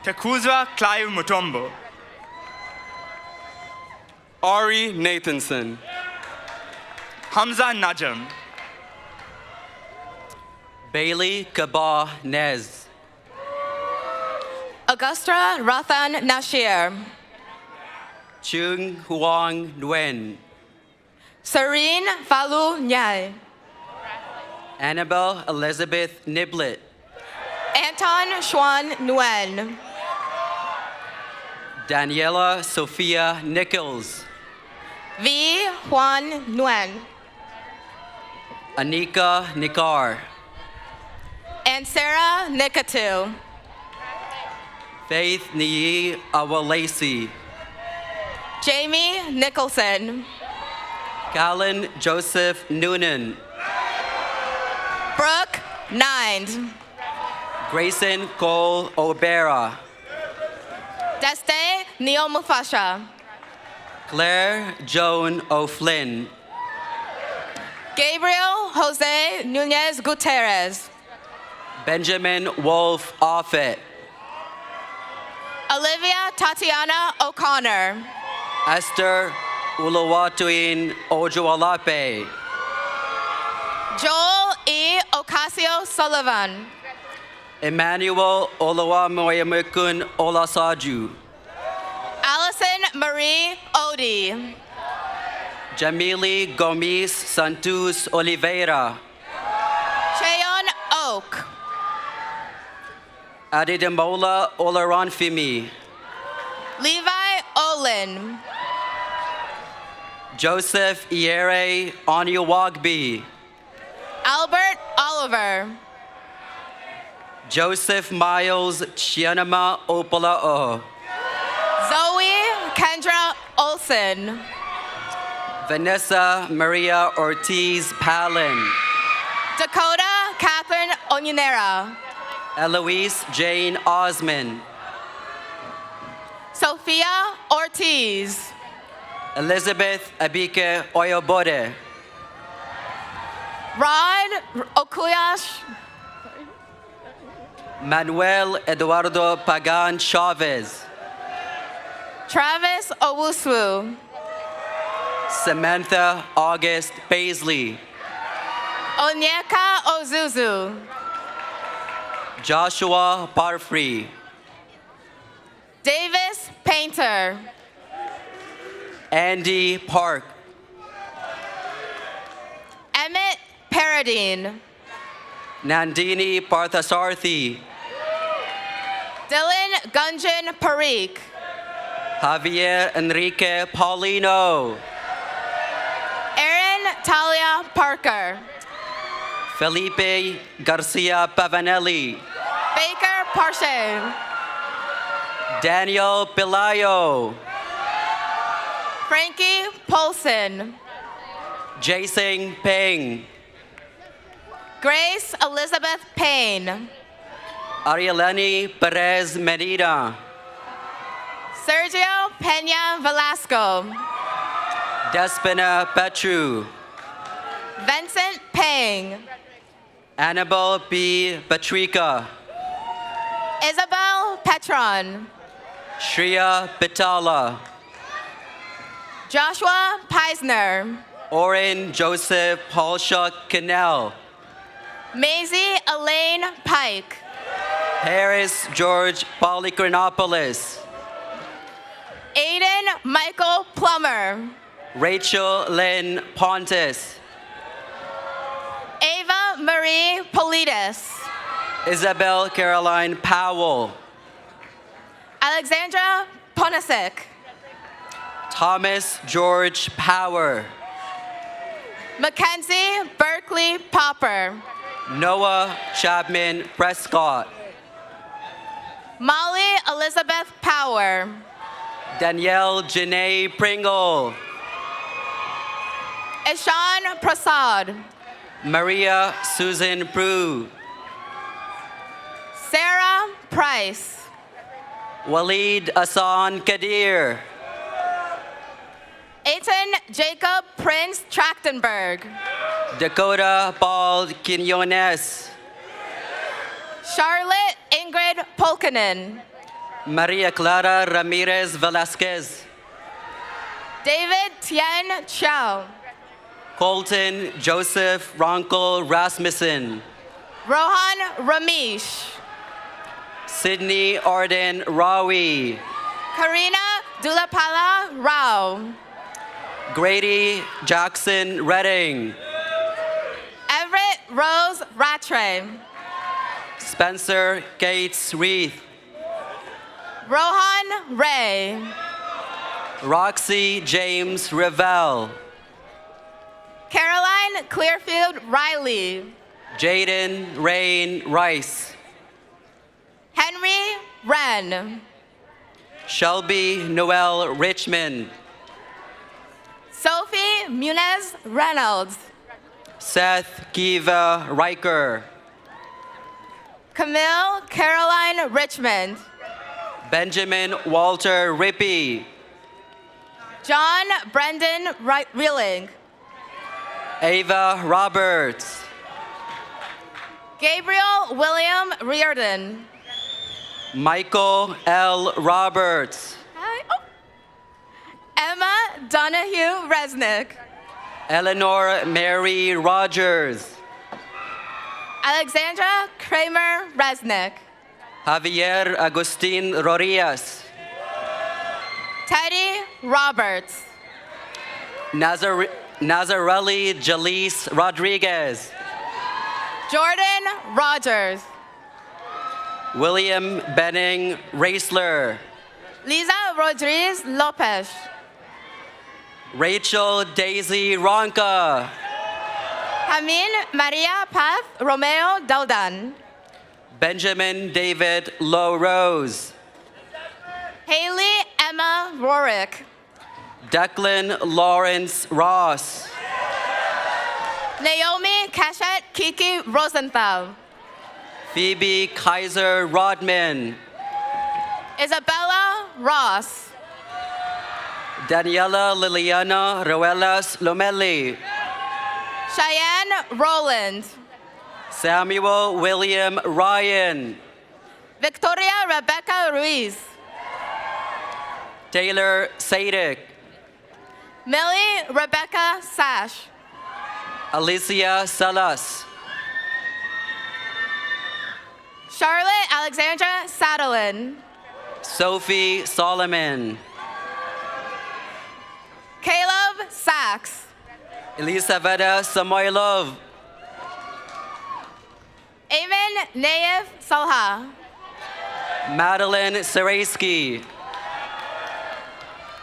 Takuzwa Clive Mutombo. Ari Nathanson. Hamza Najam. Bailey Kabah Nez. Augusta Rathan Nashir. Chung Huang Nguyen. Serene Falu Nyai. Annabelle Elizabeth Niblet. Anton Xuan Nguyen. Daniela Sophia Nichols. V. Juan Nguyen. Anika Nikar. And Sarah Nikatu. Faith Nii Awalasi. Jamie Nicholson. Callan Joseph Noonan. Brooke Ninde. Grayson Cole Obera. Deste Neil Mufasha. Claire Joan O'Flynn. Gabriel Jose Nunez Gutierrez. Benjamin Wolf Offit. Olivia Tatiana O'Connor. Esther Uluwatuin Ojualape. Joel E. Ocasio Sullivan. Emmanuel Oluwamoyamukun Olasaju. Allison Marie Odie. Jamili Gomis Santos Oliveira. Cheon Oak. Adidemola Olaronfimi. Levi Olin. Joseph Iere Onyewagbi. Albert Oliver. Joseph Miles Chianama Opala'o. Zoe Kendra Olson. Vanessa Maria Ortiz Palin. Dakota Catherine Onyanera. Eloise Jane Osman. Sophia Ortiz. Elizabeth Abike Oyobode. Rod Okuyash. Manuel Eduardo Pagan Chavez. Travis Owusu. Samantha August Paisley. Onyeka Ozuzu. Joshua Parfrey. Davis Painter. Andy Park. Emmett Paradine. Nandini Parthasarthi. Dylan Gunjan Parikh. Javier Enrique Paulino. Erin Talia Parker. Felipe Garcia Pavanelli. Baker Parshe. Daniel Pelayo. Frankie Polson. Jason Peng. Grace Elizabeth Payne. Arieleni Perez Medina. Sergio Pena Velasco. Despina Petru. Vincent Pang. Annabelle B. Patrica. Isabel Petron. Shreya Pitala. Joshua Peisner. Oren Joseph Paulshuk Cannell. Maisie Elaine Pike. Harris George Polychronopoulos. Aiden Michael Plummer. Rachel Lynn Pontus. Ava Marie Politis. Isabel Caroline Powell. Alexandra Ponasek. Thomas George Power. Mackenzie Berkeley Popper. Noah Chapman Prescott. Molly Elizabeth Power. Danielle Janae Pringle. Ishan Prasad. Maria Susan Prue. Sarah Price. Walid Hassan Kadir. Aiton Jacob Prince Trachtenberg. Dakota Paul Quinones. Charlotte Ingrid Polkanen. Maria Clara Ramirez Velasquez. David Tien Chow. Colton Joseph Ronco Rasmussen. Rohan Ramesh. Sydney Arden Rawi. Karina Dulapala Rao. Grady Jackson Redding. Everett Rose Rattray. Spencer Gates Reith. Rohan Ray. Roxy James Revell. Caroline Clearfield Riley. Jaden Rain Rice. Henry Wren. Shelby Noel Richmond. Sophie Muniz Reynolds. Seth Kiva Riker. Camille Caroline Richmond. Benjamin Walter Rippey. John Brendan Reeling. Ava Roberts. Gabriel William Reardon. Michael L. Roberts. Emma Donahue Resnick. Eleanor Mary Rogers. Alexandra Kramer Resnick. Javier Agustin Rorias. Teddy Roberts. Nazarelli Jalice Rodriguez. Jordan Rogers. William Benning Raisler. Lisa Rodriguez Lopez. Rachel Daisy Ronca. Jamin Maria Paz Romeo Daldan. Benjamin David Low Rose. Haley Emma Rorick. Declan Lawrence Ross. Naomi Kashet Kiki Rosenthal. Phoebe Kaiser Rodman. Isabella Ross. Daniela Liliana Ruelas Lomelli. Cheyenne Rowland. Samuel William Ryan. Victoria Rebecca Ruiz. Taylor Sadik. Millie Rebecca Sash. Alicia Salas. Charlotte Alexandra Sadolin. Sophie Solomon. Caleb Sachs. Elisaveta Samoylov. Amen Nayev Salha. Madeline Sereski.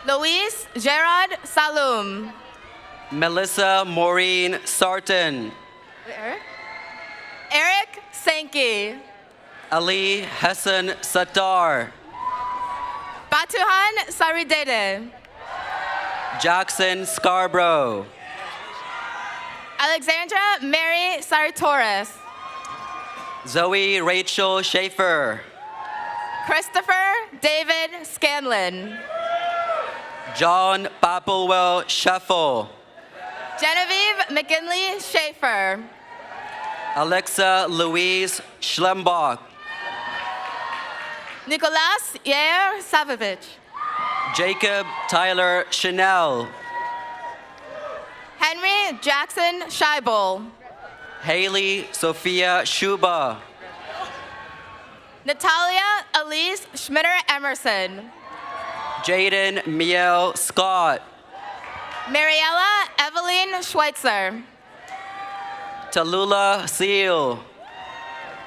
Luis Gerard Salum. Melissa Maureen Sarton. Eric Sankey. Ali Hassan Sattar. Batuhan Saridede. Jackson Scarborough. Alexandra Mary Sartorres. Zoe Rachel Schaefer. Christopher David Scanlon. John Papelwell Shuffle. Genevieve McKinley Schaefer. Alexa Louise Schlembach. Nicolas Yair Savovich. Jacob Tyler Chanel. Henry Jackson Scheibel. Haley Sophia Schuba. Natalia Elise Schmitter Emerson. Jaden Miel Scott. Mariella Evelyn Schweitzer. Tallulah Seal.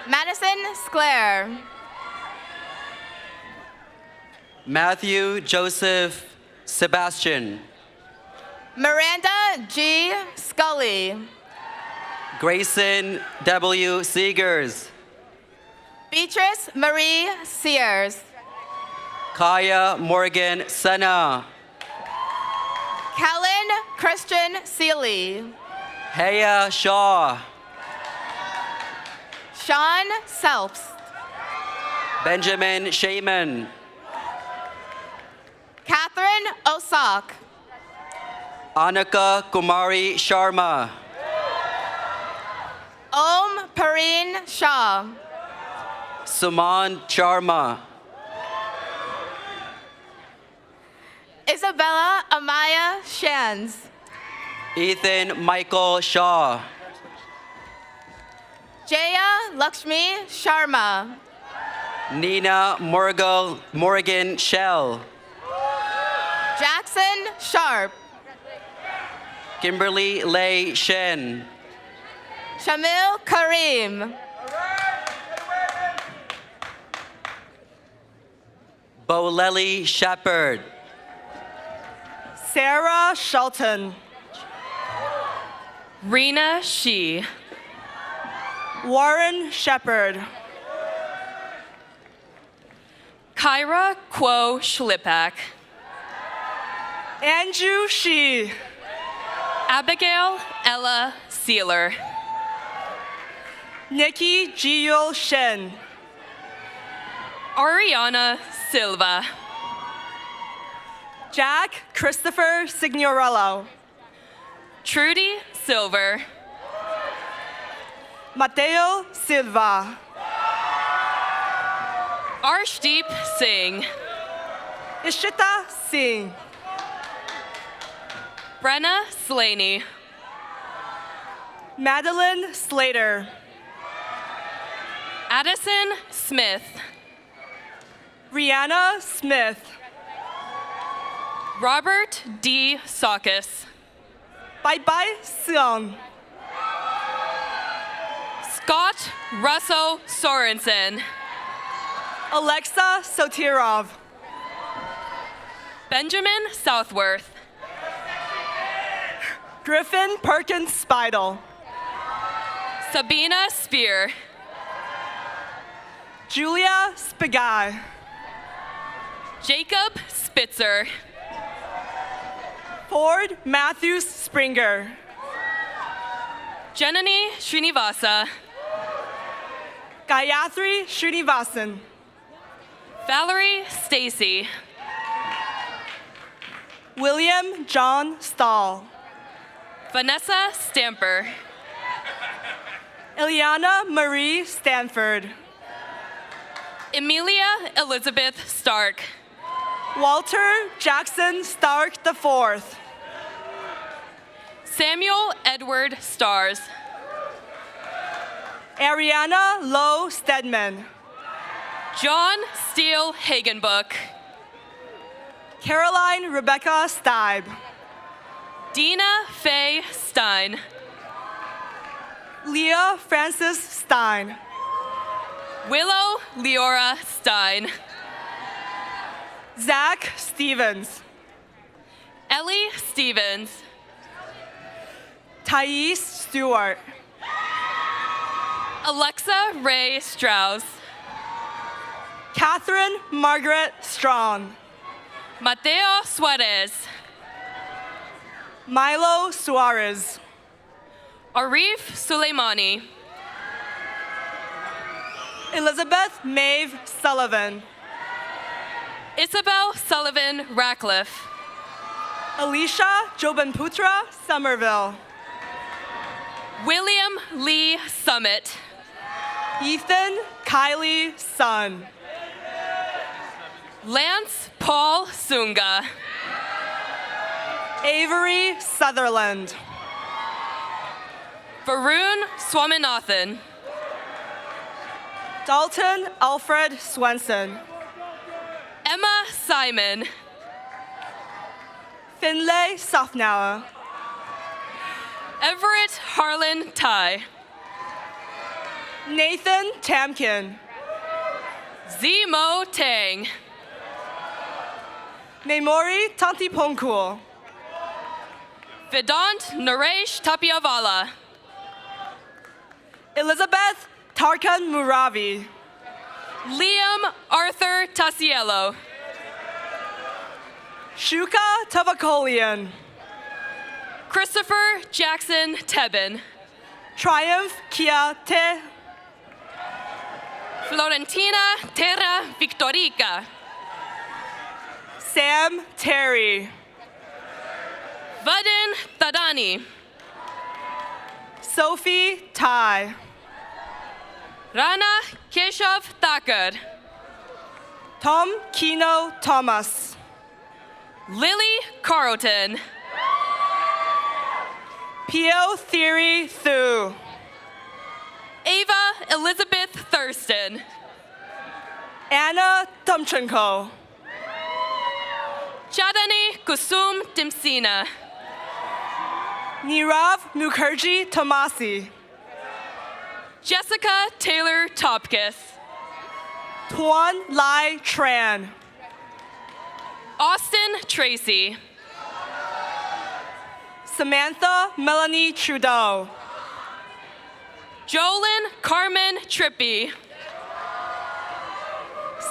Madison Sclair. Matthew Joseph Sebastian. Miranda G. Scully. Grayson W. Seegers. Beatrice Marie Sears. Kaya Morgan Senna. Kellen Christian Seeley. Haya Shaw. Sean Selfs. Benjamin Shaman. Catherine Osak. Annika Kumari Sharma. Om Pareen Shah. Suman Sharma. Isabella Amaya Shands. Ethan Michael Shaw. Jaya Lakshmi Sharma. Nina Morgan Shell. Jackson Sharp. Kimberly Lei Shen. Shamil Kareem. Boleli Shepard. Sarah Shelton. Rena Shee. Warren Shepard. Kyra Quo Schlipak. Andrew Shee. Abigail Ella Sealer. Nikki Gio Shen. Ariana Silva. Jack Christopher Signorello. Trudy Silver. Mateo Silva. Arshdeep Singh. Ishita Singh. Brenna Slaney. Madeline Slater. Addison Smith. Rihanna Smith. Robert D. Sakis. Bye Bye Seong. Scott Russell Sorensen. Alexa Sotirov. Benjamin Southworth. Griffin Perkins Spidel. Sabina Spear. Julia Spigai. Jacob Spitzer. Ford Matthews Springer. Janani Srinivasa. Gayatri Srinivasan. Valerie Stacy. William John Stahl. Vanessa Stamper. Ileana Marie Stanford. Emilia Elizabeth Stark. Walter Jackson Stark IV. Samuel Edward Stars. Ariana Lowe Stedman. John Steele Hagenbook. Caroline Rebecca Stibe. Dina Faye Stein. Leah Francis Stein. Willow Leora Stein. Zach Stevens. Ellie Stevens. Thais Stewart. Alexa Ray Strauss. Catherine Margaret Strong. Mateo Suarez. Milo Suarez. Arif Suleimani. Elizabeth Maeve Sullivan. Isabel Sullivan Ratcliffe. Alicia Jobanputra Somerville. William Lee Summit. Ethan Kylie Sun. Lance Paul Sunga. Avery Sutherland. Varun Swaminathan. Dalton Alfred Swenson. Emma Simon. Finlay Sofnauer. Everett Harlan Ty. Nathan Tamkin. Zemo Tang. Memori Tantipongkul. Vedant Naresh Tapiavala. Elizabeth Tarkan Muravi. Liam Arthur Tasiello. Shuka Tavakolian. Christopher Jackson Tebben. Triumph Kia Te. Florentina Terra Victorica. Sam Terry. Vadin Tadani. Sophie Tai. Rana Keshav Thakur. Tom Kino Thomas. Lily Carlton. Pio Theory Thu. Ava Elizabeth Thurston. Anna Tomchenko. Chadani Kusum Timsina. Nirav Mukherjee Tomasi. Jessica Taylor Topkis. Tuan Lai Tran. Austin Tracy. Samantha Melanie Trudeau. Jolyn Carmen Trippy.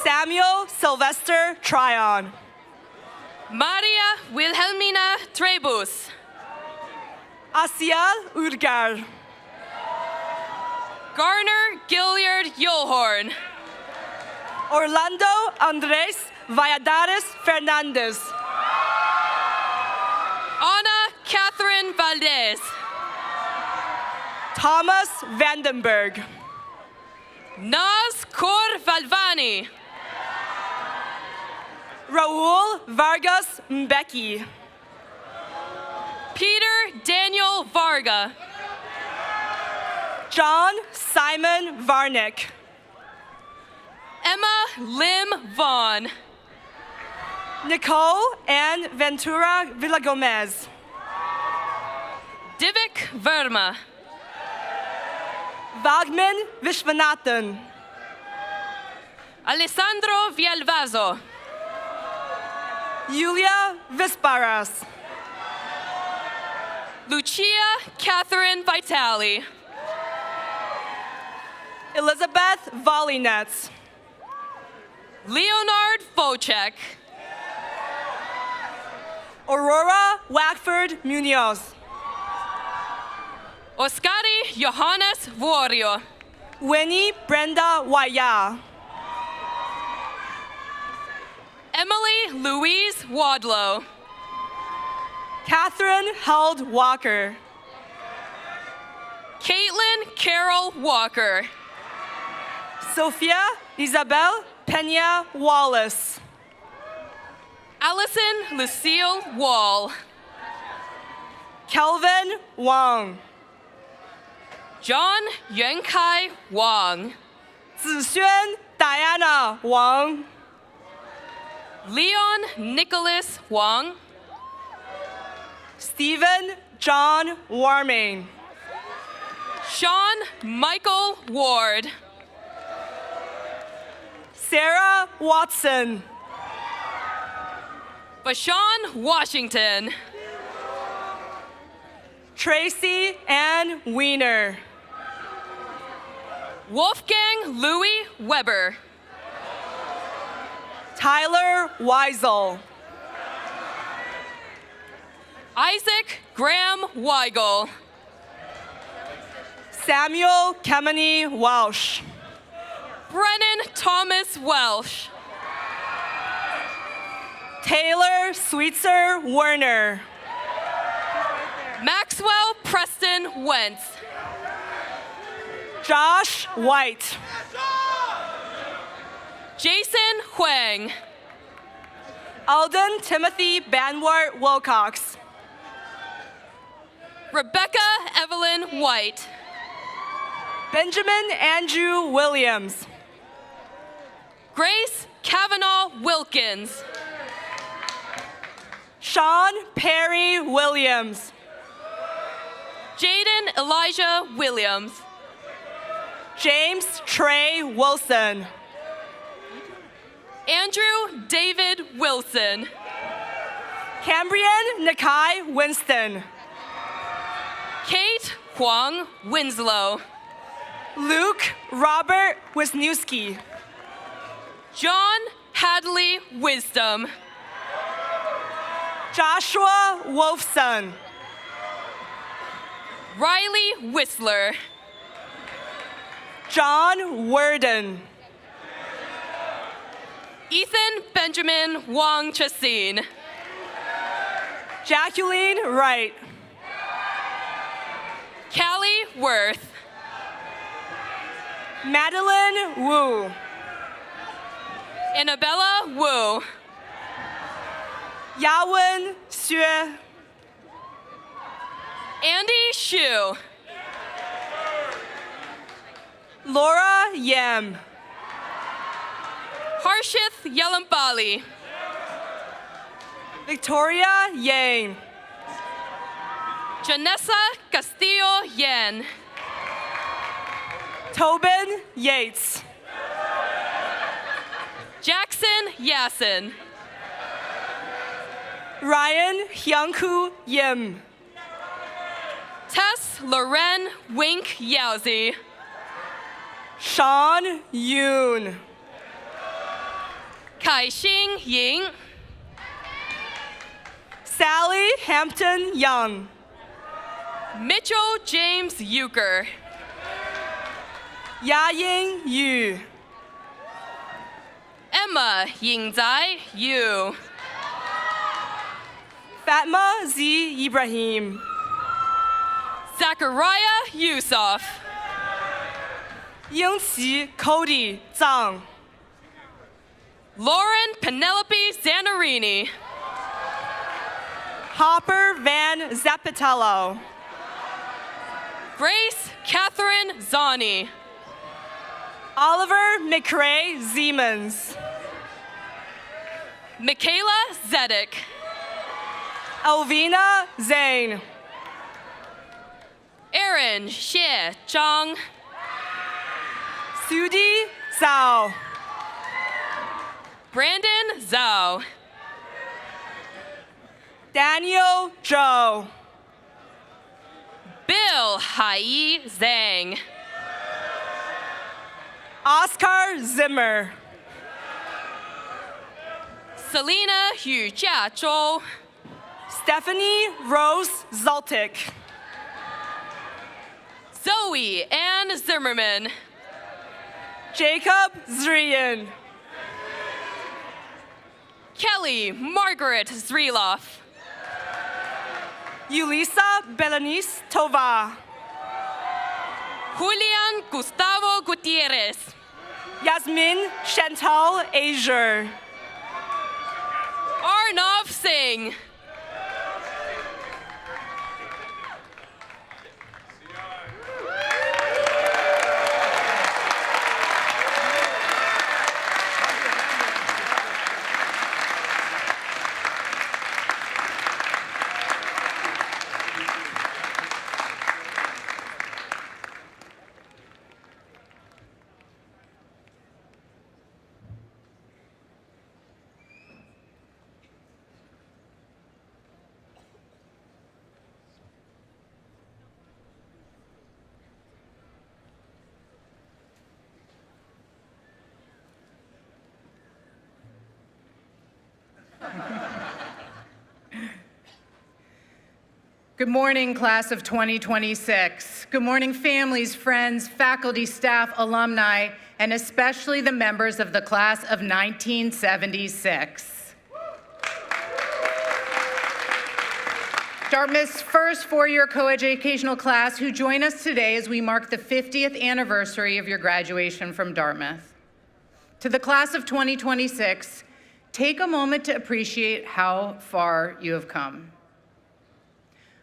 Samuel Sylvester Tryon. Maria Wilhelmina Trebus. Asiel Udgar. Garner Gilliard Yulhorn. Orlando Andres Valladares Fernandez. Anna Catherine Valdez. Thomas Vandenberg. Naz Kor Valvani. Raul Vargas Mbeki. Peter Daniel Varga. John Simon Varnick. Emma Lim Vaughn. Nicole Ann Ventura Villagomez. Divik Verma. Vagman Vishwanathan. Alessandro Villalvazo. Yulia Visparas. Lucia Catherine Vitali. Elizabeth Vollinets. Leonard Vocek. Aurora Wackford Munoz. Oscari Johannes Vorio. Winnie Brenda Waya. Emily Louise Wadlow. Catherine Held Walker. Caitlin Carol Walker. Sophia Isabel Pena Wallace. Allison Lucille Wall. Kelvin Wang. John Yuankai Wang. Zixuan Diana Wang. Leon Nicholas Wang. Stephen John Warmain. Sean Michael Ward. Sarah Watson. Bashan Washington. Tracy Ann Wiener. Wolfgang Louis Weber. Tyler Weisel. Isaac Graham Weigel. Samuel Kemeny Welsh. Brennan Thomas Welsh. Taylor Sweetser Werner. Maxwell Preston Wentz. Josh White. Jason Huang. Alden Timothy Banwart Wilcox. Rebecca Evelyn White. Benjamin Andrew Williams. Grace Kavanaugh Wilkins. Sean Perry Williams. Jaden Elijah Williams. James Trey Wilson. Andrew David Wilson. Cambrian Nakai Winston. Kate Huang Winslow. Luke Robert Wisniewski. John Hadley Wisdom. Joshua Wolfson. Riley Whistler. John Worden. Ethan Benjamin Wong Chassin. Jacqueline Wright. Callie Worth. Madeline Wu. Annabella Wu. Yawen Xue. Andy Shu. Laura Yam. Harshith Yalampali. Victoria Yang. Janessa Castillo Yen. Tobin Yates. Jackson Yasin. Ryan Hyunku Yim. Tess Loren Wink Yauzi. Sean Yoon. Kai Xing Ying. Sally Hampton Young. Mitchell James Euchre. Yaying Yu. Emma Yingzai Yu. Fatma Z. Ibrahim. Zachariah Yusof. Yingqi Cody Zhang. Lauren Penelope Zanarini. Hopper Van Zapatello. Grace Catherine Zani. Oliver McRae Siemens. Michaela Zedek. Elvina Zhang. Aaron Xie Zhang. Sudi Zhao. Brandon Zhao. Daniel Zhou. Bill Hai Zhang. Oscar Zimmer. Selena Hu Jia Zhou. Stephanie Rose Zaltik. Zoe Ann Zimmerman. Jacob Zrian. Kelly Margaret Zriloff. Yulisa Belanis Tova. Julian Gustavo Gutierrez. Yasmin Chantal Azier. Arnav Singh. Good morning, class of 2026. Good morning, families, friends, faculty, staff, alumni, and especially the members of the class of 1976. Dartmouth's first four-year coeducational class who join us today as we mark the 50th anniversary of your graduation from Dartmouth. To the class of 2026, take a moment to appreciate how far you have come.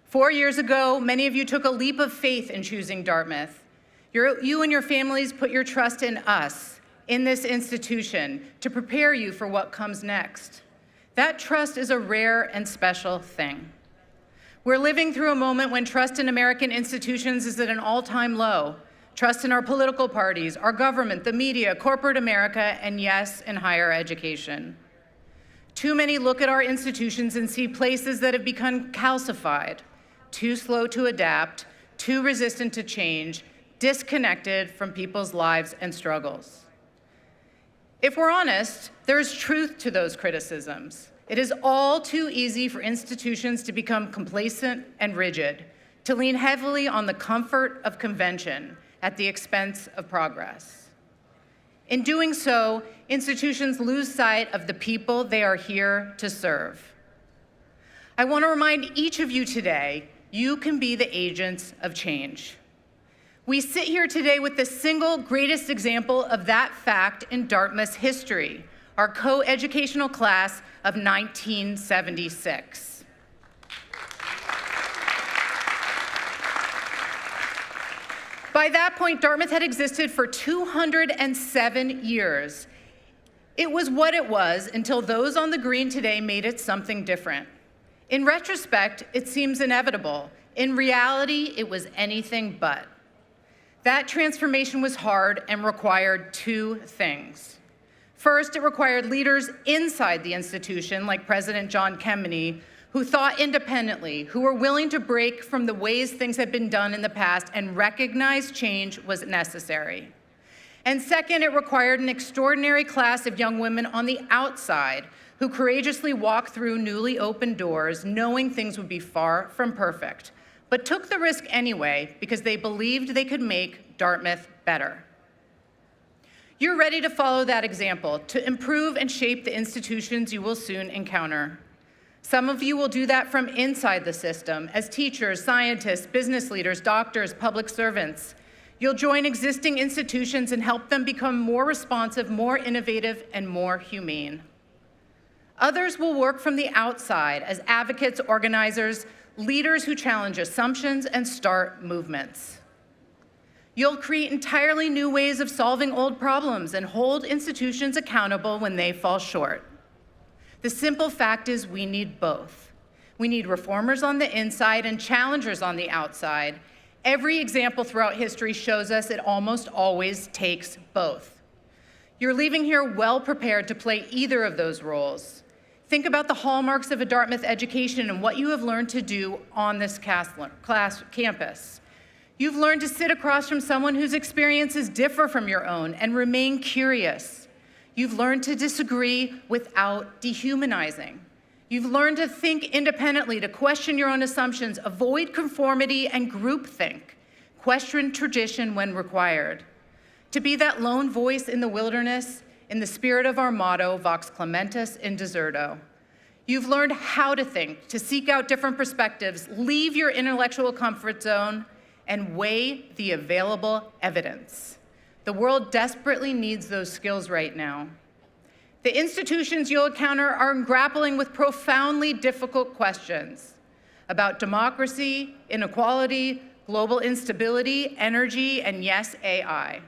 4 years ago, many of you took a leap of faith in choosing Dartmouth. You and your families put your trust in us, in this institution, to prepare you for what comes next. That trust is a rare and special thing. We're living through a moment when trust in American institutions is at an all-time low. Trust in our political parties, our government, the media, corporate America, and yes, in higher education. Too many look at our institutions and see places that have become calcified, too slow to adapt, too resistant to change, disconnected from people's lives and struggles. If we're honest, there is truth to those criticisms. It is all too easy for institutions to become complacent and rigid, to lean heavily on the comfort of convention at the expense of progress. In doing so, institutions lose sight of the people they are here to serve. I want to remind each of you today, you can be the agents of change. We sit here today with the single greatest example of that fact in Dartmouth's history, our co-educational class of 1976. By that point, Dartmouth had existed for 207 years. It was what it was until those on the green today made it something different. In retrospect, it seems inevitable. In reality, it was anything but. That transformation was hard and required two things. First, it required leaders inside the institution, like President John Kemeny, who thought independently, who were willing to break from the ways things had been done in the past and recognize change was necessary. And second, it required an extraordinary class of young women on the outside who courageously walked through newly opened doors, knowing things would be far from perfect, but took the risk anyway because they believed they could make Dartmouth better. You're ready to follow that example, to improve and shape the institutions you will soon encounter. Some of you will do that from inside the system, as teachers, scientists, business leaders, doctors, public servants. You'll join existing institutions and help them become more responsive, more innovative, and more humane. Others will work from the outside as advocates, organizers, leaders who challenge assumptions and start movements. You'll create entirely new ways of solving old problems and hold institutions accountable when they fall short. The simple fact is we need both. We need reformers on the inside and challengers on the outside. Every example throughout history shows us it almost always takes both. You're leaving here well prepared to play either of those roles. Think about the hallmarks of a Dartmouth education and what you have learned to do on this campus. You've learned to sit across from someone whose experiences differ from your own and remain curious. You've learned to disagree without dehumanizing. You've learned to think independently, to question your own assumptions, avoid conformity and groupthink, question tradition when required. To be that lone voice in the wilderness, in the spirit of our motto, Vox Clementis in Deserto. You've learned how to think, to seek out different perspectives, leave your intellectual comfort zone, and weigh the available evidence. The world desperately needs those skills right now. The institutions you'll encounter are grappling with profoundly difficult questions about democracy, inequality, global instability, energy, and yes, AI.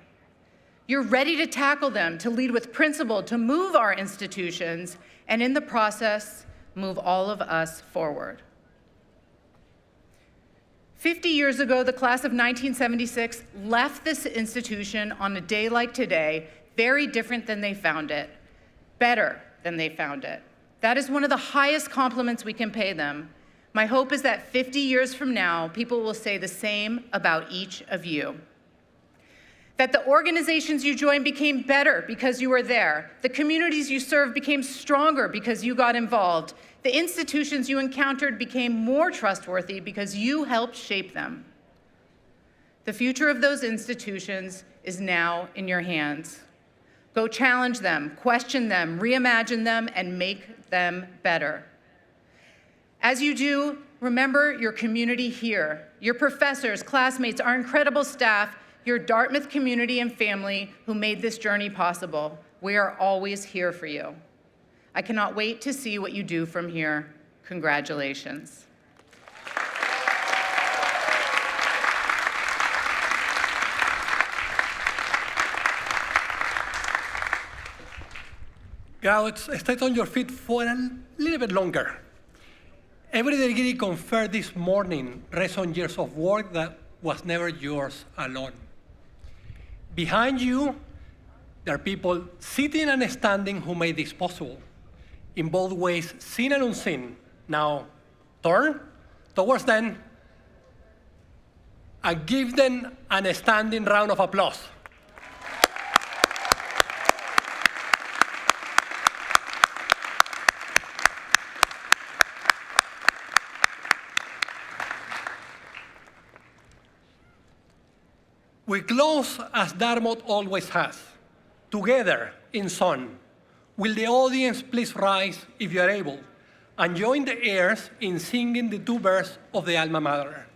You're ready to tackle them, to lead with principle, to move our institutions, and in the process, move all of us forward. 50 years ago, the class of 1976 left this institution on a day like today, very different than they found it, better than they found it. That is one of the highest compliments we can pay them. My hope is that 50 years from now, people will say the same about each of you. That the organizations you joined became better because you were there. The communities you served became stronger because you got involved. The institutions you encountered became more trustworthy because you helped shape them. The future of those institutions is now in your hands. Go challenge them, question them, reimagine them, and make them better. As you do, remember your community here, your professors, classmates, our incredible staff, your Dartmouth community and family who made this journey possible. We are always here for you. I cannot wait to see what you do from here. Congratulations. Graduates, stay on your feet for a little bit longer. Every degree conferred this morning rests on years of work that was never yours alone. Behind you, there are people sitting and standing who made this possible, in both ways, seen and unseen. Now, turn towards them and give them a standing round of applause. We close as Dartmouth always has, together in song. Will the audience please rise if you are able and join the heirs in singing the two verses of the alma mater.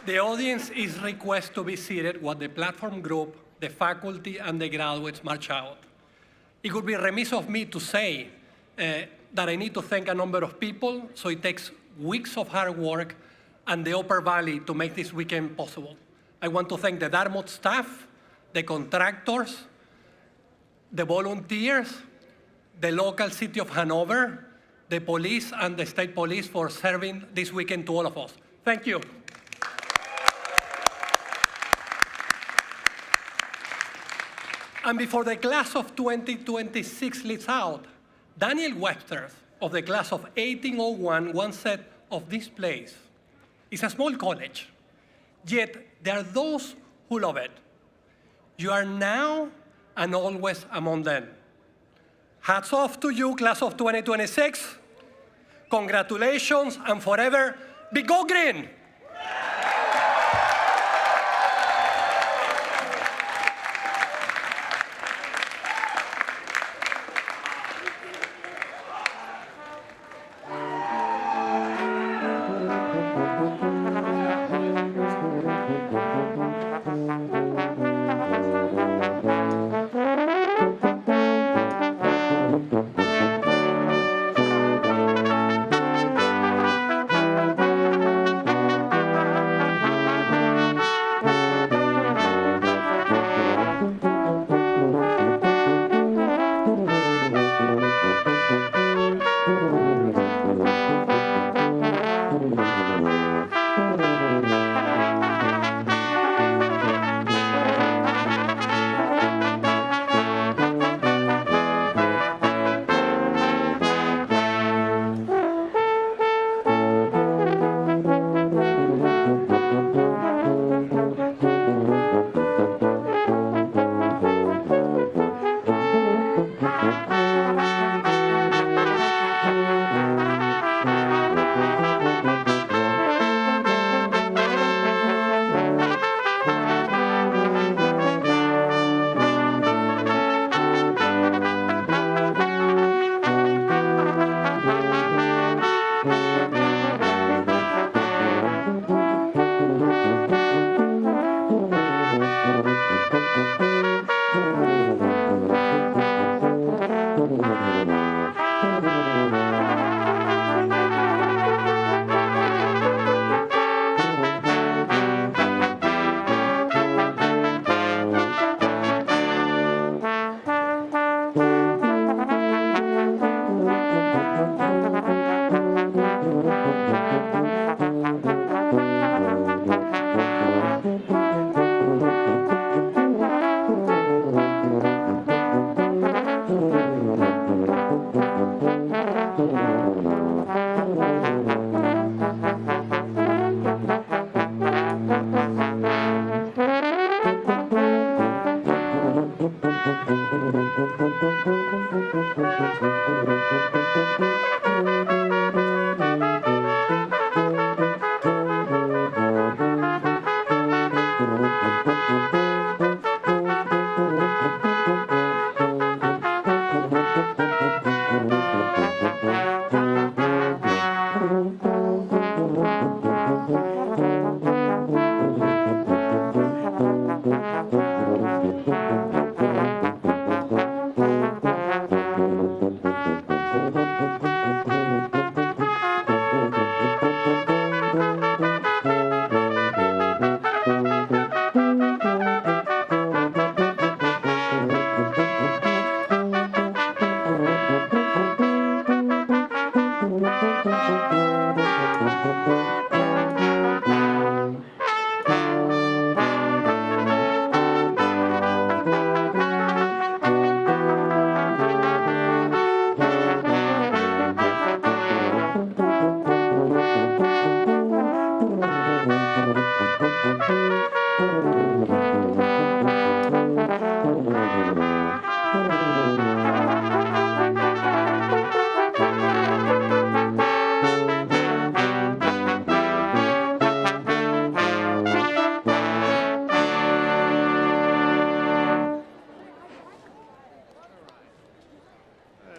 The audience is requested to be seated while the platform group, the faculty, and the graduates march out. It would be remiss of me to say that I need to thank a number of people, so it takes weeks of hard work and the Upper Valley to make this weekend possible. I want to thank the Dartmouth staff, the contractors, the volunteers, the local city of Hanover, the police and the state police for serving this weekend to all of us. Thank you. And before the class of 2026 leads out, Daniel Webster of the class of 1801 once said of this place, it's a small college, yet there are those who love it. You are now and always among them. Hats off to you, class of 2026. Congratulations, and forever be Go Green!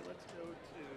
Let's go to